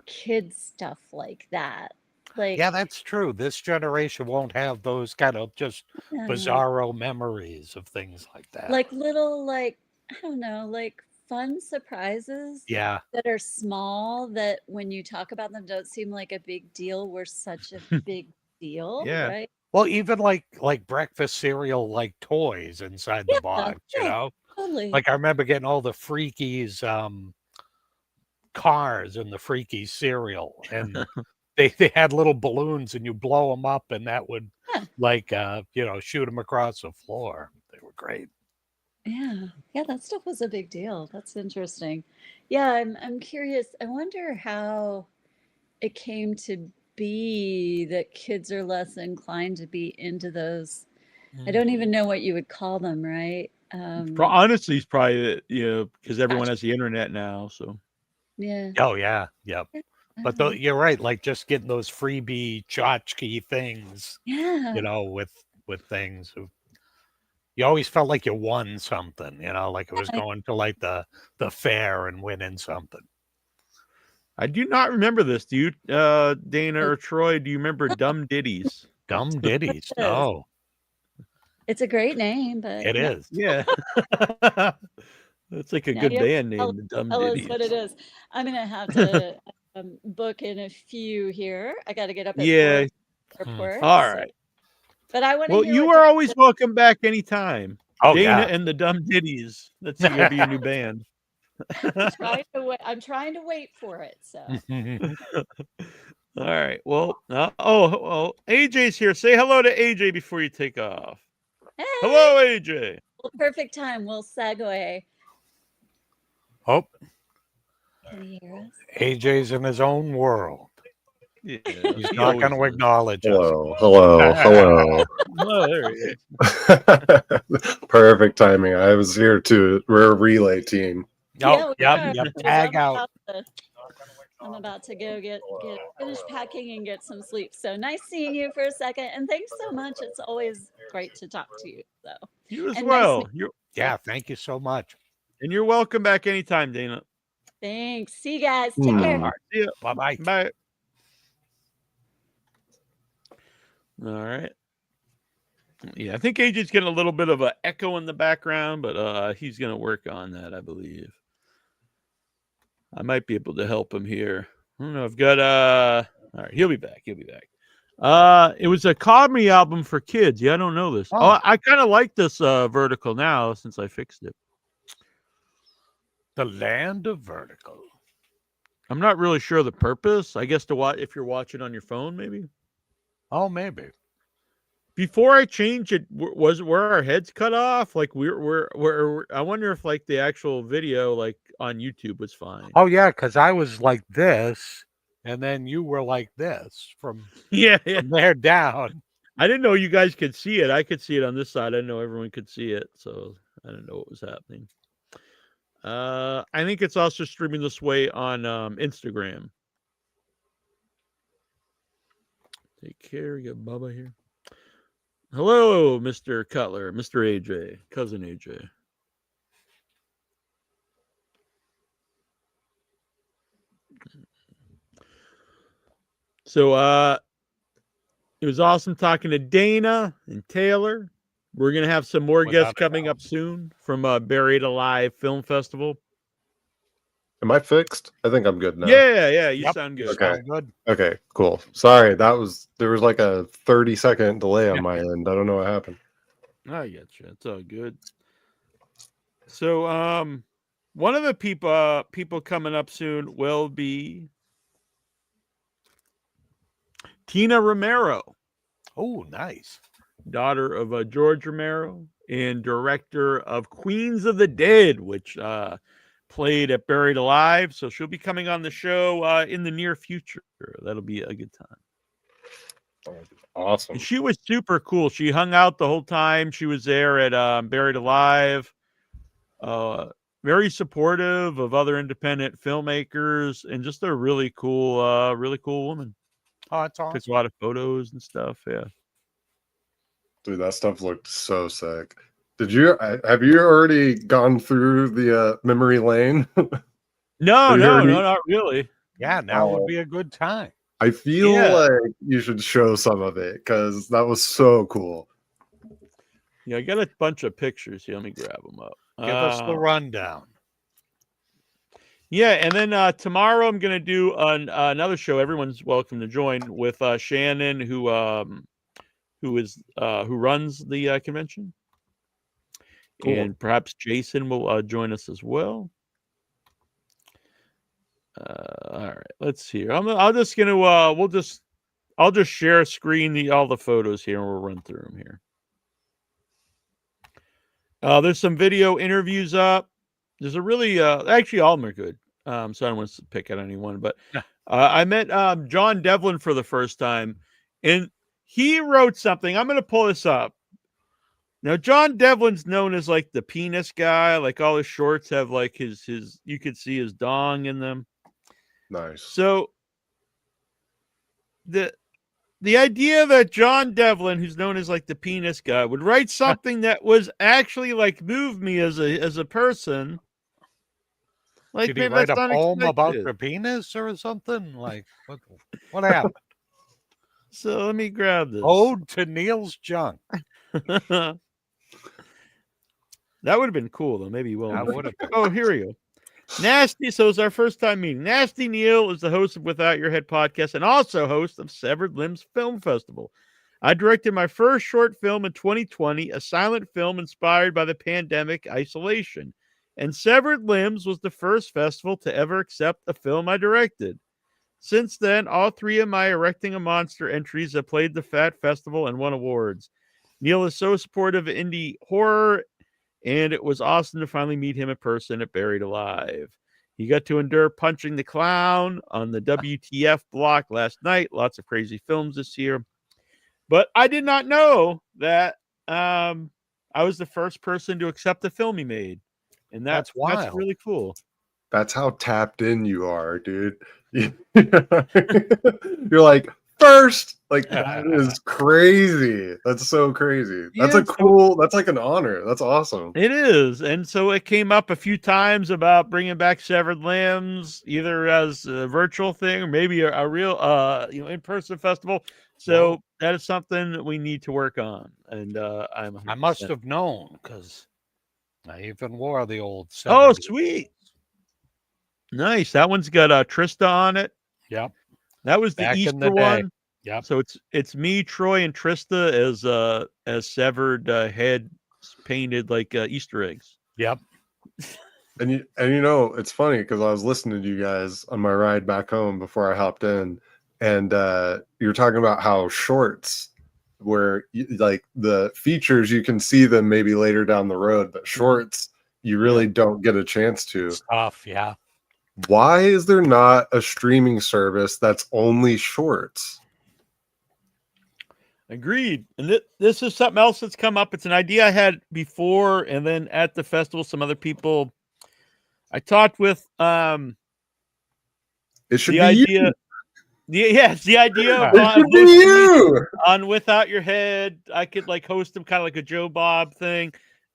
kid stuff like that. Like, yeah, that's true. This generation won't have those kind of just bizarro memories of things like that. Like little, I don't know, like fun surprises. Yeah. That are small that when you talk about them don't seem like a big deal. Were such a big deal. Yeah. Right? Well, even like breakfast cereal, like toys inside the box, Totally. Like I remember getting all the Freakies cars and the Freakies cereal, and they had little balloons, and you blow them up, and that would shoot them across the floor. They were great. Yeah, that stuff was a big deal. That's interesting. Yeah, I'm curious. I wonder how it came to be that kids are less inclined to be into those I don't even know what you would call them, right? Honestly, it's probably because everyone has the internet now. So Yeah. Oh yeah, yep. But you're right. Like just getting those freebie tchotchke things, Yeah. with things. You always felt like you won something. Like it was going to like the fair and winning something. I do not remember this. Do you, Dana or Troy? Do you remember Dumb Ditties? Dumb ditties. No, It's a great name, but it no. is. Yeah. That's like a Now good you have to band name, the Dumb tell us Ditties. what it is. I'm gonna have to book in a few here. I got to get up at Yeah. 4 airport. All so- right. But I want to Well, hear you what are always welcome back anytime. Oh Dana yeah. and the Dumb Ditties. That's gonna be your new band. I'm trying to wait for it. So All right. Well, AJ's here. Say hello to AJ before you take off. hey, Hello, AJ. well, perfect time. We'll segue. Oh, Can you hear us? AJ's in his own world. Yeah, He's he not always going to is. acknowledge us. Hello. Oh, there he is. Perfect timing. I was here too. We're a relay team. Oh, Yeah, yep. Tag out. I'm about to go get finish packing and get some sleep. So nice seeing you for a second, and thanks so much. It's always great to talk to you. So You as And well. nice Yeah, thank you so much. And you're welcome back anytime, Dana. thanks. See you guys. Take care. All right. See ya. Bye-bye. Bye. All right. Yeah, I think AJ's getting a little bit of an echo in the background, but he's going to work on that, I believe. I might be able to help him here. I don't know. I've got all right, he'll be back. He'll be back. It was a comedy album for kids. Yeah, I don't know this. Oh, I kind of like this vertical now since I fixed it. The Land of Vertical. I'm not really sure the purpose. I guess to watch if you're watching on your phone, maybe. Oh, maybe. Before I changed it, was where our heads cut off? Like we're I wonder if like the actual video like on YouTube was fine. Oh, yeah, because I was like this, and then you were like this from yeah. from there down. I didn't know you guys could see it. I could see it on this side. I didn't know everyone could see it, so I didn't know what was happening. I think it's also streaming this way on Instagram. Take care. We got Bubba here. Hello, Mr. Cutler, Mr. AJ, cousin AJ. So it was awesome talking to Dana and Taylor. We're gonna have some more guests coming up soon from Buried Alive Film Festival. Am I fixed? I think I'm good now. Yeah, you sound good. Okay. Sound good. Okay, cool. Sorry, there was like a 30-second delay on my end. I don't know what happened. I get you. It's all good. So one of the people coming up soon will be Tina Romero. Oh, nice. Daughter of George Romero and director of Queens of the Dead, which played at Buried Alive. So she'll be coming on the show in the near future. That'll be a good time. Awesome. And she was super cool. She hung out the whole time. She was there at Buried Alive. Very supportive of other independent filmmakers and just a really cool woman. Oh, that's awesome. Took a lot of photos and stuff. Yeah. Dude, that stuff looked so sick. Have you already gone through the memory lane? No, not really. Yeah, now would be a good time. I feel like you should show some of it because that was so cool. Yeah, I got a bunch of pictures here. Let me grab them up. Give us the rundown. Yeah, and then tomorrow I'm going to do another show. Everyone's welcome to join with Shannon, who runs the convention, Cool. and perhaps Jason will join us as well. All right, let's see. I'll just share screen all the photos here, and we'll run through them here. There's some video interviews up. There's a really actually all of them are good. So I don't want to pick out anyone, but I met John Devlin for the first time, and he wrote something. I'm going to pull this up. Now, John Devlin's known as like the penis guy. Like all his shorts have like his you could see his dong in them. Nice. So the idea that John Devlin, who's known as like the penis guy, would write something that was actually like move me as a person. Like, Did he man, write that's a poem about unexpected. your penis or something? Like, what happened? So let me grab this. Ode to Neil's junk. That would have been cool, though. Maybe he will. That would have been. Oh, here we go. Nasty. So it's our first time meeting. Nasty Neil is the host of Without Your Head podcast and also host of Severed Limbs Film Festival. I directed my first short film in 2020, a silent film inspired by the pandemic isolation. And Severed Limbs was the first festival to ever accept a film I directed. Since then, all three of my Erecting a Monster entries have played the Fat Festival and won awards. Neil is so supportive of indie horror, and it was awesome to finally meet him in person at Buried Alive. He got to endure Punching the Clown on the WTF block last night. Lots of crazy films this year. But I did not know that I was the first person to accept the film he made. And that's wild. That's really cool. That's how tapped in you are, dude. You're like, first, like that is crazy. That's so crazy. That's that's like an honor. That's awesome. It is. And so it came up a few times about bringing back Severed Limbs, either as a virtual thing or maybe a real in-person festival. So that is something that we need to work on. And I must have known because I even wore the old. Oh, sweet. Nice. That one's got Trista on it. Yep. That was the Easter one. Yep. So it's me, Troy, and Trista as severed head painted like Easter eggs. Yep. And you know, it's funny because I was listening to you guys on my ride back home before I hopped in, and you're talking about how shorts, where like the features you can see them maybe later down the road, but shorts you really don't get a chance to. Stuff, yeah. Why is there not a streaming service that's only shorts? Agreed. And this is something else that's come up. It's an idea I had before, and then at the festival, some other people I talked with. It should the be idea. You. Yes, the idea of It should be you. On Without Your Head. I could like host them kind of like a Joe Bob thing.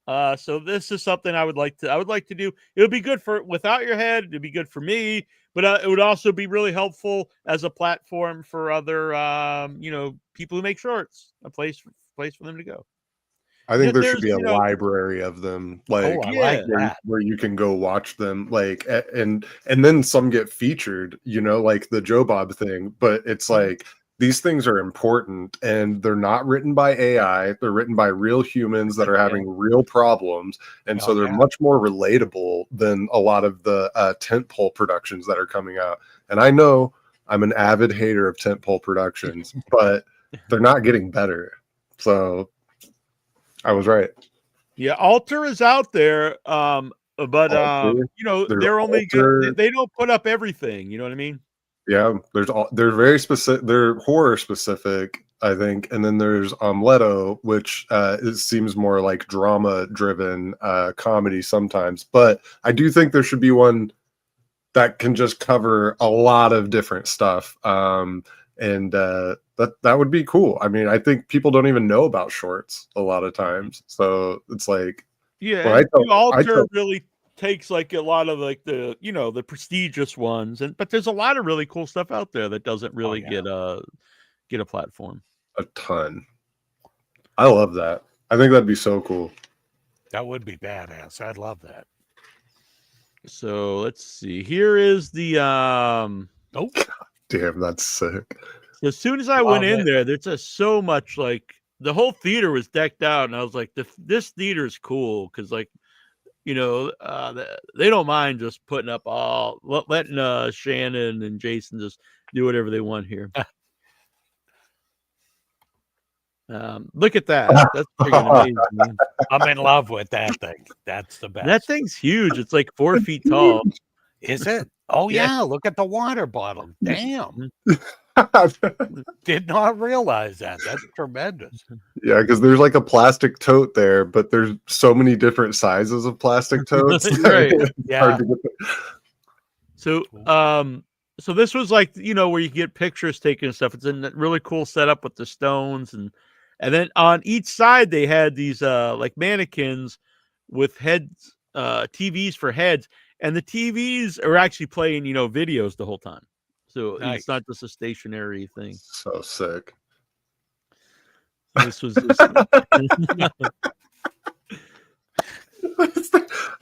So this is something I would like to do. It would be good for Without Your Head. It'd be good for me, but it would also be really helpful as a platform for other, people who make shorts, a place for them to go. I think there should be a library of them, like, like that, where you can go watch them, like, and then some get featured, like the Joe Bob thing. But it's like, these things are important, and they're not written by AI. They're written by real humans that are having real problems, and so they're much more relatable than a lot of the tentpole productions that are coming out. And I know I'm an avid hater of tentpole productions, but they're not getting better. So I was right. Yeah, Alter is out there, but they're only good. They don't put up everything. You know what I mean? Yeah, they're very specific. They're horror specific, I think, and then there's Leto, which it seems more like drama driven comedy sometimes. But I do think there should be one that can just cover a lot of different stuff, and that would be cool. I mean, I think people don't even know about shorts a lot of times, so it's like, Alter really takes like a lot of like the prestigious ones, but there's a lot of really cool stuff out there that doesn't really get a platform. A ton. I love that. I think that'd be so cool. That would be badass. I'd love that. So let's see. Here is the God damn, that's sick. So as soon as I went in there, there's just so much, like the whole theater was decked out, and I was like, this theater is cool because like, they don't mind just putting up letting Shannon and Jason just do whatever they want here. Look at that. That's freaking amazing, man. I'm in love with that thing. That's the best. That thing's huge. It's like 4 feet tall. Is it? Oh yeah. Look at the water bottle. Damn. Did not realize that. That's tremendous. Yeah, because there's like a plastic tote there, but there's so many different sizes of plastic totes. Right. It's Yeah. hard to get So, so this was like, where you get pictures taken and stuff. It's a really cool setup with the stones, and then on each side they had these like mannequins with heads, TVs for heads, and the TVs are actually playing, videos the whole time. So Nice. it's not just a stationary thing. so sick. This was just,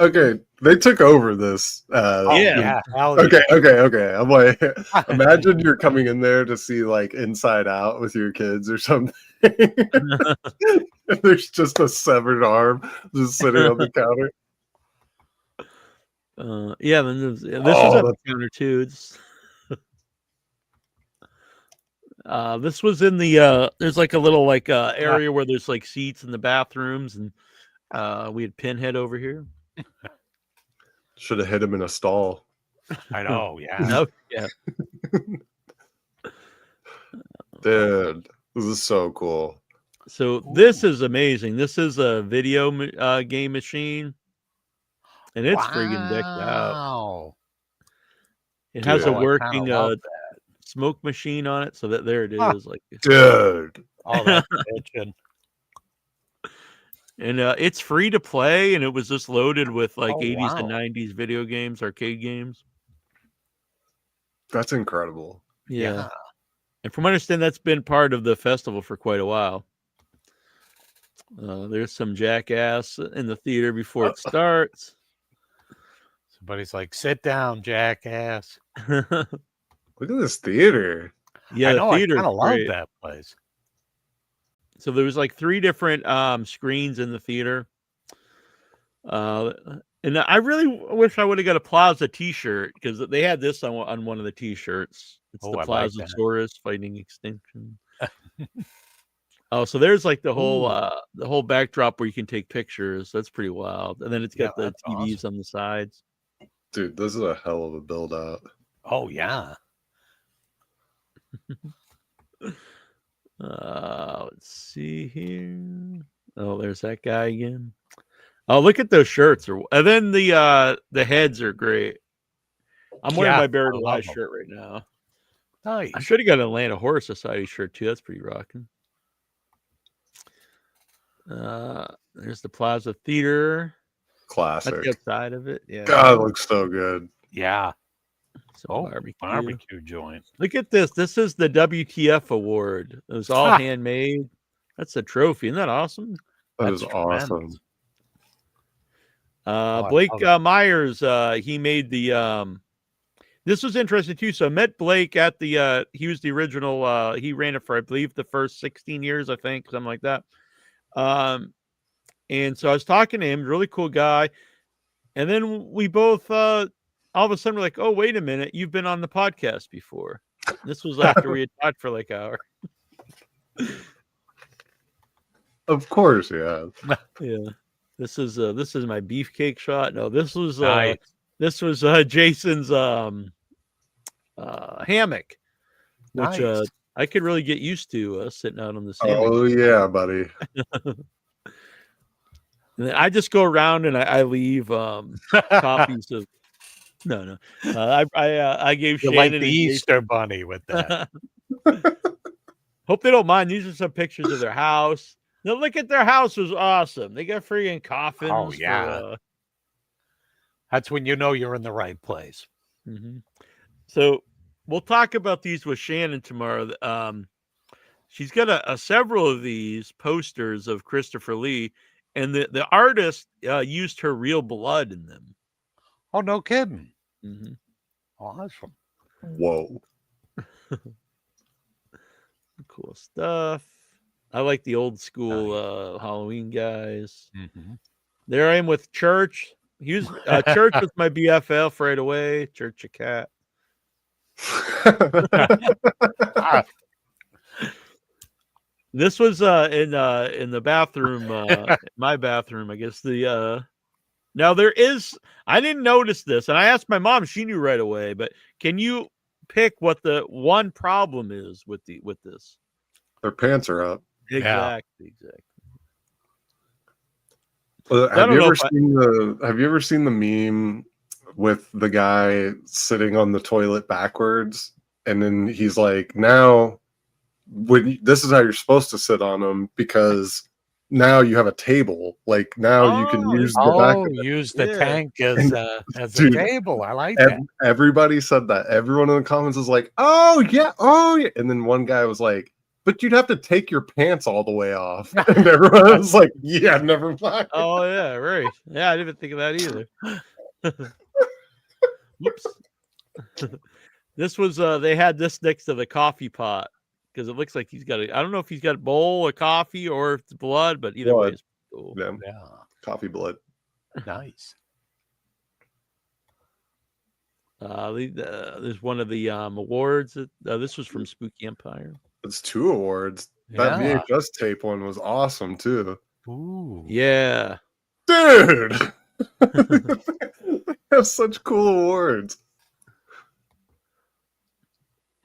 Okay, they took over this. Yeah. Hell Okay. I'm like, imagine you're coming in there to see like Inside Out with your kids or something. There's just a severed arm just sitting on the counter. yeah. Then this is Oh, at the counter too. This was in the there's like a little like area where there's like seats in the bathrooms, and we had Pinhead over here. Should have hit him in a stall. I know. Yeah. No, yeah. Dude, this is so cool. So this is amazing. This is a video game machine, and it's friggin' decked out. Wow. It has Dude, a I kinda working love smoke machine on it, so that there it is. Huh. Like, Dude. Oh, that's bitchin'. and it's free to play, and it was just loaded with like Oh, 80s and wow. 90s video games, arcade games. That's incredible. Yeah. And from what I understand, that's been part of the festival for quite a while. There's some Jackass in the theater before it starts. Somebody's like, sit down, jackass. Look at this theater. Yeah, I know. the I theater's kind of love great. that place. So there was like 3 different screens in the theater. And I really wish I would have got a Plaza t-shirt, because they had this on one of the t-shirts. It's Oh, the I like that. Plazasaurus fighting extinction. Oh, so there's like the whole backdrop where you can take pictures. That's pretty wild. And then it's got the that's TVs awesome. on the sides. Dude, this is a hell of a build out. Oh, yeah. Let's see here. Oh, there's that guy again. Oh, look at those shirts. And then the heads are great. I'm wearing Yeah, my Buried I love Alive them. shirt right now. Nice. I should have got an Atlanta Horror Society shirt too. That's pretty rocking. There's the Plaza Theater. Classic. That's the outside of it. Yeah. God, it looks so good. Yeah. So Barbecue joint. Look at this. This is the WTF award. It was all handmade. That's a trophy. Isn't that awesome? That is That's awesome. I Blake love Myers, he made the this was interesting too. So I met Blake at the he was the original he ran it for, I believe, the first 16 years, I think, something like that. And so I was talking to him, really cool guy. And then we both all of a sudden we're like, oh, wait a minute, you've been on the podcast before. This was after we had talked for like an hour. Of course, yeah. Yeah. This is my beefcake shot. No, this was Nice. Jason's hammock, which Nice. I could really get used to sitting out on this hammock. Oh yeah, buddy. And then I just go around and I leave copies of. No. I gave You Shannon like the and Easter bunny with that. Hope they don't mind. These are some pictures of their house. Now look at their house. It was awesome. They got freaking coffins. Oh, yeah. That's when you know you're in the right place. Mm-hmm. So we'll talk about these with Shannon tomorrow. She's got several of these posters of Christopher Lee, and the artist used her real blood in them. Oh, no kidding. Mm-hmm. Awesome. Whoa. Cool stuff. I like the old school Halloween guys. Mm-hmm. There I am with Church. He was Church was my BFF right away. Church a cat. This was in the bathroom, my bathroom, I guess. Now there is, I didn't notice this, and I asked my mom, she knew right away, but can you pick what the one problem is with this. Their pants are up. Exactly. Have you ever seen the meme with the guy sitting on the toilet backwards, and then he's like, "Now, this is how you're supposed to sit on them because now you have a table. Like now you can use the back of it." Use the tank as a Dude, table. I like that. Everybody said that. Everyone in the comments was like, "Oh yeah, and then one guy was like, "But you'd have to take your pants all the way off." And everyone was like, "Yeah, never mind." Oh yeah, right. Yeah, I didn't even think of that either. Whoops. This was they had this next to the coffee pot because it looks like he's got I don't know if he's got a bowl of coffee or if it's blood, but either way, it's cool. Yeah. Coffee blood. Nice. There's one of the awards. This was from Spooky Empire. It's 2 awards. That VHS tape one was awesome too. Ooh. Yeah. Dude. They have such cool awards.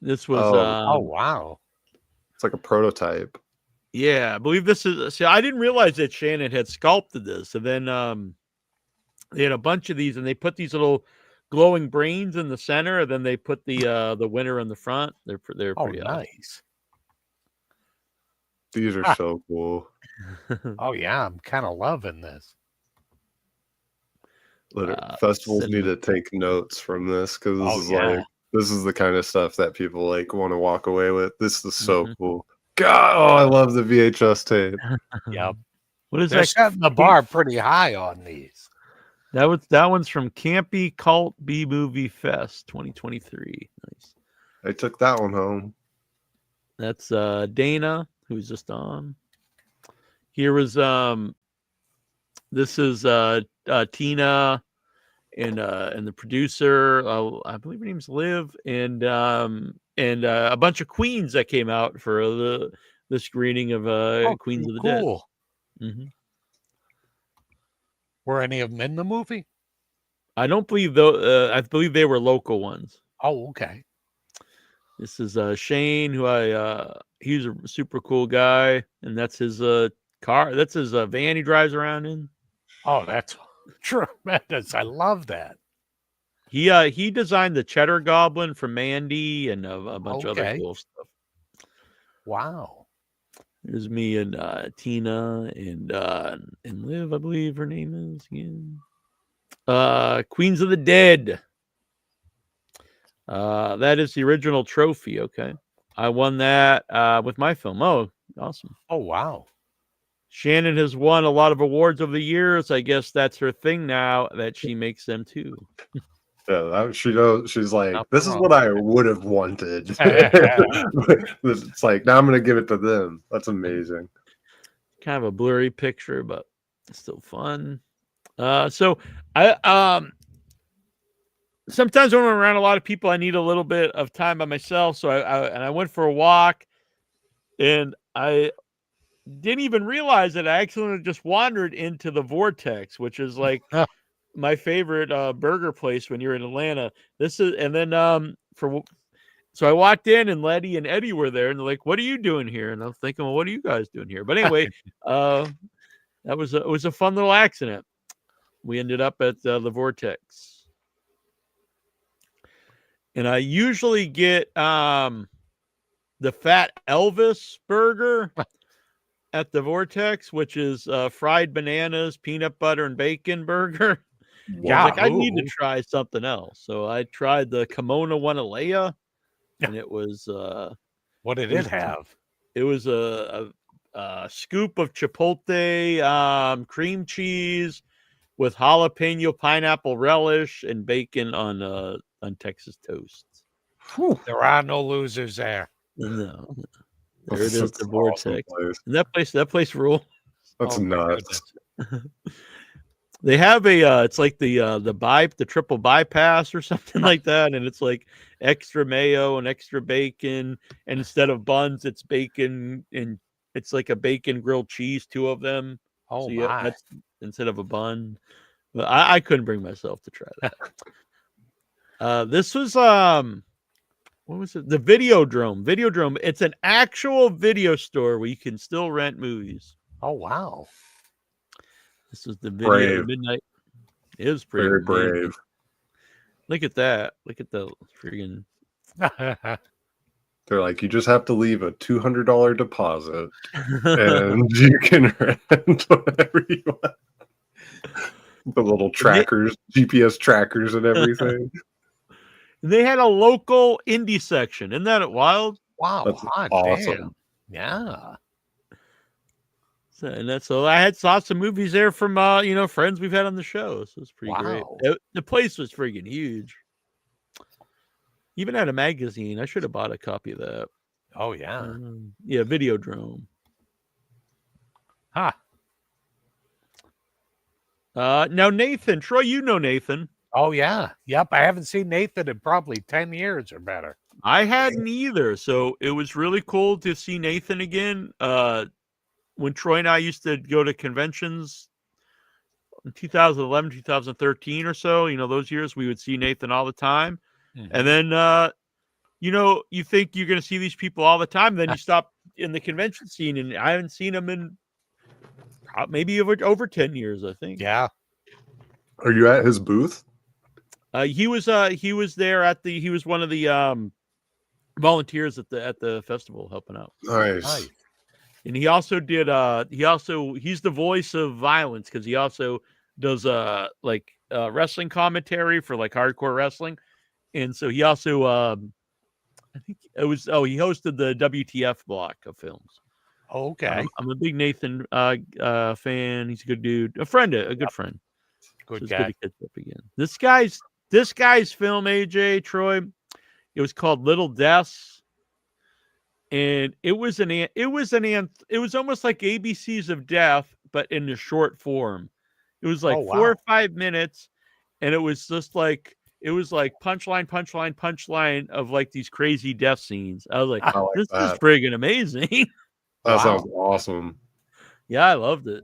This was oh wow. It's like a prototype. Yeah, I believe this is. See, I didn't realize that Shannon had sculpted this, and then they had a bunch of these, and they put these little glowing brains in the center, and then they put the winner in the front. They're pretty nice. These are so cool. Oh yeah, I'm kind of loving this. Festivals need to take notes from this because this is like this is the kind of stuff that people like want to walk away with. This is so cool. God, I love the VHS tape. Yep. What is They're that? setting the bar pretty high on these. That one's from Campy Cult B Movie Fest 2023. Nice. I took that one home. That's Dayna, who's just on. Here was this is Tina and the producer. I believe her name's Liv, and a bunch of queens that came out for the screening of Queens of the Dead. Mm-hmm. Were any of them in the movie? I don't believe though. I believe they were local ones. Oh, okay. This is Shane, who he's a super cool guy, and that's his car. That's his van he drives around in. Oh, that's tremendous. I love that. He designed the Cheddar Goblin from Mandy and a bunch of other cool stuff. Wow. There's me and Tina and Liv, I believe her name is again. Queens of the Dead. That is the original trophy. Okay, I won that with my film. Oh, awesome! Oh, wow! Shannon has won a lot of awards over the years. I guess that's her thing now that she makes them too. Yeah, she knows. She's like, this is what I would have wanted. It's like now I'm gonna give it to them. That's amazing. Kind of a blurry picture, but still fun. So I sometimes when I'm around a lot of people, I need a little bit of time by myself. So I went for a walk, and I didn't even realize that I accidentally just wandered into the Vortex, which is like my favorite burger place when you're in Atlanta. So I walked in, and Letty and Eddie were there, and they're like, "What are you doing here?" And I'm thinking, "Well, what are you guys doing here?" But anyway, it was a fun little accident. We ended up at the Vortex, and I usually get the Fat Elvis burger at the Vortex, which is fried bananas, peanut butter, and bacon burger. Yeah, I need to try something else. So I tried the Kimona Wanalea, and it was what did it have? It was a scoop of chipotle cream cheese with jalapeno pineapple relish and bacon on Texas toast. Whew. There are no losers there. No. There it is, the Vortex. And that place rules. That's nuts. They have it's like the triple bypass or something like that, and it's like extra mayo and extra bacon, and instead of buns, it's bacon, and it's like a bacon grilled cheese, 2 of them. Oh, so that's instead of a bun. But I couldn't bring myself to try that. This was what was it? The Videodrome. Videodrome. It's an actual video store where you can still rent movies. Oh wow. This was the video Brave. midnight. It was pretty Very amazing. brave. Look at that. Look at the freaking. They're like, you just have to leave a $200 deposit and you can rent whatever you want. The little trackers, GPS trackers and everything. They had a local indie section. Isn't that wild? Wow. That's Hot awesome. damn. Yeah. So I saw some movies there from friends we've had on the show. So it was pretty great. The place was freaking huge. Even had a magazine. I should have bought a copy of that. Oh yeah. Yeah, Videodrome. Huh. Now Nathan, Troy, you know Nathan. Oh yeah. Yep. I haven't seen Nathan in probably 10 years or better. I hadn't either. So it was really cool to see Nathan again. When Troy and I used to go to conventions in 2011, 2013 or so, those years we would see Nathan all the time. Mhm. And then, you think you're going to see these people all the time. Then you stop in the convention scene, and I haven't seen them in maybe over 10 years, I think. Yeah. Are you at his booth? He was there he was one of the volunteers at the festival helping out. Nice. And he also did he's the voice of Violence, because he also does wrestling commentary for like hardcore wrestling. And so he also I think he hosted the WTF block of films. Okay. I'm a big Nathan fan. He's a good dude, a good friend. Good It's guy. good to catch up again. This guy's film, AJ Troy, it was called Little Deaths. And it was almost like ABCs of Death, but in the short form. It was like 4 or 5 minutes, and it was just like punchline of like these crazy death scenes. I was like, this is friggin' amazing. That sounds awesome. Yeah, I loved it.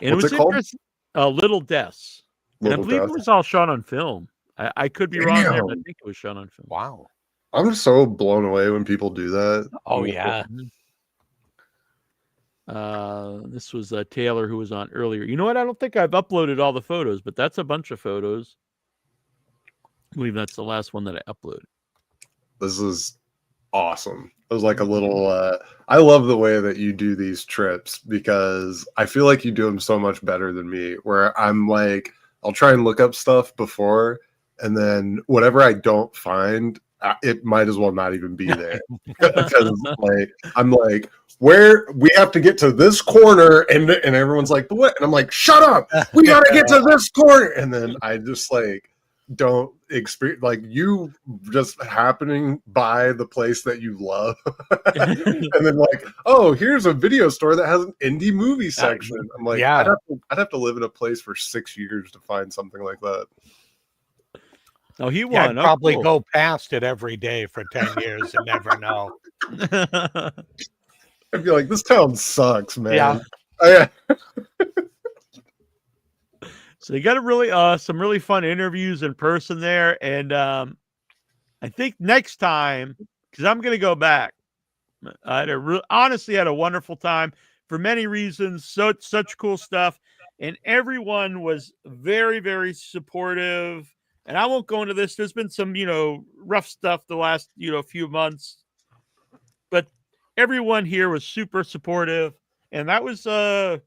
And What's it was called? interesting. Little Deaths. And I believe it was all shot on film. I could be wrong there, but I think it was shot on film. Wow. I'm so blown away when people do that. Oh yeah. This was Taylor, who was on earlier. You know what? I don't think I've uploaded all the photos, but that's a bunch of photos. I believe that's the last one that I uploaded. This is awesome. It was like a little I love the way that you do these trips, because I feel like you do them so much better than me, where I'm like, I'll try and look up stuff before, and then whatever I don't find, it might as well not even be there. Because like I'm like, where we have to get to this corner, and everyone's like, but what? And I'm like, shut up, we gotta get to this corner. And then I just like don't experience, like, you just happening by the place that you love. And then like, oh, here's a video store that has an indie movie section. I'm like, yeah. I'd have to live in a place for 6 years to find something like that. Oh, he won. I'd probably go past it every day for 10 years and never know. I'd be like, this town sucks, man. Yeah. Oh, yeah. So you got some really fun interviews in person there, and I think next time, because I'm going to go back, I honestly had a wonderful time for many reasons. Such cool stuff, and everyone was very, very supportive. And I won't go into this. There's been some, rough stuff the last, few months, but everyone here was super supportive, and that was it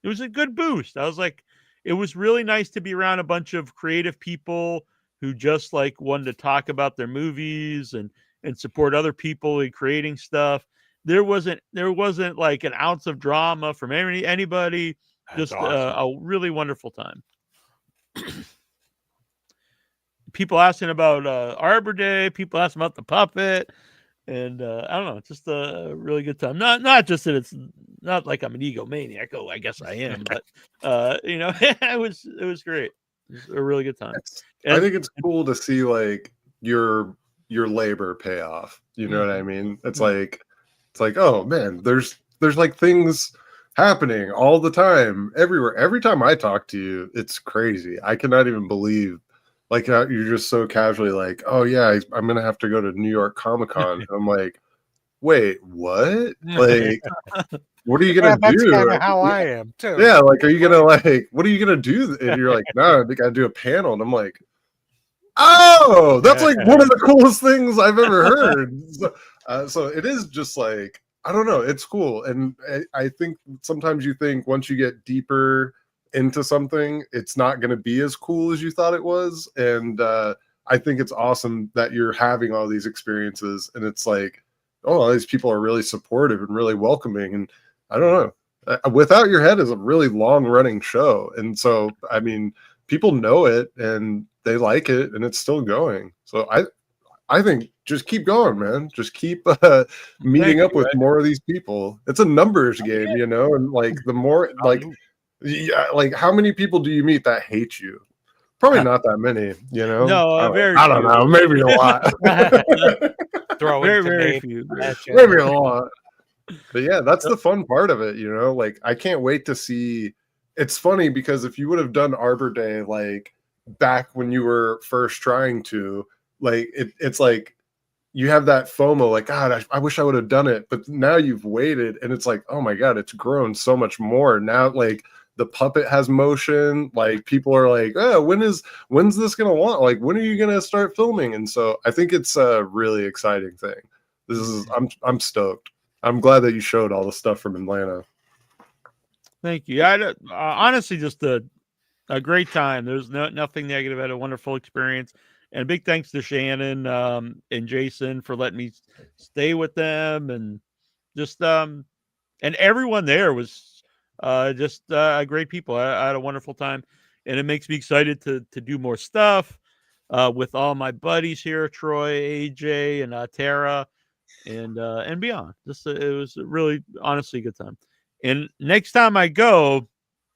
was a good boost. I was like, it was really nice to be around a bunch of creative people who just like wanted to talk about their movies and support other people in creating stuff. There wasn't like an ounce of drama from anybody. That's just awesome. a really wonderful time. People asking about Arbor Day, people asking about the puppet, and I don't know, it's just a really good time. Not just that it's not like I'm an egomaniac. Oh, I guess I am, but it was great. It was a really good time. I think it's cool to see like your labor pay off. You know what I mean? It's like, oh man, there's like things happening all the time, everywhere. Every time I talk to you, it's crazy. I cannot even believe like you're just so casually like, oh yeah, I'm gonna have to go to New York Comic Con. I'm like, wait, what? Like, what are you gonna That's do? kind of how I am too. Yeah, like, are you gonna what are you gonna do? And you're like, no, I think I do a panel, and I'm like, oh, that's like one of the coolest things I've ever heard. So it is just like, I don't know, it's cool, and I think sometimes you think once you get deeper into something, it's not going to be as cool as you thought it was, and I think it's awesome that you're having all these experiences, and it's like, oh, all these people are really supportive and really welcoming, and I don't know. Without Your Head is a really long running show, and so I mean, people know it and they like it, and it's still going. So I think just keep going, man. Just keep meeting up with more of these people. It's a numbers game, you know, and like the more like, yeah, like how many people do you meet that hate you? Probably not that many, you know. No, I don't know, maybe a lot. Very few. Maybe a lot. But yeah, that's the fun part of it, you know. Like I can't wait to see. It's funny because if you would have done Arbor Day like back when you were first trying to, like it's like you have that FOMO, like, God, I wish I would have done it. But now you've waited and it's like, oh my God, it's grown so much more. Now like the puppet has motion, like people are like, oh, when's this gonna launch? Like, when are you gonna start filming? And so I think it's a really exciting thing. I'm stoked. I'm glad that you showed all the stuff from Atlanta. Thank you. Honestly, just a great time. There's nothing negative. I had a wonderful experience. And big thanks to Shannon and Jason for letting me stay with them. And just, and everyone there was just great people. I had a wonderful time. And it makes me excited to do more stuff with all my buddies here, Troy, AJ, and Tara, and beyond. Just it was really, honestly, a good time. And next time I go,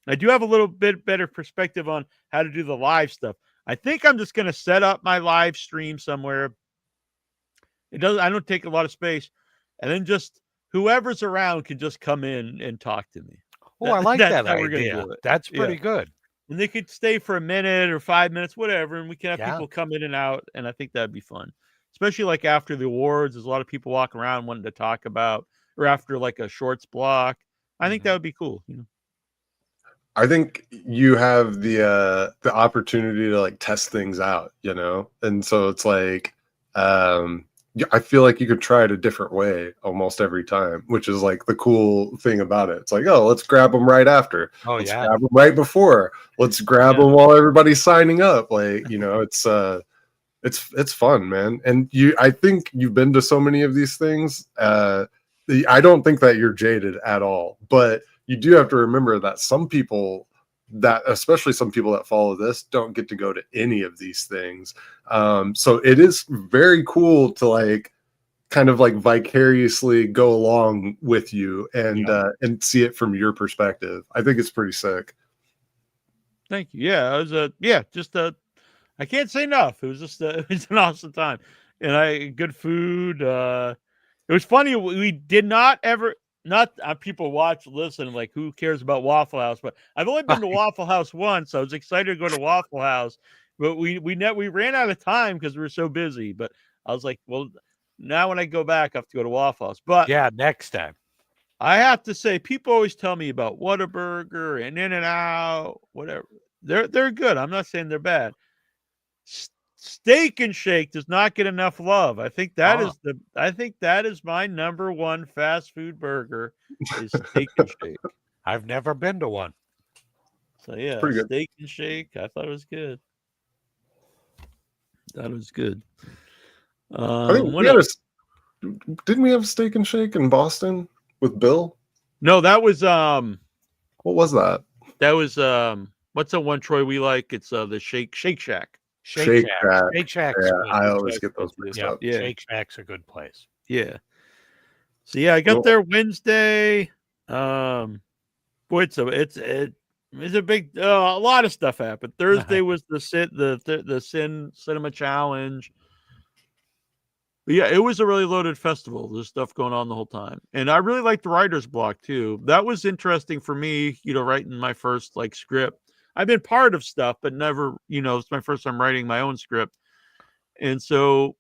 I do have a little bit better perspective on how to do the live stuff. I think I'm just going to set up my live stream somewhere. I don't take a lot of space, and then just whoever's around can just come in and talk to me. Oh, I like that how we're gonna idea. do it. That's pretty good. And they could stay for a minute or 5 minutes, whatever, and we can have Yeah. people come in and out, and I think that'd be fun. Especially like after the awards, there's a lot of people walking around wanting to talk about, or after like a shorts block. I think that would be cool. You know? I think you have the opportunity to like test things out, you know, and so it's like I feel like you could try it a different way almost every time, which is like the cool thing about it. It's like, oh, let's grab them right after. Let's grab them right before. Let's grab them while everybody's signing up. Like, you know, it's fun, man. And I think you've been to so many of these things. I don't think that you're jaded at all, but you do have to remember that some people especially some people that follow this don't get to go to any of these things. So it is very cool to like kind of like vicariously go along with you and see it from your perspective. I think it's pretty sick. Thank you. Yeah, it was I can't say enough. It was just it was an awesome time, and good food. It was funny. We did not ever. Not people listen, like who cares about Waffle House? But I've only been to Waffle House once. I was excited to go to Waffle House, but we ran out of time because we were so busy. But I was like, well, now when I go back, I have to go to Waffle House. But yeah, next time. I have to say, people always tell me about Whataburger and In-N-Out, whatever. They're good. I'm not saying they're bad. Steak and Shake does not get enough love. I think that is my number one fast food burger is Steak and Shake. I've never been to one. So yeah, Steak and Shake. I thought it was good. I think didn't we have Steak and Shake in Boston with Bill? No, that was what was that? That was what's the one, Troy, we like? It's the Shake Shack. Shake Shack. Shake Shack. Yeah, I always get those mixed up. Yeah. Shake Shack's a good place. Yeah. So yeah, I got there Wednesday. Boy, it's a big a lot of stuff happened. Thursday was the Cinema Challenge. But yeah, it was a really loaded festival. There's stuff going on the whole time. And I really liked the writer's block too. That was interesting for me, writing my first like script. I've been part of stuff, but never, it's my first time writing my own script. And so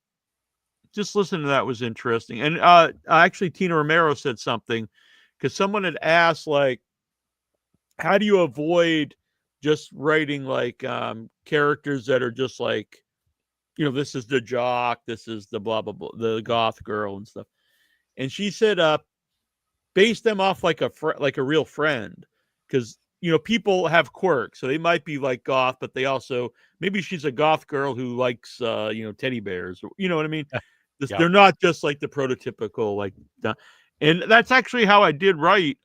just listening to that was interesting. And actually, Tina Romero said something, because someone had asked, like, how do you avoid just writing like characters that are just like, this is the jock, this is the blah blah blah, the goth girl and stuff. And she said, base them off like a real friend, because people have quirks, so they might be like goth, but they also, maybe she's a goth girl who likes teddy bears, or, you know what I mean. Yep. They're not just like the prototypical like, and that's actually how I did write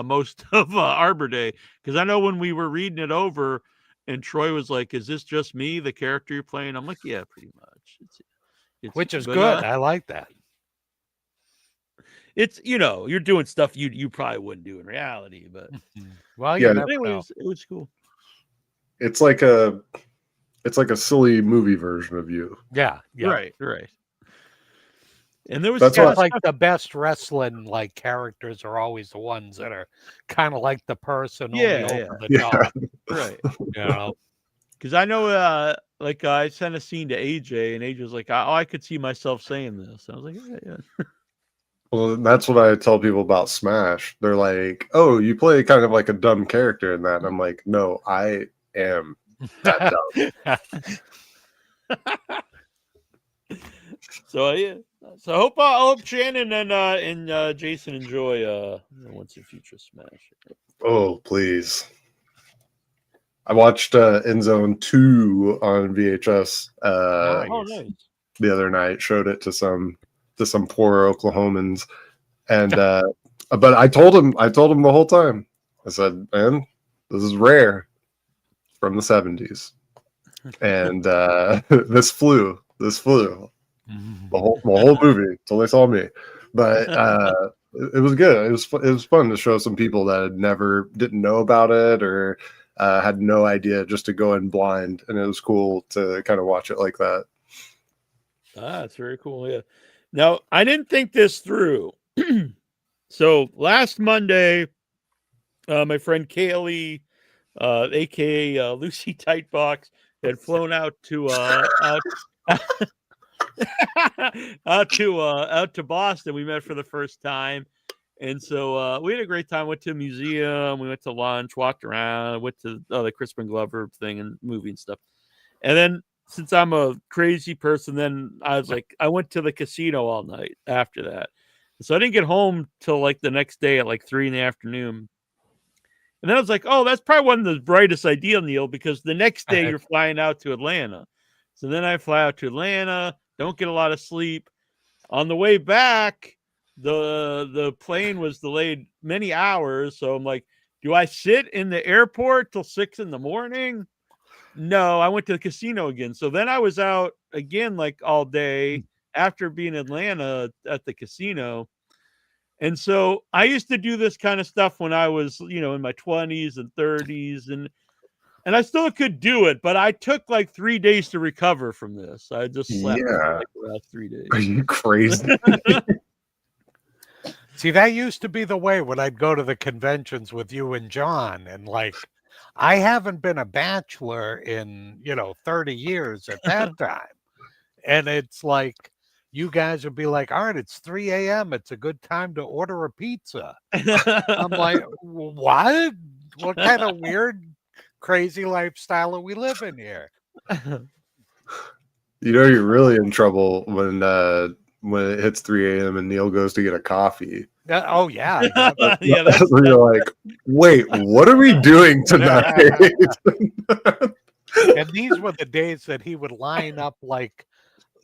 most of Arbor Day, because I know when we were reading it over and Troy was like, is this just me, the character you're playing? I'm like, yeah, pretty much. It's Which is good. I like that. It's, you're doing stuff you probably wouldn't do in reality, but well, yeah, anyways, it was cool. It's like a silly movie version of you. Yeah. Right. And there was That's like the best wrestling like characters are always the ones that are kind of like the person only over the top. Right. Because I know, like I sent a scene to AJ, and AJ was like, "Oh, I could see myself saying this." I was like, "Yeah." Well, that's what I tell people about Smash. They're like, "Oh, you play kind of like a dumb character in that," and I'm like, "No, I am that dumb." So yeah. So I hope Shannon and Jason enjoy Once a Future Smash. Oh, please. I watched End Zone 2 on VHS Nice. the other night. Showed it to some poor Oklahomans, and but I told him the whole time. I said, "Man, this is rare. It's from the 70s, and this flew the whole movie till they saw me." But it was good. It was fun to show some people that didn't know about it, or had no idea, just to go in blind, and it was cool to kind of watch it like that. That's very cool. Yeah. Now, I didn't think this through. So last Monday, my friend Kaylee, aka Lucy Tightbox, had flown out to out to Boston. We met for the first time. And so we had a great time. Went to a museum. We went to lunch, walked around, went to the Crispin Glover thing and movie and stuff. And then, since I'm a crazy person, then I was like, I went to the casino all night after that. So I didn't get home till like the next day at like 3 p.m. And then I was like, oh, that's probably one of the brightest idea, Neil, because the next day you're flying out to Atlanta. So then I fly out to Atlanta, don't get a lot of sleep. On the way back, the plane was delayed many hours. So I'm like, do I sit in the airport till 6 a.m? No, I went to the casino again. So then I was out again like all day after being in Atlanta at the casino. And so I used to do this kind of stuff when I was, in my 20s and 30s, and I still could do it, but I took like 3 days to recover from this. I just slept for like the last 3 days. Are you crazy? See, that used to be the way when I'd go to the conventions with you and John, and like, I haven't been a bachelor in, 30 years at that time. And it's like, you guys would be like, all right, it's 3 a.m. It's a good time to order a pizza. I'm like, what? What kind of weird, crazy lifestyle are we living here? You're really in trouble when it hits 3 a.m. and Neil goes to get a coffee. Oh, yeah. Yeah, that's you're like, wait, what are we doing tonight? And these were the days that he would line up like,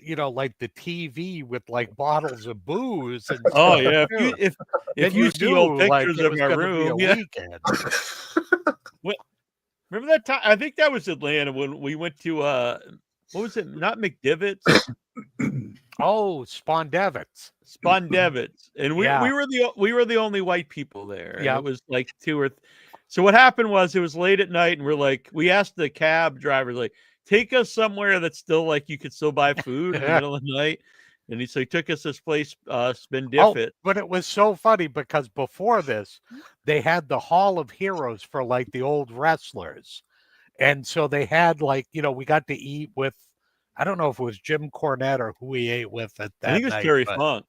like the TV with like bottles of booze. And oh yeah, if you see old like, pictures of my room, weekend. Remember that time? I think that was Atlanta when we went to what was it? Not McDivitt's. Oh, Spondevitz, and we were the only white people there. Yeah, it was like So what happened was, it was late at night, and we asked the cab driver, like, take us somewhere that's still like you could still buy food in the middle of the night. And he took us this place, Spin Oh, Diffit. but it was so funny because before this, they had the Hall of Heroes for like the old wrestlers. And so they had like, we got to eat with, I don't know if it was Jim Cornette or who we ate with at that I think it's night. Terry but- Funk.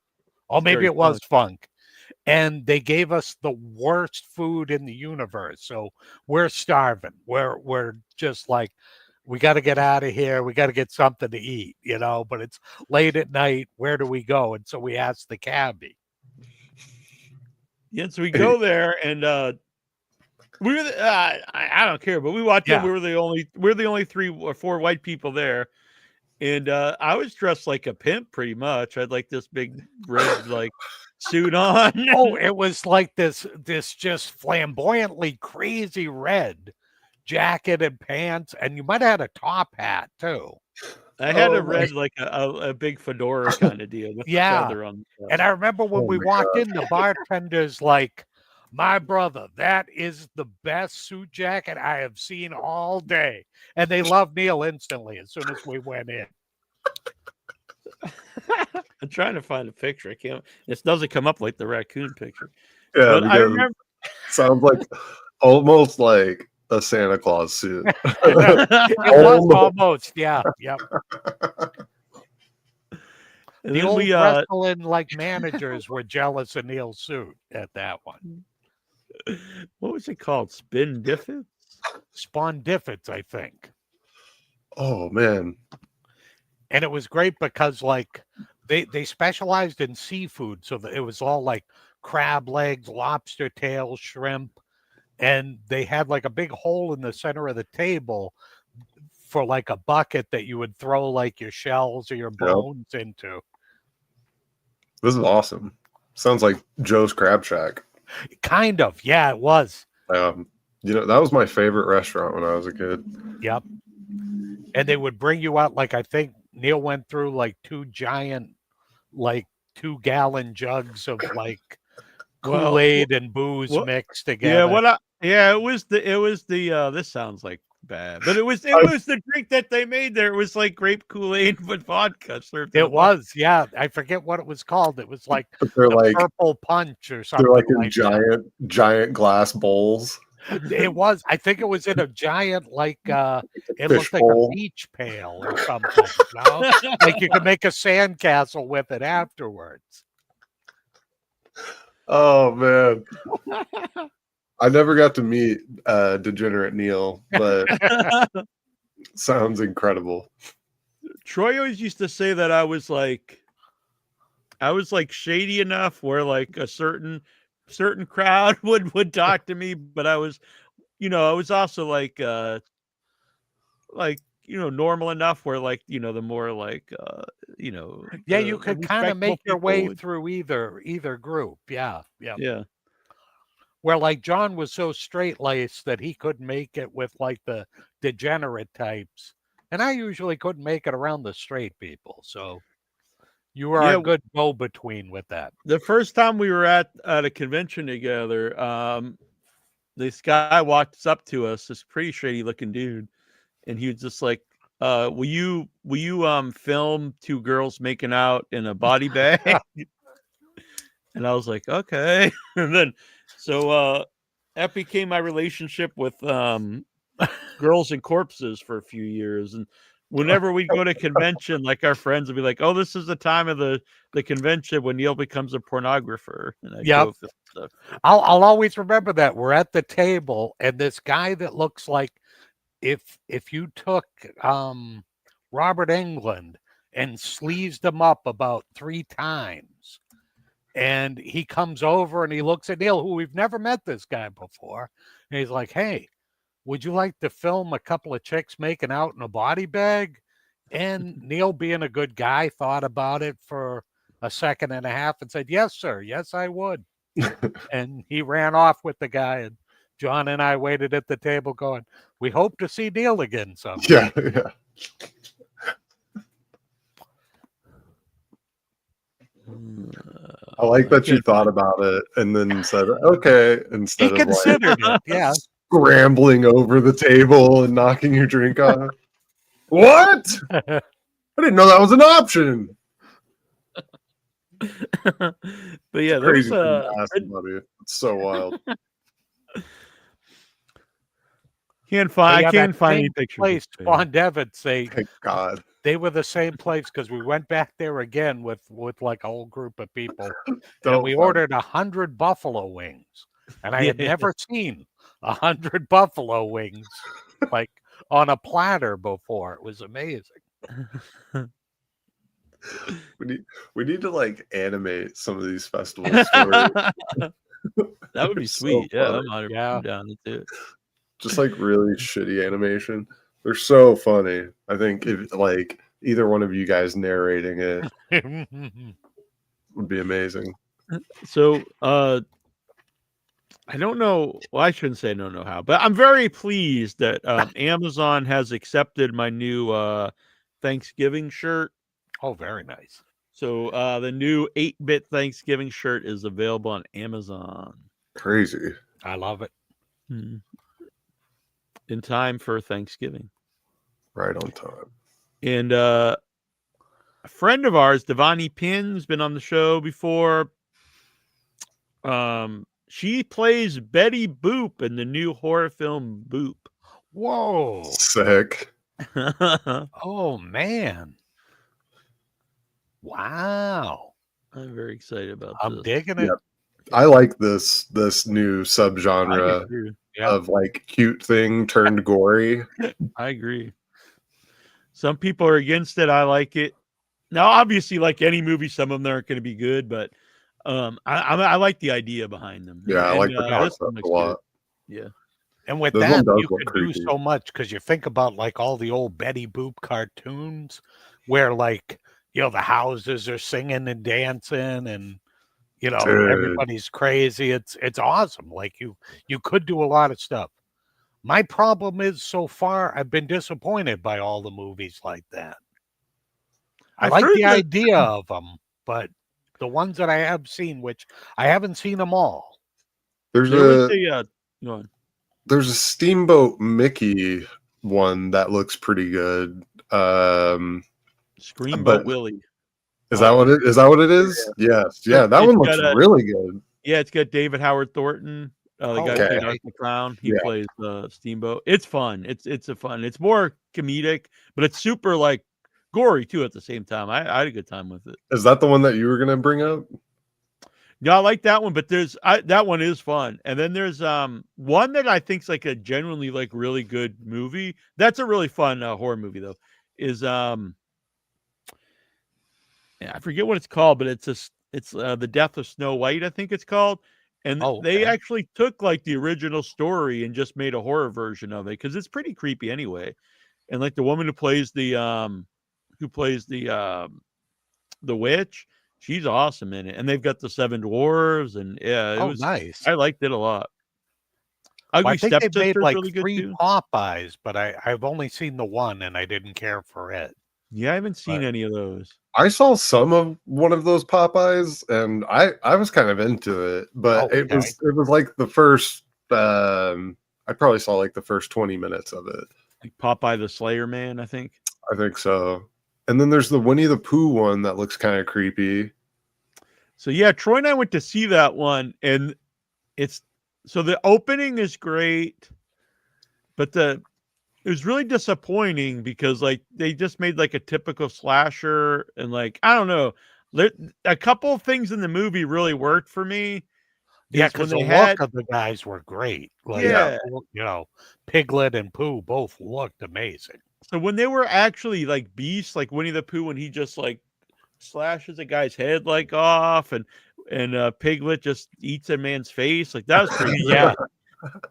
Oh, maybe Terry it was Funk. And they gave us the worst food in the universe. So we're starving. We're just like, we got to get out of here. We got to get something to eat, but it's late at night. Where do we go? And so we asked the cabbie. Yeah, so we go there, and we were. I don't care, but we watched them. Yeah. We're the only 3 or 4 white people there, and I was dressed like a pimp, pretty much. I had like this big red suit on. Oh, it was like this just flamboyantly crazy red jacket and pants, and you might have had a top hat too. I had a red a big fedora kind of deal with the feather on. And I remember when we walked in, the bartender's like, "My brother, that is the best suit jacket I have seen all day," and they loved Neil instantly as soon as we went in. I'm trying to find a picture. I can't. It doesn't come up like the raccoon picture. Yeah, But I remember. Sounds like almost like a Santa Claus suit. It was almost, yeah, yep. And The then old we wrestling managers were jealous of Neil's suit at that one. what was it called? Spin Diffit? Spondifits, I think. Oh man. And it was great because they specialized in seafood, so that it was all like crab legs, lobster tails, shrimp, and they had like a big hole in the center of the table for like a bucket that you would throw like your shells or your bones into. This is awesome. Sounds like Joe's Crab Shack. Kind of, yeah, it was. That was my favorite restaurant when I was a kid. Yep. And they would bring you out, I think Neil went through 2 giant, 2-gallon jugs of Kool-Aid and booze mixed together. It was the this sounds like bad, but it was the drink that they made there. It was like grape Kool-Aid with vodka served. It was, yeah. I forget what it was called. It was like they're purple punch or something. They're in giant glass bowls. It was. I think it was in a giant it Fish looked like bowl. a beach pail or something. Like you could make a sandcastle with it afterwards. Oh man. I never got to meet Degenerate Neil, but sounds incredible. Troy always used to say that I was shady enough where a certain crowd would talk to me, but I was also normal enough where the more you could kind of make your way through either group. Yeah. Where John was so straight-laced that he couldn't make it with the degenerate types. And I usually couldn't make it around the straight people. So you were a good go-between with that. The first time we were at a convention together, this guy walks up to us, this pretty shady-looking dude, and he was just like, will you film 2 girls making out in a body bag? And I was like, okay. And then that became my relationship with Girls and Corpses for a few years. And whenever we go to convention, our friends would be like, oh, this is the time of the convention when Neil becomes a pornographer. And I'll always remember that. We're at the table, and this guy that looks like if you took Robert Englund and sleazed him up about 3 times, and he comes over and he looks at Neil, who we've never met this guy before, and he's like, hey, would you like to film a couple of chicks making out in a body bag? And Neil, being a good guy, thought about it for a second and a half and said, yes, sir. Yes, I would. And he ran off with the guy, and John and I waited at the table going, we hope to see Neil again someday. Yeah. I like that you thought about it and then said, okay, instead he considered it, yeah. Scrambling over the table and knocking your drink off. What? I didn't know that was an option. But yeah, It's there was crazy thing to ask somebody. It's so wild. I Yeah, that can't find any same pictures. place, Spawn Devitt, Thank God. they were the same place because we went back there again with like a whole group of people, and Don't we find- ordered 100 buffalo wings, and I had Yeah. never seen 100 buffalo wings like on a platter before. It was amazing. We need to like animate some of these festival stories. That would be They're so sweet. Yeah, funny. I'm 100% Yeah. down to do it. Just like really shitty animation. They're so funny. I think if like either one of you guys narrating it would be amazing. So, I don't know. Well, I shouldn't say I don't know how, but I'm very pleased that Amazon has accepted my new Thanksgiving shirt. Oh, very nice. So the new 8-bit Thanksgiving shirt is available on Amazon. Crazy. I love it. In time for Thanksgiving. Right on time. And a friend of ours, Devani Pin's been on the show before. She plays Betty Boop in the new horror film Boop. Whoa. Sick. Oh, man. Wow. I'm very excited about I'm this. digging it. Yep. I like this new I subgenre agree. Yeah. of like cute thing turned gory. I agree. Some people are against it. I like it. Now, obviously, like any movie, some of them aren't going to be good, but I like the idea behind them. Yeah, I like the this concept one a looks lot. good. Yeah. And with This that, one does you look could do creepy. so much because you think about like all the old Betty Boop cartoons where like, you know, the houses are singing and dancing and, you know, Dude. everybody's crazy. It's awesome. Like you could do a lot of stuff. My problem is so far I've been disappointed by all the movies like that. I I've like heard the that- idea of them, but the ones that I have seen, which I haven't seen them all. There's There was a a go on. there's a Steamboat Mickey one that looks pretty good. Screamboat but- Willie. Is that what it is? Yes. Yeah, that It's one looks got really good. Yeah, it's got David Howard Thornton, the guy who Okay. played Art the Clown. He Yeah. plays Steamboat. It's fun. It's fun. It's more comedic, but it's super like gory too at the same time. I had a good time with it. Is that the one that you were gonna bring up? Yeah, I like that one, but that one is fun. And then there's one that I think's like a genuinely like really good movie. That's a really fun horror movie though. Is I forget what it's called, but it's The Death of Snow White, I think it's called. And they actually took like the original story and just made a horror version of it because it's pretty creepy anyway. And like the woman who plays the witch, she's awesome in it. And they've got the 7 dwarves, and yeah, it was nice. I liked it a lot. Well, Ugly I think they've made Stepsister's like really good 3 too. Popeyes, but I've only seen the one and I didn't care for it. Yeah, I haven't seen any of those. I saw some of one of those Popeyes, and I was kind of into it, but it was like the first. I probably saw like the first 20 minutes of it. Like Popeye the Slayer Man, I think. I think so. And then there's the Winnie the Pooh one that looks kind of creepy. So yeah, Troy and I went to see that one, and so the opening is great, but it was really disappointing because like they just made like a typical slasher, and like I don't know, a couple of things in the movie really worked for me. Yeah, is when because the they look of the guys were great. Like, Yeah. you know, Piglet and Pooh both looked amazing. So when they were actually like beasts, like Winnie the Pooh, when he just like slashes a guy's head like off, and Piglet just eats a man's face, like that was pretty Yeah.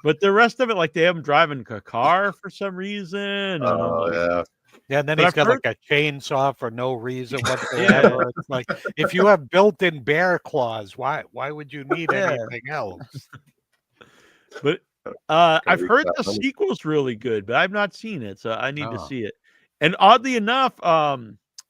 But the rest of it, like they have him driving a car for some reason. And I'm Oh like, yeah. Yeah, and then But he's I've got heard- like a chainsaw for no reason whatsoever. It's like if you have built-in bear claws, why would you need Yeah. anything else? But I've heard the Exactly. sequel's really good, but I've not seen it, so I need to Oh. see it. And oddly enough,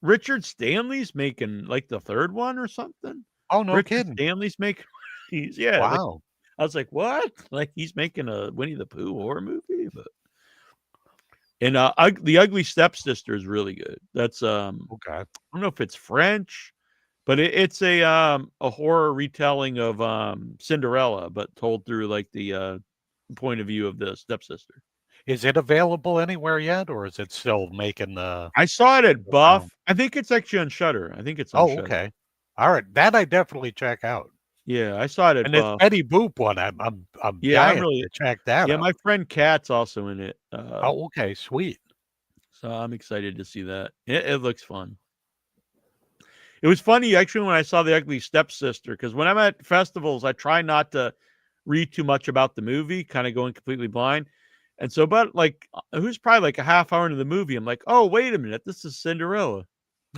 Richard Stanley's making like the 3rd one or something. Oh, no Richard kidding. Stanley's making. Like, Wow. I was like, what? Like he's making a Winnie the Pooh horror movie, but. And the Ugly Stepsister is really good. That's Okay. I don't know if it's French, But it's a horror retelling of Cinderella, but told through like the point of view of the stepsister. Is it available anywhere yet, or is it still making the? I saw it at Wow. Buff. I think it's actually on Shudder. I think it's on Oh, Shudder. okay. All right, that I definitely check out. Yeah, I saw it at And this Buff. Betty Boop one, I'm Yeah, I'm dying really to check that yeah. out. My friend Kat's also in it. Oh, okay, sweet. So I'm excited to see that. It looks fun. It was funny actually when I saw The Ugly Stepsister, because when I'm at festivals, I try not to read too much about the movie, kind of going completely blind. And so, but like, it was probably like a half hour into the movie. I'm like, oh, wait a minute, this is Cinderella.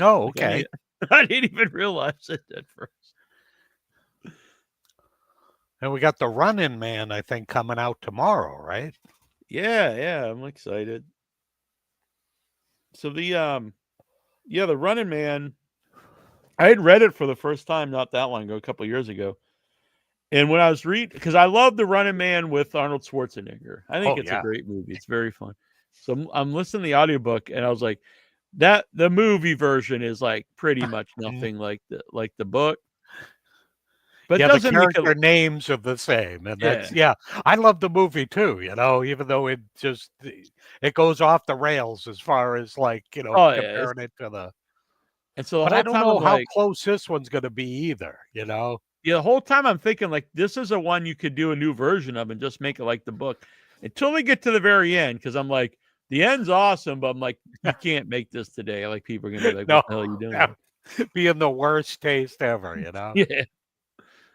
Oh, Like, okay. I didn't even realize it at first. And we got the Running Man, I think, coming out tomorrow, right? Yeah, I'm excited. So the the Running Man, I had read it for the first time not that long ago, a couple of years ago. And when I was reading, because I love the Running Man with Arnold Schwarzenegger. I think it's a great movie. It's very fun. So I'm listening to the audiobook and I was like, the movie version is like pretty much nothing like the book. But yeah, it the doesn't make character names are the same. And that's Yeah. I love the movie too, even though it goes off the rails as far as like, comparing it to the And so the But whole I don't time know I'm how like, close this one's gonna be either, yeah, the whole time I'm thinking like this is a one you could do a new version of and just make it like the book until we get to the very end. Because I'm like, the end's awesome, but I'm like, you can't make this today. Like people are gonna be like, what the hell are you doing? Being the worst taste ever, Yeah.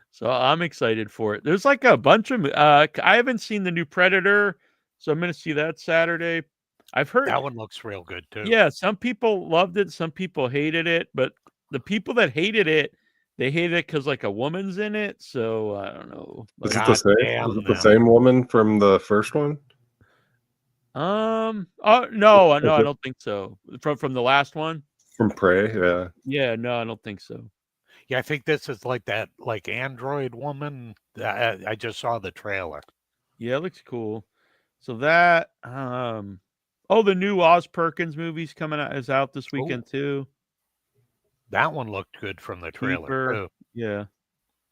So I'm excited for it. There's like a bunch of I haven't seen the new Predator, so I'm gonna see that Saturday. I've heard that one looks real good too. Yeah, some people loved it, some people hated it, but the people that hated it, they hated it because like a woman's in it. So I don't know. Is Like, it the same? Is it the same woman from the first one? oh no, I don't think so. From the last one? From Prey, yeah. Yeah, no, I don't think so. Yeah, I think this is like that android woman. I just saw the trailer. Yeah, it looks cool. So that the new Oz Perkins movie's coming out is out this weekend too. That one looked good from the trailer too. Yeah.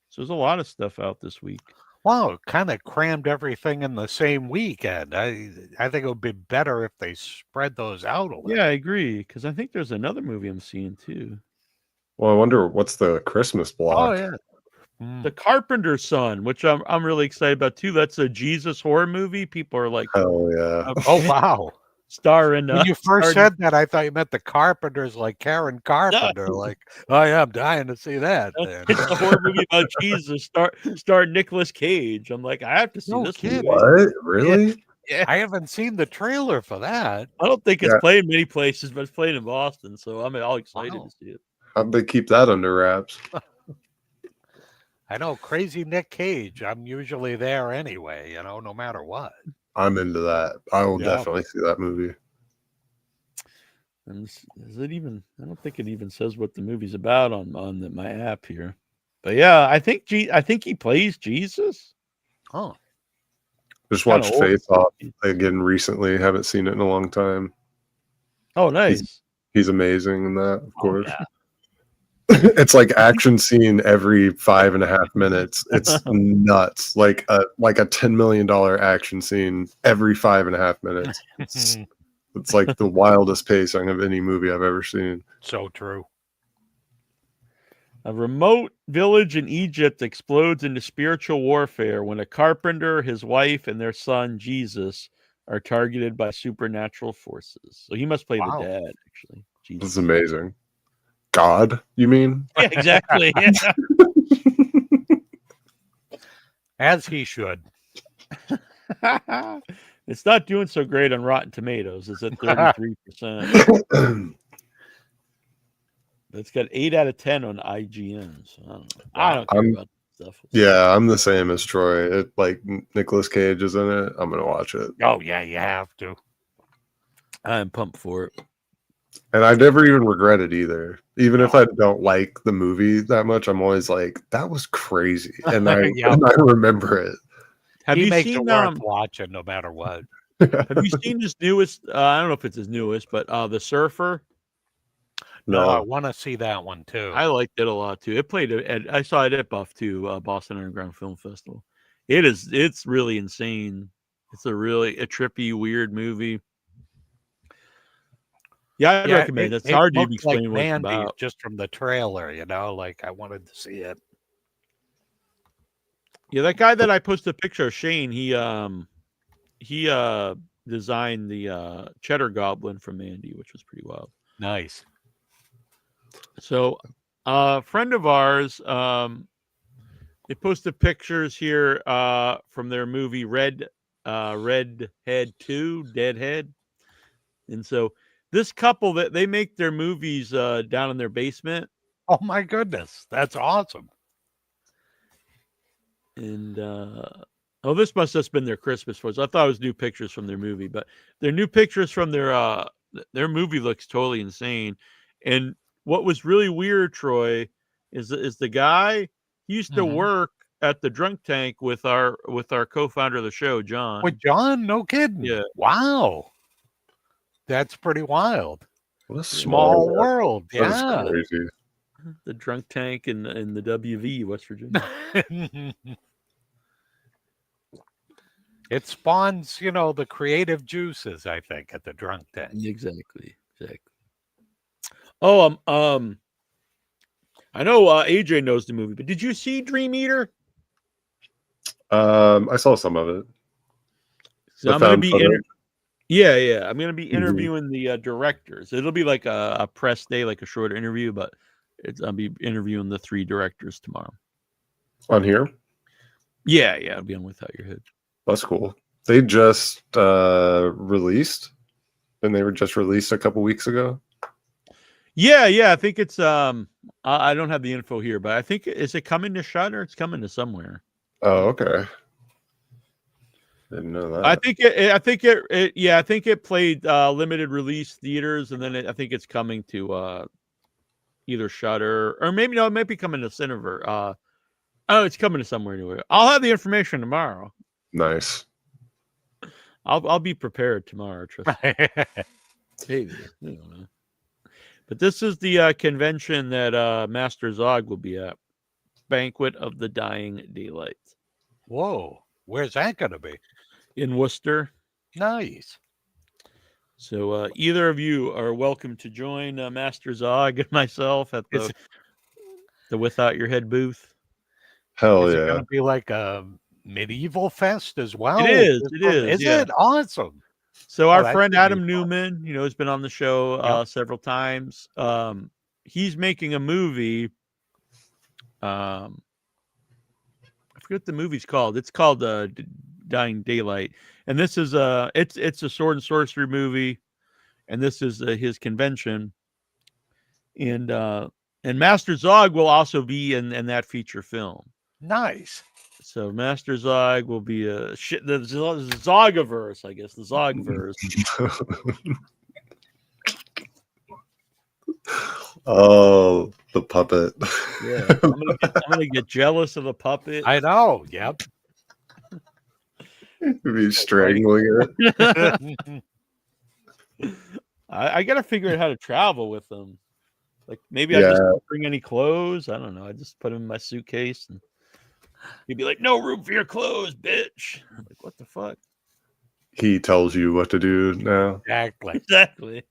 So there's a lot of stuff out this week. Wow, kind of crammed everything in the same weekend. I think it would be better if they spread those out a little. Yeah, I agree. Because I think there's another movie I'm seeing too. Well, I wonder what's the Christmas block. Oh yeah. The Carpenter's Son, which I'm really excited about too. That's a Jesus horror movie. People are like, hell yeah. Oh wow. Starring when you first said that, I thought you meant the Carpenters, like Karen Carpenter. No. Like, oh yeah, I'm dying to see that. It's a horror movie about Jesus, star Nicolas Cage. I'm like, I have to see this movie. What? Really? Yeah. I haven't seen the trailer for that. I don't think it's played many places, but it's played in Boston, so I'm all excited to see it. How'd they keep that under wraps? I know, crazy Nick Cage. I'm usually there anyway, no matter what. I'm into that. I will definitely see that movie. And is it even? I don't think it even says what the movie's about on my app here. But yeah, I think he plays Jesus. Oh, just watched Face Off again recently. Haven't seen it in a long time. Oh, nice. He's amazing in that, of course. Yeah. It's like action scene every 5.5 minutes. It's nuts. Like a $10 million action scene every 5.5 minutes. It's like the wildest pacing of any movie I've ever seen. So true. A remote village in Egypt explodes into spiritual warfare when a carpenter, his wife, and their son Jesus are targeted by supernatural forces. So he must play the dad, actually. Jesus. This is amazing. God, you mean? Yeah, exactly. Yeah. As he should. It's not doing so great on Rotten Tomatoes. It's at 33%. It's got 8 out of 10 on IGN. So I don't care about stuff. Yeah, I'm the same as Troy. Like Nicolas Cage is in it. I'm gonna watch it. Oh yeah, you have to. I'm pumped for it. And I never even regret it either. Even if I don't like the movie that much, I'm always like, that was crazy. And I remember it. Have you makes seen it worth watching no matter what? Have you seen his newest? I don't know if it's his newest, but The Surfer. No, I No. want to see that one too. I liked it a lot too. It played I saw it at Buff too, Boston Underground Film Festival. It's really insane. It's a trippy, weird movie. Yeah, I'd recommend it. It's hard to even looked like explain what it's Mandy about. just from the trailer, you know, like I wanted to see it. Yeah, that guy that I posted a picture of, Shane, he designed the Cheddar Goblin from Mandy, which was pretty wild. Nice. So, a friend of ours, they posted pictures here from their movie Redhead 2, Deadhead. And so this couple that they make their movies down in their basement. Oh my goodness, that's awesome. And this must have just been their Christmas photos. I thought it was new pictures from their movie, but their new pictures from their movie looks totally insane. And what was really weird, Troy, is the guy used to work at the Drunk Tank with our co-founder of the show, John. With John, no kidding. Yeah. Wow. That's pretty wild. What a Small world. That's Yeah. crazy. The Drunk Tank in the WV, West Virginia. It spawns, the creative juices, I think, at the Drunk Tank. Exactly. Oh, I know AJ knows the movie, but did you see Dream Eater? I saw some of it. So I'm going to be I'm going to be interviewing the directors. It'll be like a press day, like a short interview, but I'll be interviewing the 3 directors tomorrow. On here? Yeah, I'll be on Without Your Head. That's cool. They just released, and they were just released a couple weeks ago. Yeah. I think it's I don't have the info here, but I think is it coming to Shudder? It's coming to somewhere. Oh, okay. Didn't know that. I think it played limited release theaters, and then I think it's coming to either Shudder or maybe it might be coming to Cineverse. It's coming to somewhere anyway. I'll have the information tomorrow. Nice. I'll be prepared tomorrow, trust me. Maybe. I don't know. But this is the convention that Master Zog will be at. Banquet of the Dying Daylight. Whoa. Where's that going to be? In Worcester. Nice. So either of you are welcome to join Master Zog and myself at the Without Your Head booth. Hell Is yeah. it going to be like a medieval fest as well? It is. Is it? Awesome. So our friend Adam Newman, has been on the show several times. He's making a movie. I forget what the movie's called. It's called Dying Daylight, and this is it's a sword and sorcery movie, and this is his convention, and Master Zog will also be in that feature film. Nice. So Master Zog will be the Zogiverse, I guess, the Zogverse. Oh, the puppet. Yeah, I'm gonna get jealous of the puppet. I know. Yep. Be strangling it. I gotta figure out how to travel with them. Like maybe I just don't bring any clothes. I don't know. I just put them in my suitcase, and he'd be like, "No room for your clothes, bitch." I'm like, what the fuck? He tells you what to do now. Exactly.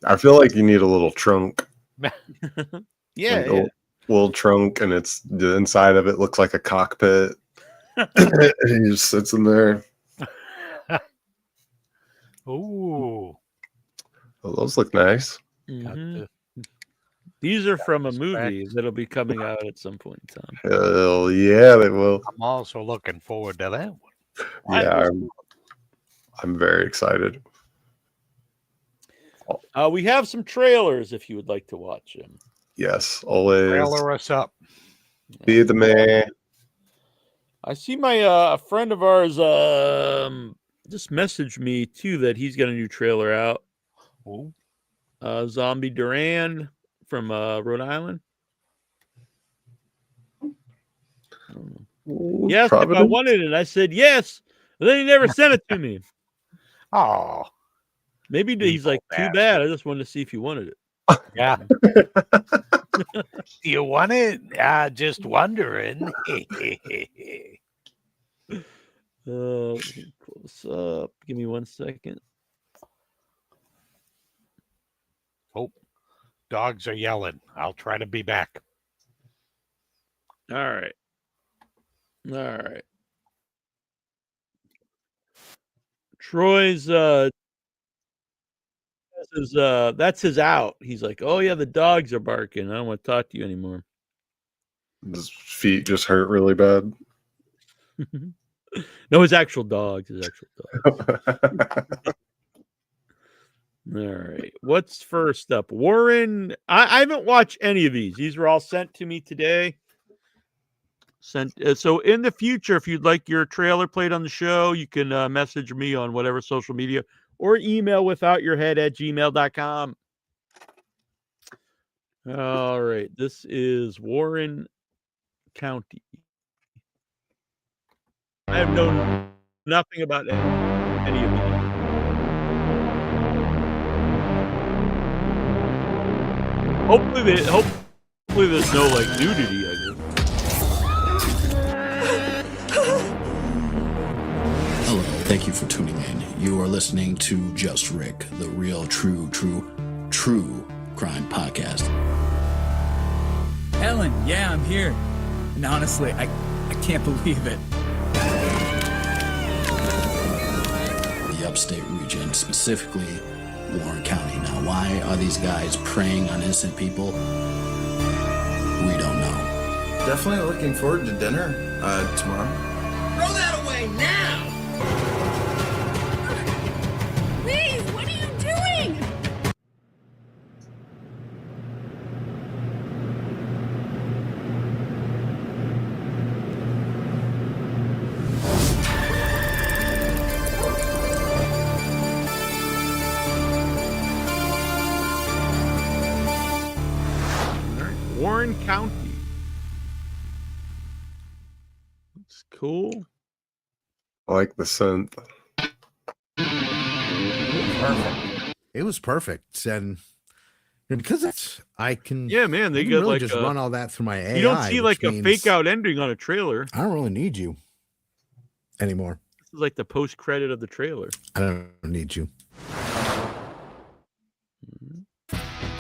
I feel like you need a little trunk. Yeah. Little trunk, and it's the inside of it looks like a cockpit. And he just sits in there. Ooh. Oh, those look nice. Mm-hmm. These are from a movie that'll be coming out at some point in time. Hell yeah, they will. I'm also looking forward to that one. Yeah, I'm very excited. We have some trailers if you would like to watch them. Yes, always. Trailer us up. Be the man. I see my friend of ours just messaged me too that he's got a new trailer out. Ooh. Zombie Duran from Rhode Island. Yes, if I wanted it, I said yes. But then he never sent it to me. Oh. Maybe he's like, too bad. I just wanted to see if you wanted it. Yeah. Do you want it? Just wondering. Let me pull this up. Give me 1 second. Oh, dogs are yelling. I'll try to be back. All right. Troy's that's his out. He's like, oh yeah, the dogs are barking. I don't want to talk to you anymore. His feet just hurt really bad. No, his actual dogs. All right. What's first up? Warren. I haven't watched any of these. These were all sent to me today. So in the future, if you'd like your trailer played on the show, you can message me on whatever social media or email withoutyourhead@gmail.com. All right. This is Warren County. I have known nothing about any of these. Hopefully there's no like nudity, I guess. Hello, thank you for tuning in. You are listening to Just Rick, the real, true crime podcast. Ellen, yeah, I'm here. And honestly, I can't believe it. The upstate region, specifically Warren County. Now, why are these guys preying on innocent people? We don't know. Definitely looking forward to dinner tomorrow. Throw that away now! Please, what are you doing? Warren County. It's cool. I like the synth. Perfect. It was perfect, and because it's I can. Yeah, man, they I can get really like just run all that through my AI. you don't see like which a means fake out ending on a trailer. I don't really need you anymore. This is like the post credit of the trailer. I don't need you.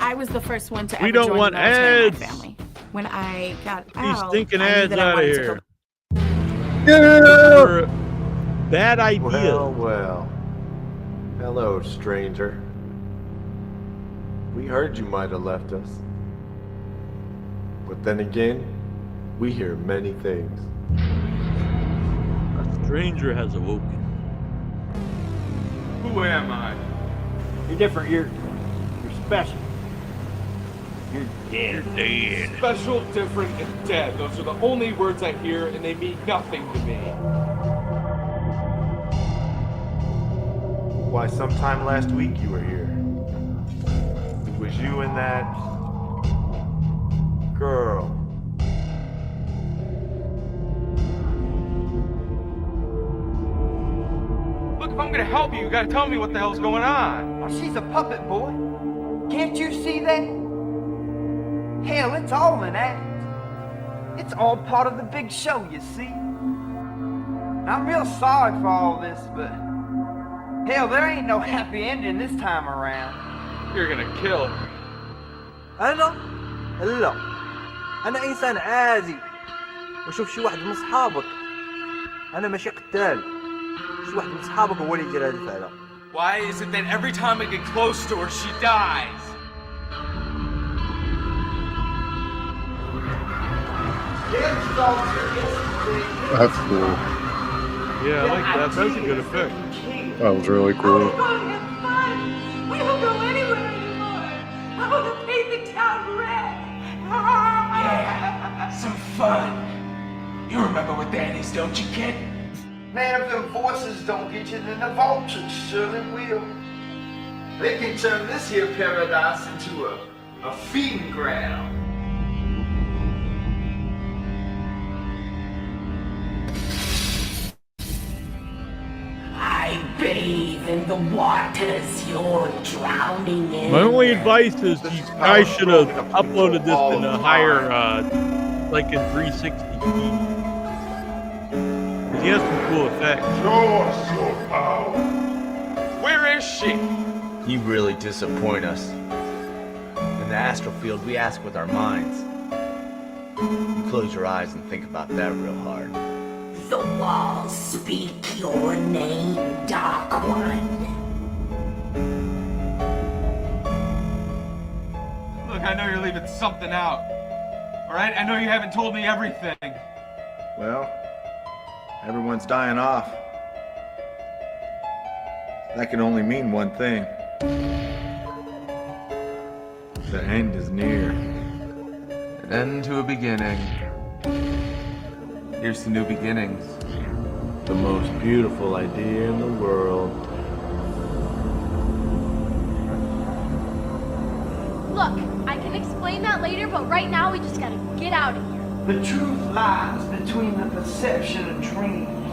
I was the first one to We ever don't join want the military in ads. my family. When I got These out, stinking I knew ads that I out of wanted to here. go For bad idea. Well. Hello, stranger. We heard you might have left us. But then again, we hear many things. A stranger has awoken. Who am I? You're different. You're special. You're dead. You're dead. Special, different, and dead. Those are the only words I hear, and they mean nothing to me. Why, sometime last week you were here. It was you and that girl. Look, if I'm gonna help you gotta tell me what the hell's going on. Oh, she's a puppet, boy. Can't you see that? Hell, it's all an act. It's all part of the big show, you see. I'm real sorry for all this, but hell, there ain't no happy ending this time around. You're gonna kill her. أنا؟ لا. أنا إنسان عادي. وشوف شي واحد من أصحابك. أنا ماشي قتال. شي واحد من أصحابك هو اللي يدير هذه الفعلة. Why is it that every time I get close to her, she dies? That's cool. Yeah, I like that. That's a good effect. That was really cool. We don't go anywhere anymore. I want to paint the town red. Yeah, some fun. You remember what that is, don't you, kid? Man, if them voices don't get you, then the vultures surely will. They can turn this here paradise into a feeding ground. I Why bathe in the waters you're drowning in? My only advice is you guys should have uploaded this in a higher, like in 360. Because he has some cool effects. Show us your power. Where is she? You really disappoint us. In the astral field, we ask with our minds. You close your eyes and think about that real hard. The walls speak your name, Dark One. Look, I know you're leaving something out. All right? I know you haven't told me everything. Well, everyone's dying off. That can only mean one thing. The end is near. An end to a beginning. Here's to new beginnings. The most beautiful idea in the world. Look, I can explain that later, but right now we just gotta get out of here. The truth lies between the perception of dreams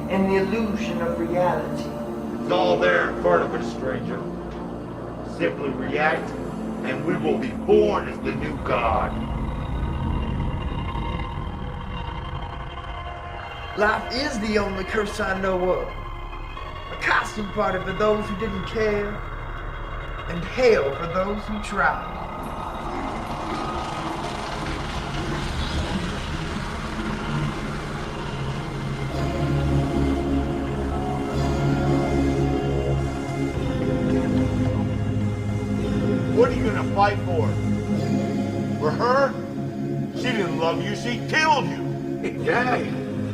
and the illusion of reality. It's all there in front of us, stranger. Simply react, and we will be born as the new god. Life is the only curse I know of. A costume party for those who didn't care, and hell for those who tried. What are you gonna fight for? For her? She didn't love you, she killed you! Hey, Dad,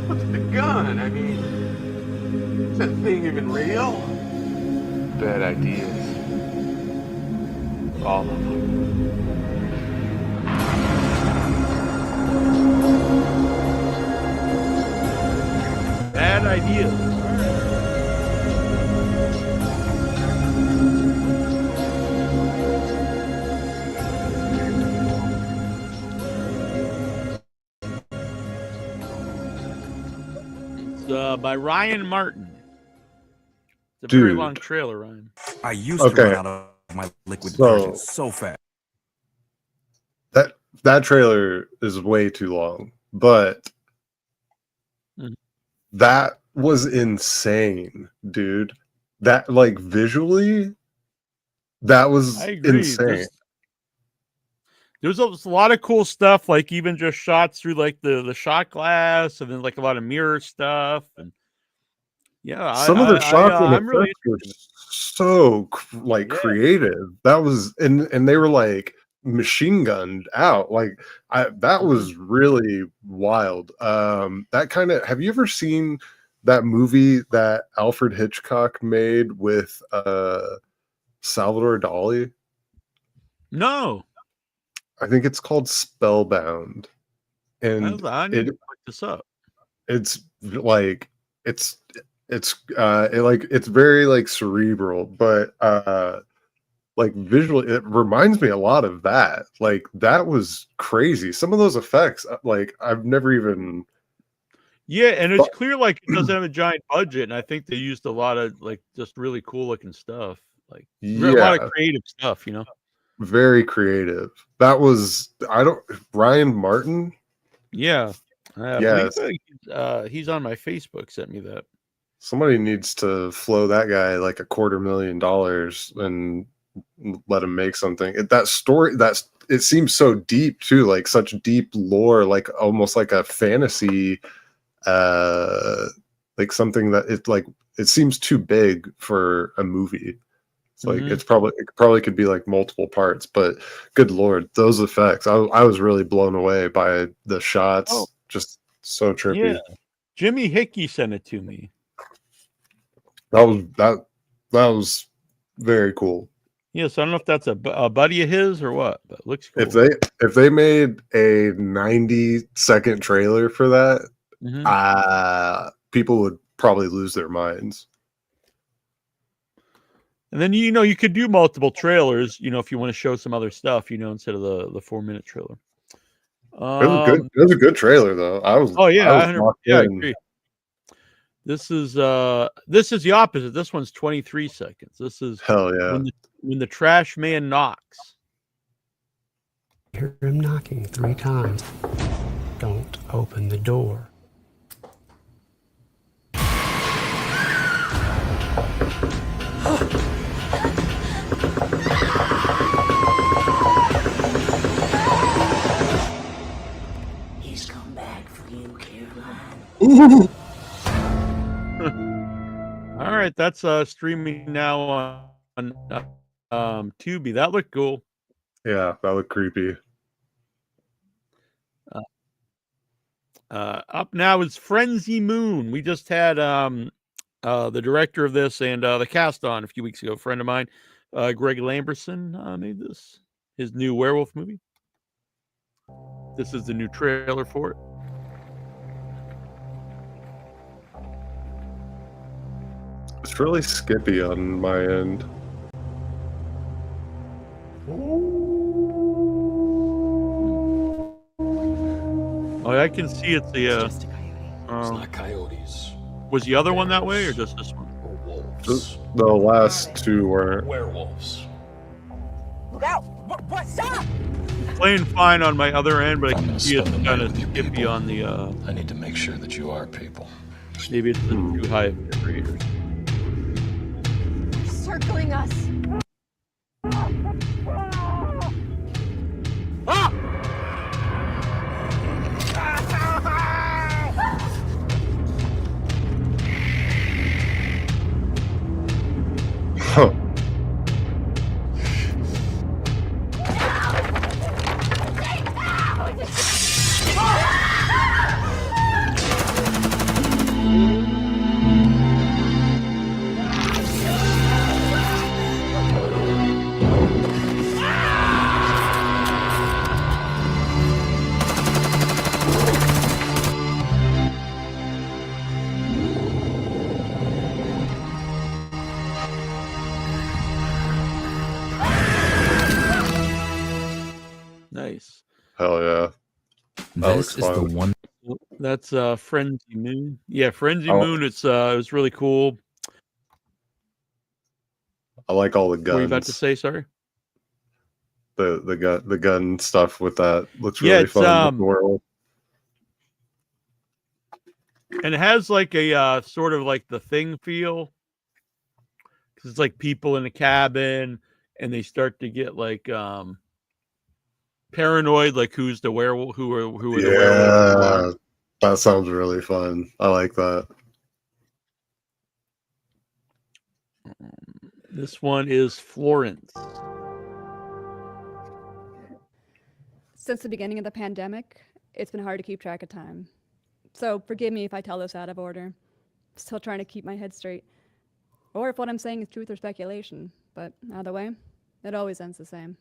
what's the gun? I mean, is that thing even real? Bad ideas. All of them. Bad ideas. By Ryan Martin. It's a very long trailer, Ryan. I used to run out of my liquid detergent so fast. That trailer is way too long, but that was insane, dude. That, like, visually, that was insane. There's a lot of cool stuff, like even just shots through like the shot glass, and then like a lot of mirror stuff, and yeah, some of the shots I'm really were so like creative. That was and they were like machine gunned out. Like that was really wild. That kind of, have you ever seen that movie that Alfred Hitchcock made with Salvador Dali? No. I think it's called Spellbound, and I need to look this up. It's like it's very like cerebral, but like visually, it reminds me a lot of that. Like that was crazy. Some of those effects, like I've never even. Yeah, and it's clear like it doesn't have a giant budget, and I think they used a lot of like just really cool looking stuff, like a lot of creative stuff, you know. Very creative. That was Ryan Martin. Yeah. Yes. He's on my Facebook. Sent me that. Somebody needs to flow that guy like $250,000 and let him make something. That story, it seems so deep too, like such deep lore, like almost like a fantasy, like something that it seems too big for a movie. Like it probably could be like multiple parts, but good Lord, those effects! I was really blown away by the shots. Just so trippy. Yeah. Jimmy Hickey sent it to me. That was very cool. Yeah, so I don't know if that's a buddy of his or what, but it looks cool. If they made a 90-second trailer for that, people would probably lose their minds. And then, you could do multiple trailers, if you want to show some other stuff, instead of the 4-minute trailer. It was good. It was a good trailer, though. I agree. This is the opposite. This one's 23 seconds. This is Hell yeah. when the trash man knocks. Hear him knocking 3 times. Don't open the door. He's come back for you, Caroline. All right, that's streaming now on Tubi. That looked cool. Yeah, that looked creepy. Up now is Frenzy Moon. We just had the director of this and the cast on a few weeks ago. A friend of mine, Greg Lamberson, made this, his new werewolf movie. This is the new trailer for it. It's really skippy on my end. Oh, I can see it's the. It's not coyotes. Was the other one that way, or just this one? Or wolves. The last two weren't. Werewolves. Look out! What's up? Playing fine on my other end, but I can see it's kind of skippy on the. I need to make sure that you are people. Maybe it's too high of a reader. Circling us. Huh. Nice. Hell yeah. That This looks is the fun. one. That's Frenzy Moon. Yeah, Frenzy Oh. Moon. It was really cool. I like all the What were you about to guns. say? Sorry. The gun stuff with that looks Yeah, really it's, fun. With the werewolf. And it has like a sort of like the Thing feel, because it's like people in a cabin, and they start to get like paranoid, like who's the werewolf, who are the werewolves. Yeah, that sounds really fun. I like that. This one is Florence. Since the beginning of the pandemic, it's been hard to keep track of time. So forgive me if I tell this out of order. Still trying to keep my head straight. Or if what I'm saying is truth or speculation. But either way, it always ends the same.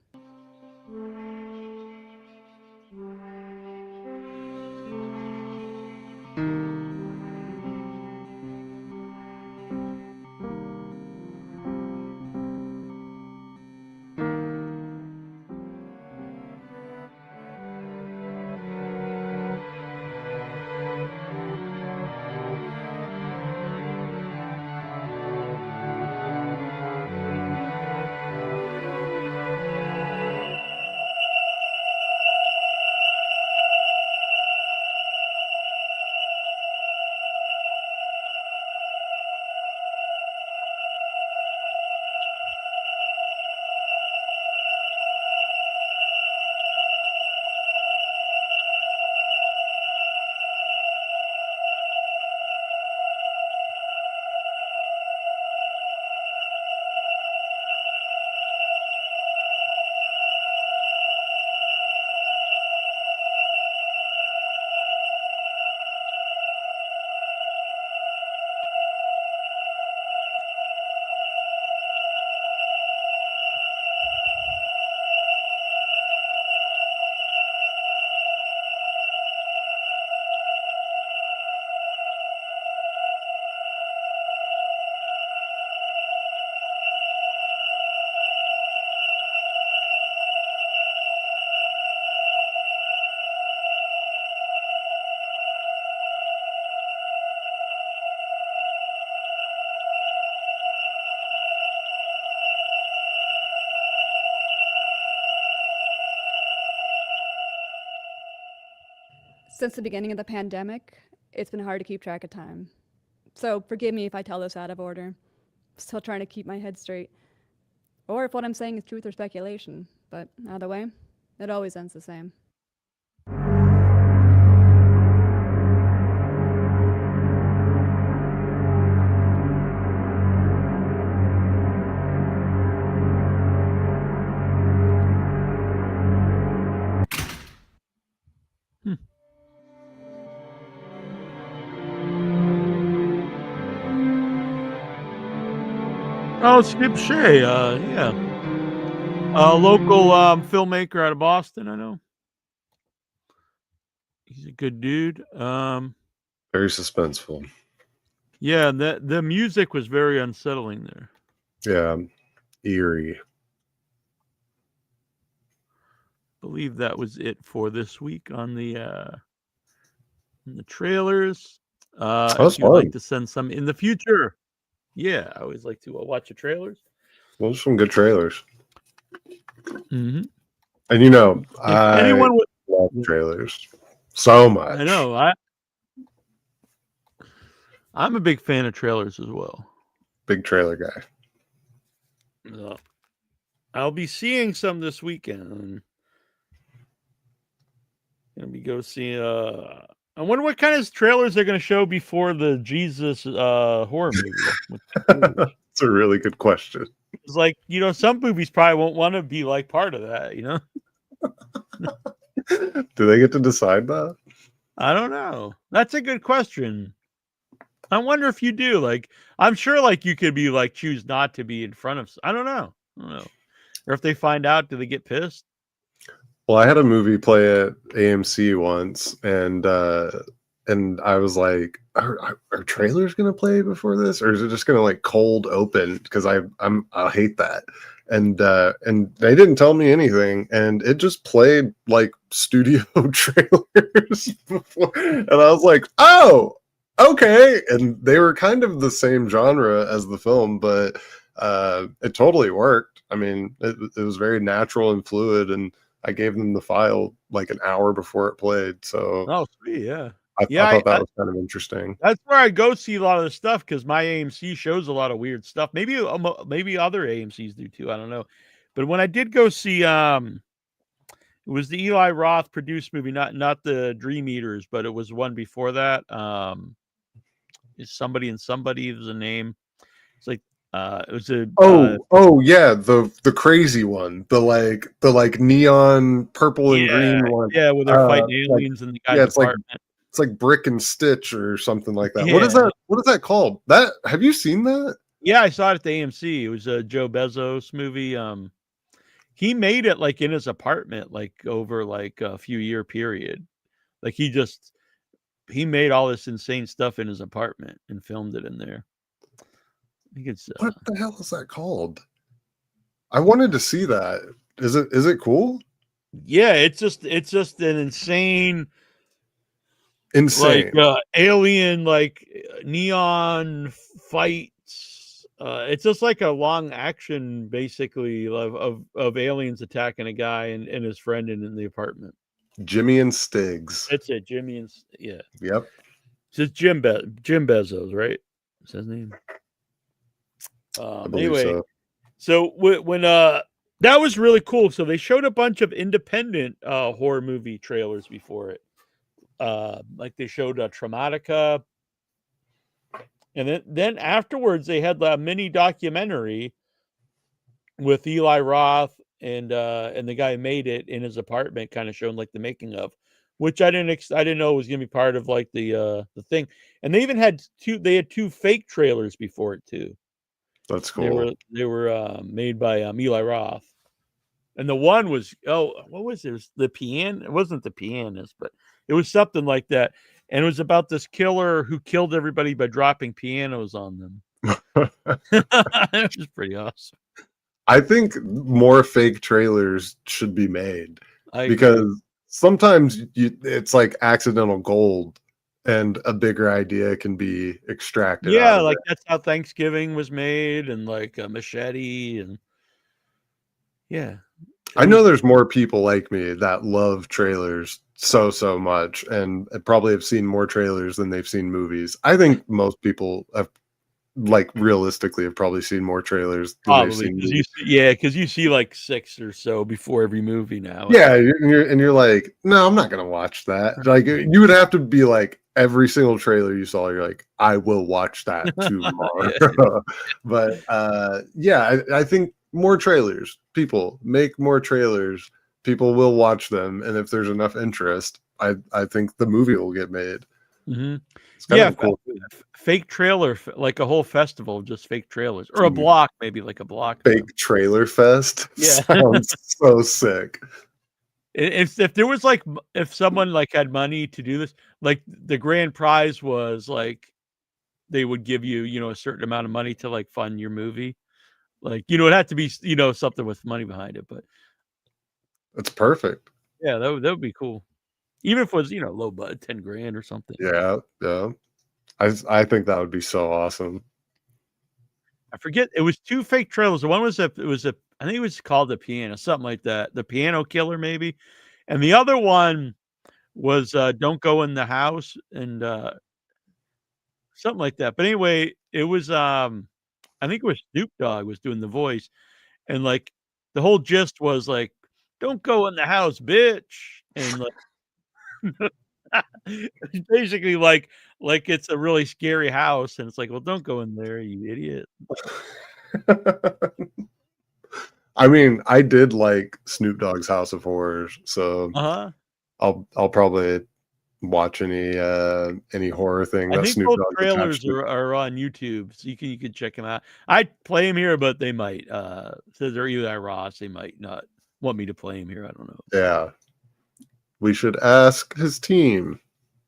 Since the beginning of the pandemic, it's been hard to keep track of time. So forgive me if I tell this out of order. Still trying to keep my head straight. Or if what I'm saying is truth or speculation. But either way, it always ends the same. Oh, Skip Shea, yeah. A local filmmaker out of Boston, I know. He's a good dude. Very suspenseful. Yeah, the music was very unsettling there. Yeah, eerie. Believe that was it for this week on the trailers. If you'd like to send some in the future, yeah, I always like to watch the trailers. Those are some good trailers. Mm-hmm. And you know, anyone love trailers so much. I know. I'm a big fan of trailers as well. Big trailer guy. I'll be seeing some this weekend. Gonna be go see. I wonder what kind of trailers they're gonna show before the Jesus horror movie. That's a really good question. It's like, some movies probably won't want to be like part of that. Do they get to decide that? I don't know. That's a good question. I wonder if you do. Like, I'm sure, like, you could be like choose not to be in front of. I don't know. Or if they find out, do they get pissed? Well, I had a movie play at AMC once, and I was like, "Are trailers gonna play before this, or is it just gonna like cold open?" Because I hate that. And they didn't tell me anything, and it just played like studio trailers before, and I was like, "Oh, okay." And they were kind of the same genre as the film, but it totally worked. I mean, it was very natural and fluid, and I gave them the file like an hour before it played. So, oh, sweet, yeah. I thought that was kind of interesting. That's where I go see a lot of the stuff, because my AMC shows a lot of weird stuff. Maybe other AMCs do too. I don't know. But when I did go see, it was the Eli Roth produced movie, not the Dream Eaters, but it was one before that. Is Somebody and Somebody was a name. It's like it was a yeah, the crazy one, the like neon purple and green one. Yeah, where they're fighting aliens in the guy's apartment. It's like Brick and Stitch or something like that. Yeah. What is that? What is that called? Have you seen that? Yeah, I saw it at the AMC. It was a Joe Bezos movie. He made it like in his apartment, like over like a few year period. Like he made all this insane stuff in his apartment and filmed it in there. I think it's what the hell is that called? I wanted to see that. Is it cool? Yeah, it's just an insane like alien like neon fights. It's just like a long action basically of aliens attacking a guy and his friend in the apartment. Jimmy and Stiggs. That's it, Jimmy and yeah. Yep. It's Jim Bezos, right? What's his name? Anyway, so when that was really cool. So they showed a bunch of independent horror movie trailers before it. Like they showed Traumatica, and then afterwards they had a mini documentary with Eli Roth and the guy who made it in his apartment, kind of showing like the making of, which I didn't know was gonna be part of like the thing. And they even had two fake trailers before it too. That's cool. They were made by Eli Roth. And the one was, what was it? It was the piano. It wasn't the pianist, but it was something like that. And it was about this killer who killed everybody by dropping pianos on them. It was pretty awesome. I think more fake trailers should be made because sometimes it's like accidental gold and a bigger idea can be extracted. Yeah, like that's how Thanksgiving was made, and like a Machete, and yeah. I know there's more people like me that love trailers so much, and probably have seen more trailers than they've seen movies. I think most people have, like, realistically, have probably seen more trailers than they've Probably seen because movies. because you see like 6 or so before every movie now. Yeah, you're like, no, I'm not gonna watch that. Like, you would have to be like every single trailer you saw, you're like, I will watch that tomorrow. But yeah, I think more trailers. People make more trailers. People will watch them, and if there's enough interest, I think the movie will get made. Mm-hmm. It's kind Yeah, of cool. fake trailer, like a whole festival of just fake trailers, or a block, maybe like a block. Fake trailer fest. Yeah. Sounds so sick. If there was like, if someone like had money to do this, like the grand prize was like, they would give you, you know, a certain amount of money to like fund your movie. Like, you know, it had to be, you know, something with money behind it, but That's perfect. yeah, that would be cool. Even if it was, you know, low budget, 10 grand or something. Yeah. I think that would be so awesome. I forget, it was 2 fake trailers. One was I think it was called The Piano, something like that. The Piano Killer, maybe. And the other one was Don't Go in the House, and something like that. But anyway, it was I think it was Snoop Dogg was doing the voice, and like the whole gist was like, don't go in the house, bitch. And like it's basically like it's a really scary house, and it's like, well, don't go in there, you idiot. I mean, I did like Snoop Dogg's House of Horrors, so I'll probably watch any horror thing I that think Snoop both Dogg trailers attached to. are on YouTube, so you can check them out. I'd play them here, but they might says they're Eli Ross. They might not want me to play them here. I don't know. Yeah, we should ask his team.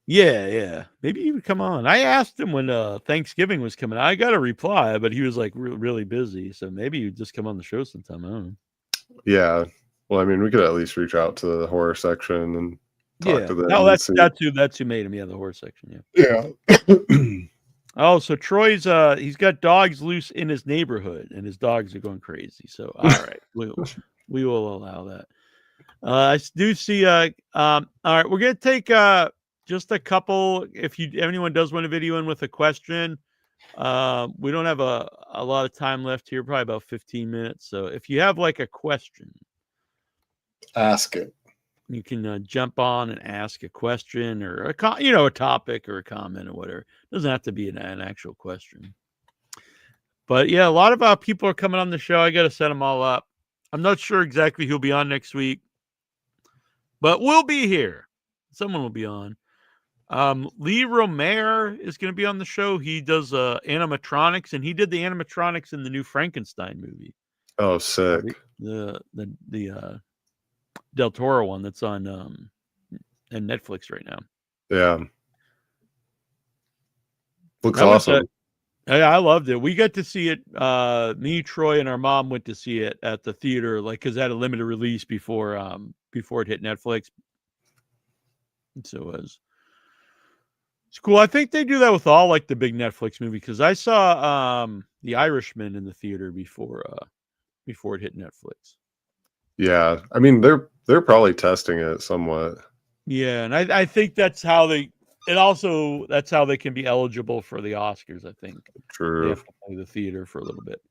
Yeah. Maybe he would come on. I asked him when Thanksgiving was coming. I got a reply, but he was like really busy. So maybe he'd just come on the show sometime. I don't know. Yeah, well, I mean, we could at least reach out to the horror section and talk to them. No, and see. that's who made him. Yeah, the horror section. Yeah. Oh, so Troy's he's got dogs loose in his neighborhood, and his dogs are going crazy. So all right, we will allow that. I do see all right, we're gonna take just a couple. If anyone does want a video in with a question, we don't have a lot of time left here, probably about 15 minutes. So if you have like a question, ask it. You can jump on and ask a question or a topic or a comment or whatever. It doesn't have to be an actual question. But yeah, a lot of people are coming on the show. I got to set them all up. I'm not sure exactly who'll be on next week, but we'll be here. Someone will be on. Lee Romer is going to be on the show. He does animatronics, and he did the animatronics in the new Frankenstein movie. Oh, sick! The Del Toro one that's on Netflix right now. Yeah, looks awesome. I loved it. We got to see it. Me, Troy, and our mom went to see it at the theater, like because it had a limited release before it hit Netflix. And so it's cool. I think they do that with all like the big Netflix movies, because I saw The Irishman in the theater before it hit Netflix. Yeah, I mean they're probably testing it somewhat. Yeah, and I think that's how they can be eligible for the Oscars. I think. True. They have to play the theater for a little bit.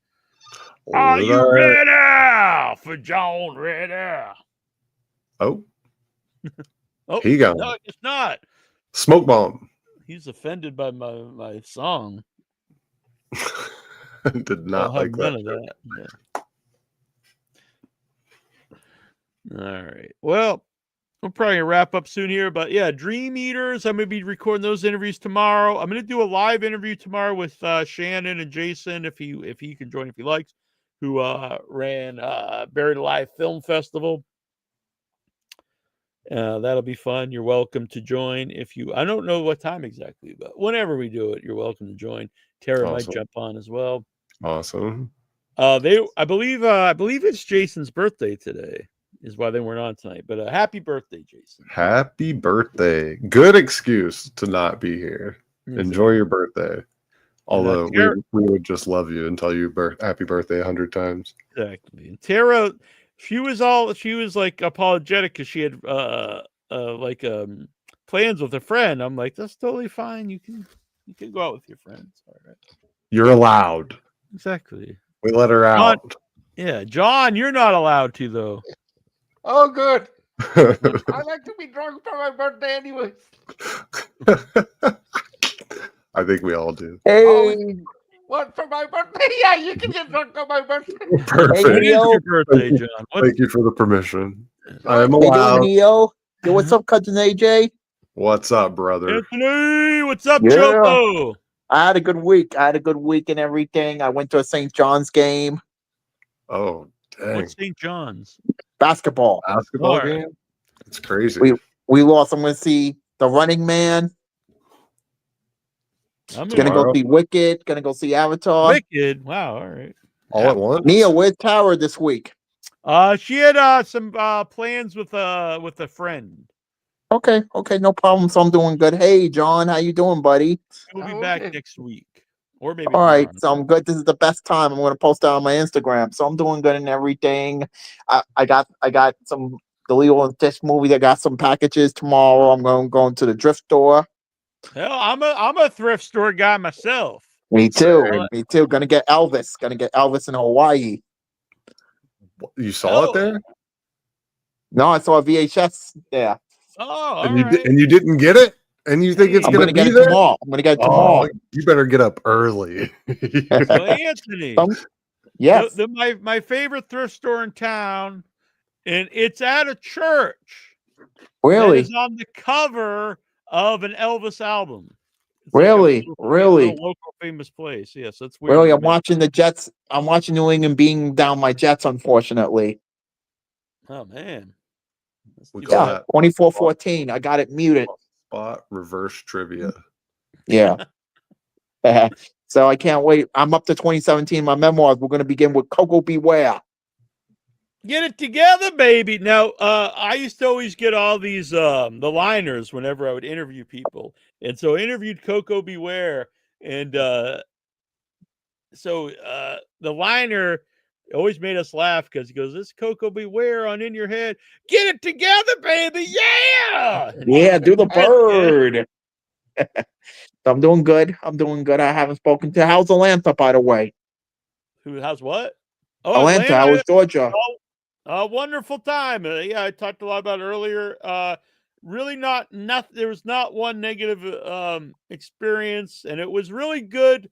Are you ready for John Ritter? Oh. Oh, he got no, it's not. Smoke bomb. He's offended by my song. Did not like none of that. Yeah. All right. Well, we're probably gonna wrap up soon here, but yeah, Dream Eaters. I'm gonna be recording those interviews tomorrow. I'm gonna do a live interview tomorrow with Shannon and Jason if he can join if he likes, who ran Buried Alive Film Festival. That'll be fun. You're welcome to join I don't know what time exactly, but whenever we do it, you're welcome to join. Tara might jump on as well. Awesome. I believe it's Jason's birthday today, is why they weren't on tonight. But happy birthday, Jason. Happy birthday. Good excuse to not be here. Enjoy your birthday. Although we would just love you and tell you happy birthday 100 times. Exactly. And Tara, she was like apologetic because she had plans with a friend, I'm like, that's totally fine. You can go out with your friends. All right. You're allowed. Exactly. We let her John, out. yeah, John, you're not allowed to though. Oh, good. I like to be drunk for my birthday anyways. I think we all do. Oh, what, for my birthday? Yeah, you can get drunk on my birthday. Perfect. It is your birthday, John. Thank you for the permission. I am How you allowed. doing, Neo? Yo, what's up, cousin AJ? What's up, brother? Anthony, what's up, Yeah. Choco? I had a good week. and everything. I went to a St. John's game. Oh, dang. What's St. John's? Basketball. Basketball All right. game? It's crazy. We lost. I'm going to see The Running Man. I'm Gonna go see Wicked. Gonna go see Avatar. Wicked. Wow. All right. All at once. Nia, where's Tara this week? She had some plans with a friend. Okay, no problem. So I'm doing good. Hey, John, how you doing, buddy? We'll be back next week, or maybe. All right, tomorrow. so I'm good. This is the best time. I'm going to post that on my Instagram. So I'm doing good and everything. I got some the Lilo and Stitch movie. I got some packages tomorrow. I'm going to the thrift store. Hell, I'm a thrift store guy myself. Me too. Me too. Gonna get Elvis in Hawaii. You saw it there? No, I saw a VHS there. Oh, and you didn't get it? And you think it's I'm gonna gonna get be it there? tomorrow. I'm gonna get it tomorrow. You better get up early. So Anthony, yes. My favorite thrift store in town, and it's at a church. Really? That is on the cover of an Elvis album. It's Really? Really? Local famous place. Yes, that's weird. Really, I'm watching the Jets. I'm watching New England being down my Jets, unfortunately. Oh man. We call that 24-14. I got it muted. spot reverse trivia. Yeah. So I can't wait. I'm up to 2017. My memoirs. We're going to begin with Coco Beware. Get it together, baby. Now, I used to always get all these the liners whenever I would interview people, and so I interviewed Coco Beware, and so the liner always made us laugh because he goes, "This Coco Beware on In Your Head. Get it together, baby. Yeah. Yeah, do the bird." So I'm doing good. I haven't spoken to. How's Atlanta, by the way? How's what? Oh, Atlanta. How was Georgia? A wonderful time. Yeah, I talked a lot about it earlier. Really not. There was not one negative experience, and it was really good.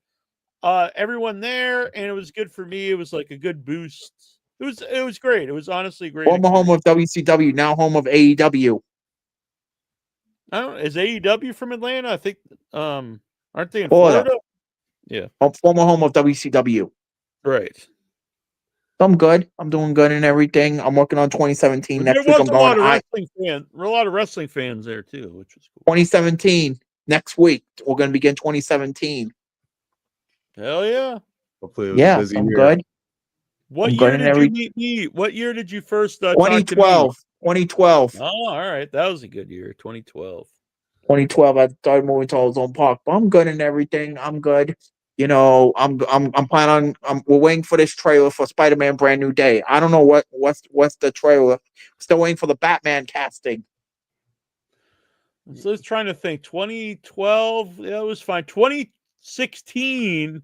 Everyone there, and it was good for me. It was like a good boost. It was great. It was honestly great. Former home of WCW, now home of AEW. I don't. Is AEW from Atlanta? I think. Aren't they in Florida? Florida? Yeah. Former home of WCW. Right. I'm good. I'm doing good and everything. I'm working on 2017. There Next week, was I'm a lot going of wrestling fans. There were a lot of wrestling fans there too, which was cool. 2017. Next week, we're going to begin 2017. Hell yeah. Hopefully it was a busy I'm year. good. What I'm year good did you meet me? What year did you first talk to me? 2012. Oh, all right. That was a good year. 2012. 2012, I started moving to Ozone Park, but I'm good and everything. I'm good. You know, I'm planning on. We're waiting for this trailer for Spider-Man: Brand New Day. I don't know what's the trailer. Still waiting for the Batman casting. So I was trying to think. 2012, yeah, it was fine. 2016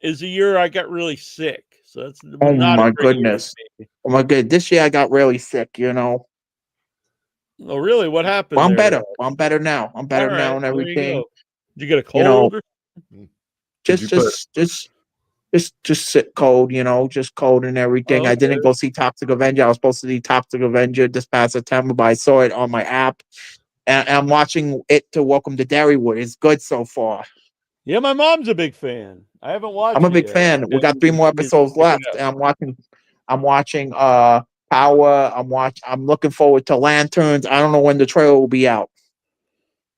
is the year I got really sick. So that's Oh not my a great year goodness. for me. Oh my god. This year I got really sick, you know. Oh, really? What happened? Well, I'm there? better. I'm better now. I'm better All now right, and there you everything. go. Did you get a cold? You know, or just sick cold, you know, just cold and everything. Oh, I didn't okay. go see Toxic Avenger. I was supposed to see Toxic Avenger this past September, but I saw it on my app. And I'm watching it to Welcome to Derrywood. It's good so far. Yeah, my mom's a big fan. I haven't watched I'm a it big yet. fan. We got 3 more episodes left, and I'm watching Power. I'm looking forward to Lanterns. I don't know when the trailer will be out.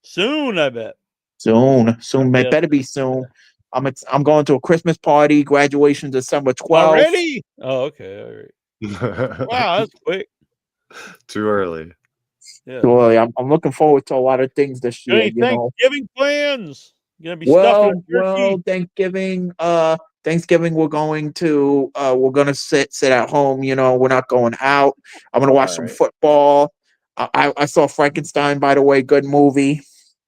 Soon, I bet. Soon. It Yeah. better be soon. I'm going to a Christmas party, graduation December 12th. Already? Oh, okay. All right. Wow, that's quick. Too early. Yeah. So, I'm looking forward to a lot of things this year. Any You know. Thanksgiving plans? You gonna be stuffing a turkey? Thanksgiving we're gonna sit at home, you know, we're not going out. I'm gonna watch some football. I saw Frankenstein, by the way, good movie.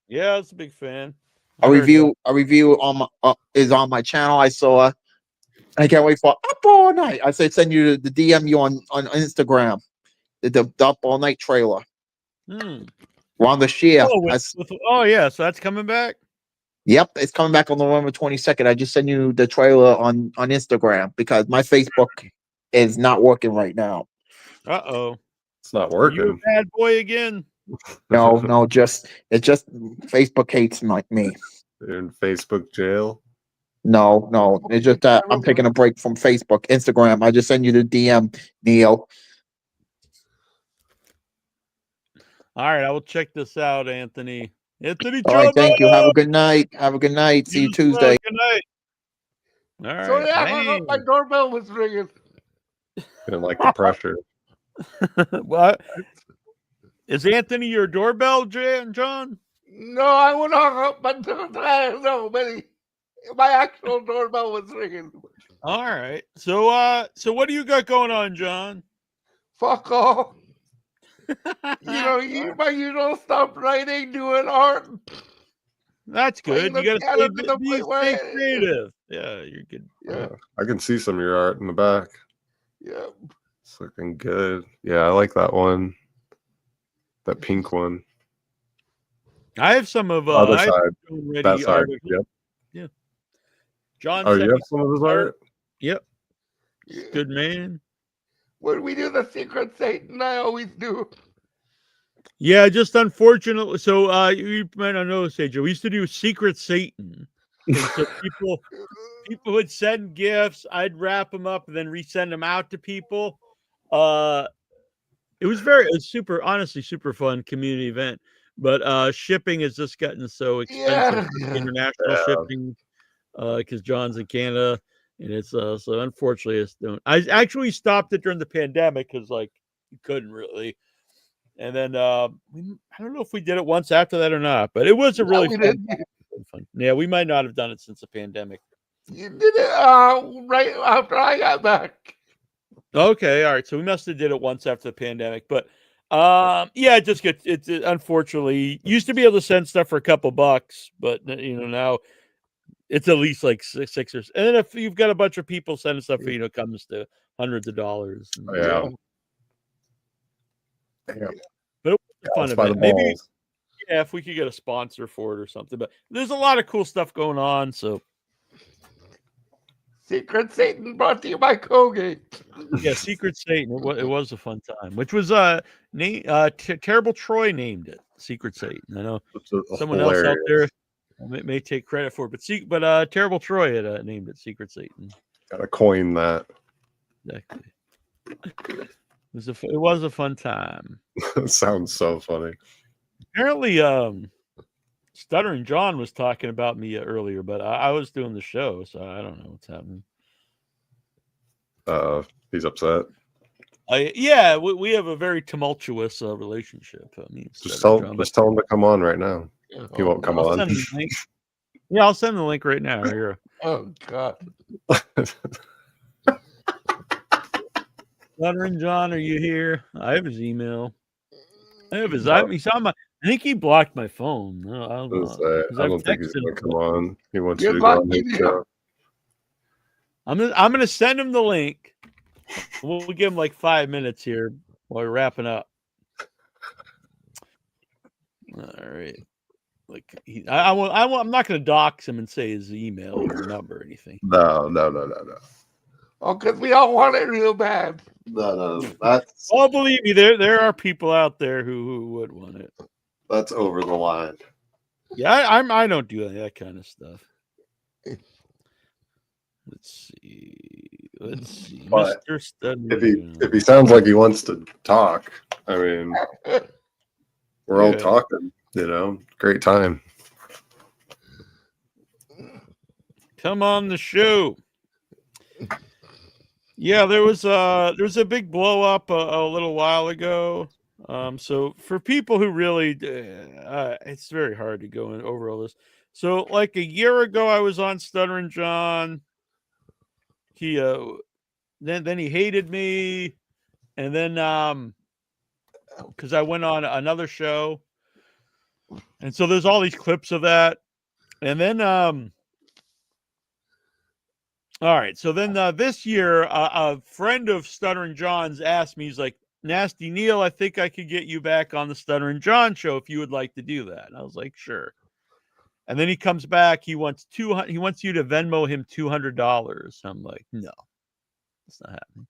Yeah, I was a big fan. A review on my, is on my channel. I saw. I can't wait for Up All Night. I say send you the DM you on Instagram. The Up All Night trailer. Hmm. Ron the Shear. Oh yeah, so that's coming back. Yep, it's coming back on November 22nd. I just sent you the trailer on Instagram because my Facebook is not working right now. Uh-oh. It's not Are you a working. bad boy again? No, it's just Facebook hates me. You're in Facebook jail. No, it's just that I'm taking a break from Facebook, Instagram. I just send you the DM, Neil. All right, I will check this out, Anthony. Anthony, All right, thank you. Jobo! Have a good night. Have a good night. See you Tuesday. Good night. All right. Sorry, I hung up. My doorbell was ringing. Didn't like the pressure. What? Is Anthony your doorbell, John? No, I would hung up my doorbell. No, Benny. My actual doorbell was ringing. All right. So what do you got going on, John? Fuck off. My usual stuff, writing, doing art. That's good. You got to stay creative. Yeah, you're good. Yeah. I can see some of your art in the back. Yeah. It's looking good. Yeah, I like that one. That pink one. I have some of other I have side. That side. Yep. Yeah. John. Oh, you have some of his art? Yep. Good man. When we do the Secret Satan, I always do. Yeah, just unfortunately. So you might not know, Joe. We used to do Secret Satan. And so people would send gifts. I'd wrap them up and then resend them out to people. It was honestly super fun community event. But shipping has just gotten so expensive. International shipping, because John's in Canada, and it's so unfortunately I actually stopped it during the pandemic because you couldn't really. And then I don't know if we did it once after that or not, but it was a really fun. Yeah, we might not have done it since the pandemic. You did it right after I got back. Okay, all right. So we must have did it once after the pandemic, but yeah, it just gets it unfortunately used to be able to send stuff for a couple bucks, but now it's at least like six or. And then if you've got a bunch of people sending stuff, it comes to hundreds of dollars. Yeah. But it was a fun event. Maybe if we could get a sponsor for it or something. But there's a lot of cool stuff going on. So Secret Satan brought to you by Colgate. Yeah, Secret Satan. It was a fun time. Which was Terrible Troy named it Secret Satan. I know someone else out there may take credit for it, but Terrible Troy had named it Secret Satan. Gotta coin that. Exactly. It was a fun time. It sounds so funny. Apparently, Stuttering John was talking about me earlier, but I was doing the show, so I don't know what's happening. He's upset. Yeah, we have a very tumultuous relationship. Just tell him to come on right now. He won't come on. Yeah, I'll send the link right now. Here. Oh God. Stuttering John, are you here? I have his email. I have his. He's on my. I think he blocked my phone. No, I don't know. I don't think he's gonna come on. He wants you to go on his show. I'm gonna send him the link. We'll give him like 5 minutes here while we're wrapping up. All right. I'm not gonna dox him and say his email or number or anything. No. Oh, because we all want it real bad. No. That's. Oh, believe me, there are people out there who would want it. That's over the line. Yeah, I don't do that kind of stuff. Let's see. But Mr. Studman. If he sounds like he wants to talk, I mean, we're all talking. Great time. Come on the show. Yeah, there was a big blow up a little while ago. So for people who really, it's very hard to go over all this. So like a year ago, I was on Stuttering John. He then he hated me, and then because I went on another show, and so there's all these clips of that, and then all right, so then this year a friend of Stuttering John's asked me, he's like, Nasty Neil, I think I could get you back on the Stuttering John show if you would like to do that. And I was like, sure. And then he comes back, he wants you to Venmo him $200. I'm like, no, it's not happening.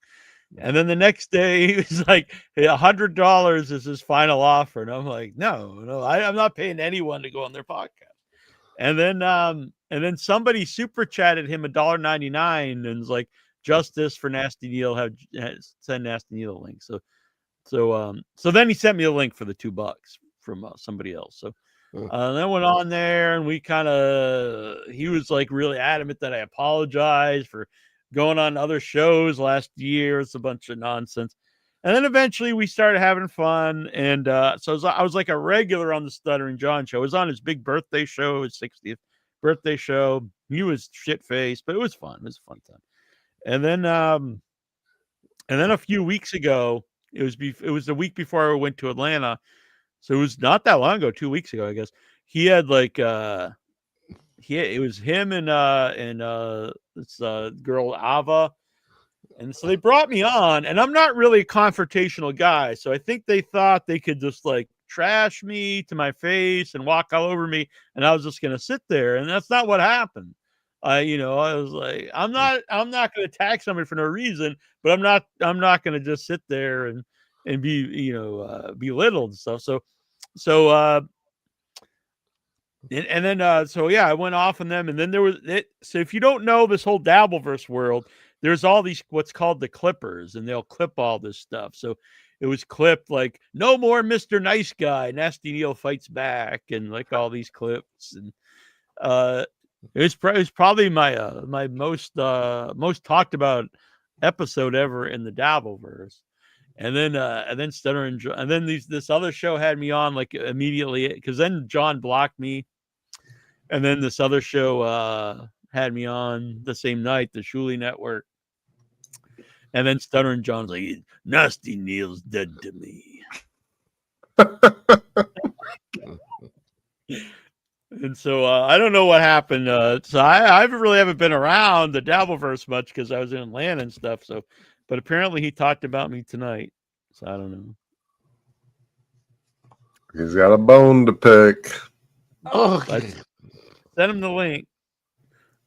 And then the next day he was like, $100 is his final offer. And I'm like, no, I'm not paying anyone to go on their podcast. And then somebody super chatted him $1.99 and was like, justice for Nasty Neil, send Nasty Neil a link. So then he sent me a link for the $2 from somebody else. So then I went on there, and he was like really adamant that I apologize for going on other shows last year. It's a bunch of nonsense. And then eventually we started having fun. And so I was like a regular on the Stuttering John show. I was on his big birthday show, his 60th birthday show. He was shit-faced, but it was fun. It was a fun time. And then a few weeks ago, it was the week before I went to Atlanta. So it was not that long ago, 2 weeks ago, I guess. He had like it was him and this girl Ava. And so they brought me on, and I'm not really a confrontational guy. So I think they thought they could just like trash me to my face and walk all over me, and I was just gonna sit there. And that's not what happened. I was like, I'm not gonna attack somebody for no reason, but I'm not gonna just sit there and be belittled and stuff. So I went off on them, and then there was it. So if you don't know this whole Dabbleverse world, there's all these what's called the clippers, and they'll clip all this stuff. So it was clipped like, no more Mr. Nice Guy, Nasty Neil fights back, and like all these clips. And it was probably my most talked about episode ever in the Dabbleverse. And then Stuttering John, and then this other show had me on like immediately, because then John blocked me. And then this other show had me on the same night, the Shuli Network. And then Stuttering John's like, Nasty Neil's dead to me. And so I don't know what happened. So I really haven't been around the Dabbleverse much because I was in Atlanta and stuff. So, but apparently he talked about me tonight. So I don't know. He's got a bone to pick. Okay. Send him the link.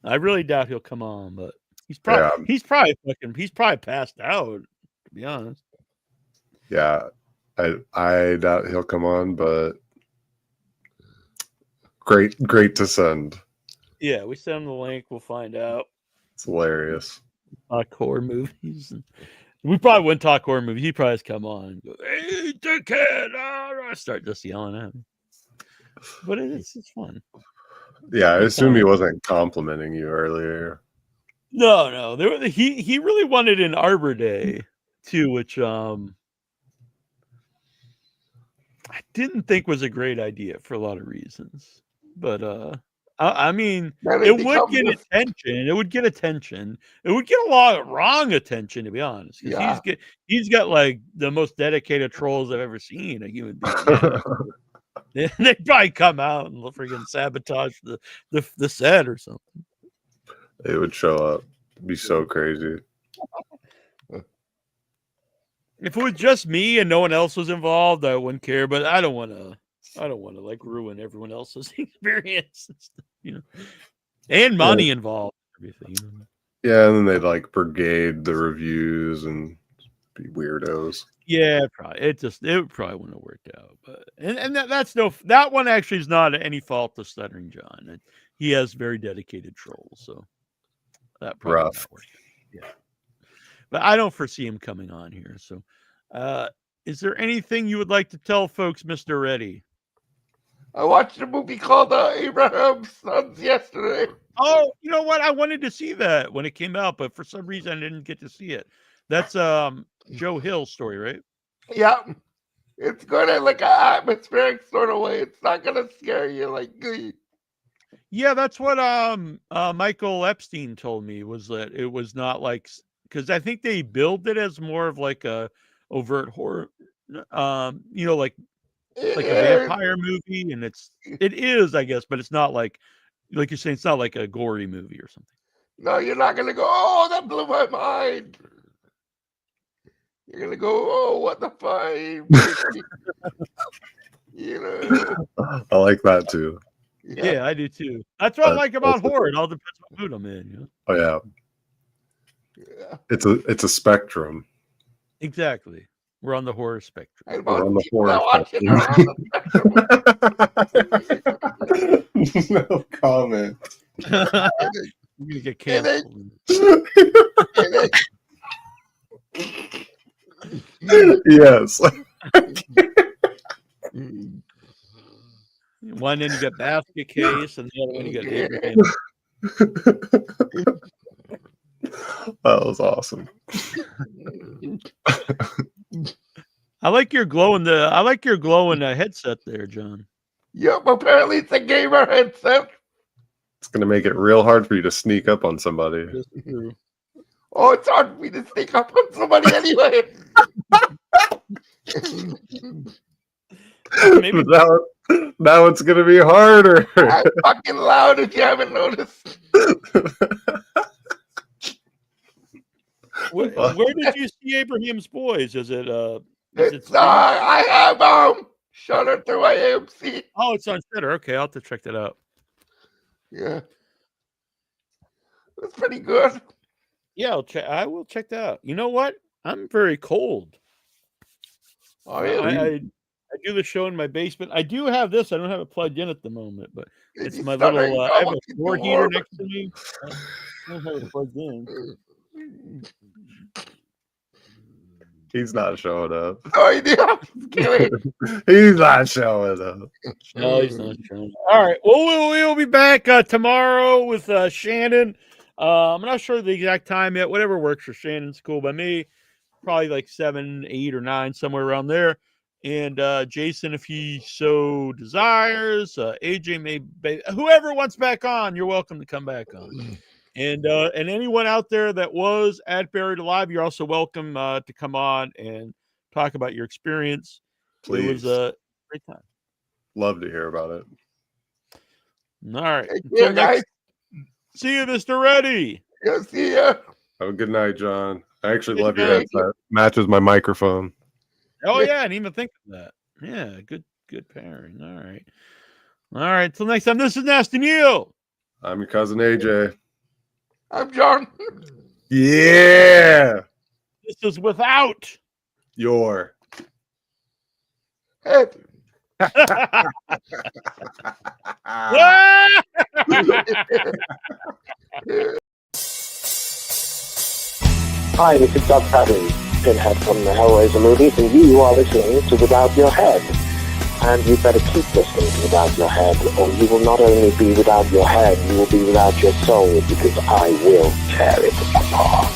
I really doubt he'll come on, but he's probably passed out, to be honest. Yeah, I doubt he'll come on, but great to send. Yeah, we send him the link. We'll find out. It's hilarious. Talk horror movies. We probably wouldn't talk horror movies. He probably come on and go, "Hey, dickhead!" I start just yelling at him. But it's fun. Yeah, I assume he wasn't complimenting you earlier. No. He really wanted an Arbor Day too, which I didn't think was a great idea for a lot of reasons. But I mean, it would get attention. It would get attention. It would get a lot of wrong attention, to be honest. Because he's got like the most dedicated trolls I've ever seen a human being. They'd probably come out and freaking sabotage the set or something. They would show up. It'd be so crazy. If it was just me and no one else was involved, I wouldn't care. But I don't want to like ruin everyone else's experience, and money involved. Everything. Yeah, and then they'd like brigade the reviews and be weirdos. Yeah, probably. It probably wouldn't have worked out. But and that one actually is not any fault of Stuttering John. He has very dedicated trolls, so that probably not worked out. Yeah. But I don't foresee him coming on here. So is there anything you would like to tell folks, Mr. Reddy? I watched a movie called Abraham's Sons yesterday. Oh, you know what? I wanted to see that when it came out, but for some reason I didn't get to see it. That's Joe Hill's story, right? Yeah. It's good in like an atmospheric sort of way. It's not gonna scare you like. Yeah, that's what Michael Epstein told me, was that it was not like, because I think they billed it as more of like a overt horror you know, like a vampire movie, and it is, I guess, but it's not like you're saying, it's not like a gory movie or something. No, you're not gonna go, oh, that blew my mind. You're gonna go, oh, what the fuck? You know. I like that too. Yeah, I do too. That's what I like about horror. It all depends what mood I'm in. You know? Oh yeah. It's a spectrum. Exactly. We're on the horror spectrum. We're on the horror spectrum. No comment. You're gonna get canceled. Yes. One end you got basket case, and the other one you got Abraham. That was awesome. I like your glowing headset there, John. Yep, apparently it's a gamer headset. It's gonna make it real hard for you to sneak up on somebody. Oh, it's hard for me to sneak up on somebody anyway. Maybe now it's gonna be harder. I'm fucking loud if you haven't noticed. Where did you see Abraham's Boys? Is it I have Shudder through AMC. Oh, it's on Shudder. Okay, I'll have to check that out. Yeah, it's pretty good. Yeah, I will check that out. You know what? I'm very cold. Oh, really? I do the show in my basement. I do have this. I don't have it plugged in at the moment, but it's my start little. I have a getting floor heater warm. next to me. I don't have it plugged in. He's not showing up. Oh, yeah. He's not showing up. No, he's not showing up. All right. Well, we'll be back tomorrow with Shannon. I'm not sure the exact time yet. Whatever works for Shannon's cool by me. Probably like 7, 8, or 9, somewhere around there. And Jason, if he so desires, AJ may, whoever wants back on, you're welcome to come back on. And anyone out there that was at Buried Alive, you're also welcome to come on and talk about your experience. Please. It was a great time. Love to hear about it. All right. Yeah, guys. See you, Mr. Reddy. Yeah, see ya. Have a good night, John. I actually Good love your night. headset. Matches my microphone. Oh yeah, I didn't even think of that. Yeah, good pairing. All right. Till next time. This is Nasty Neil. I'm your cousin AJ. I'm John. Yeah. This is without your head. Hi, this is Doug Paddy, Pinhead from the Hellraiser movies, and you are listening to Without Your Head. And you better keep listening to Without Your Head, or you will not only be without your head, you will be without your soul, because I will tear it apart.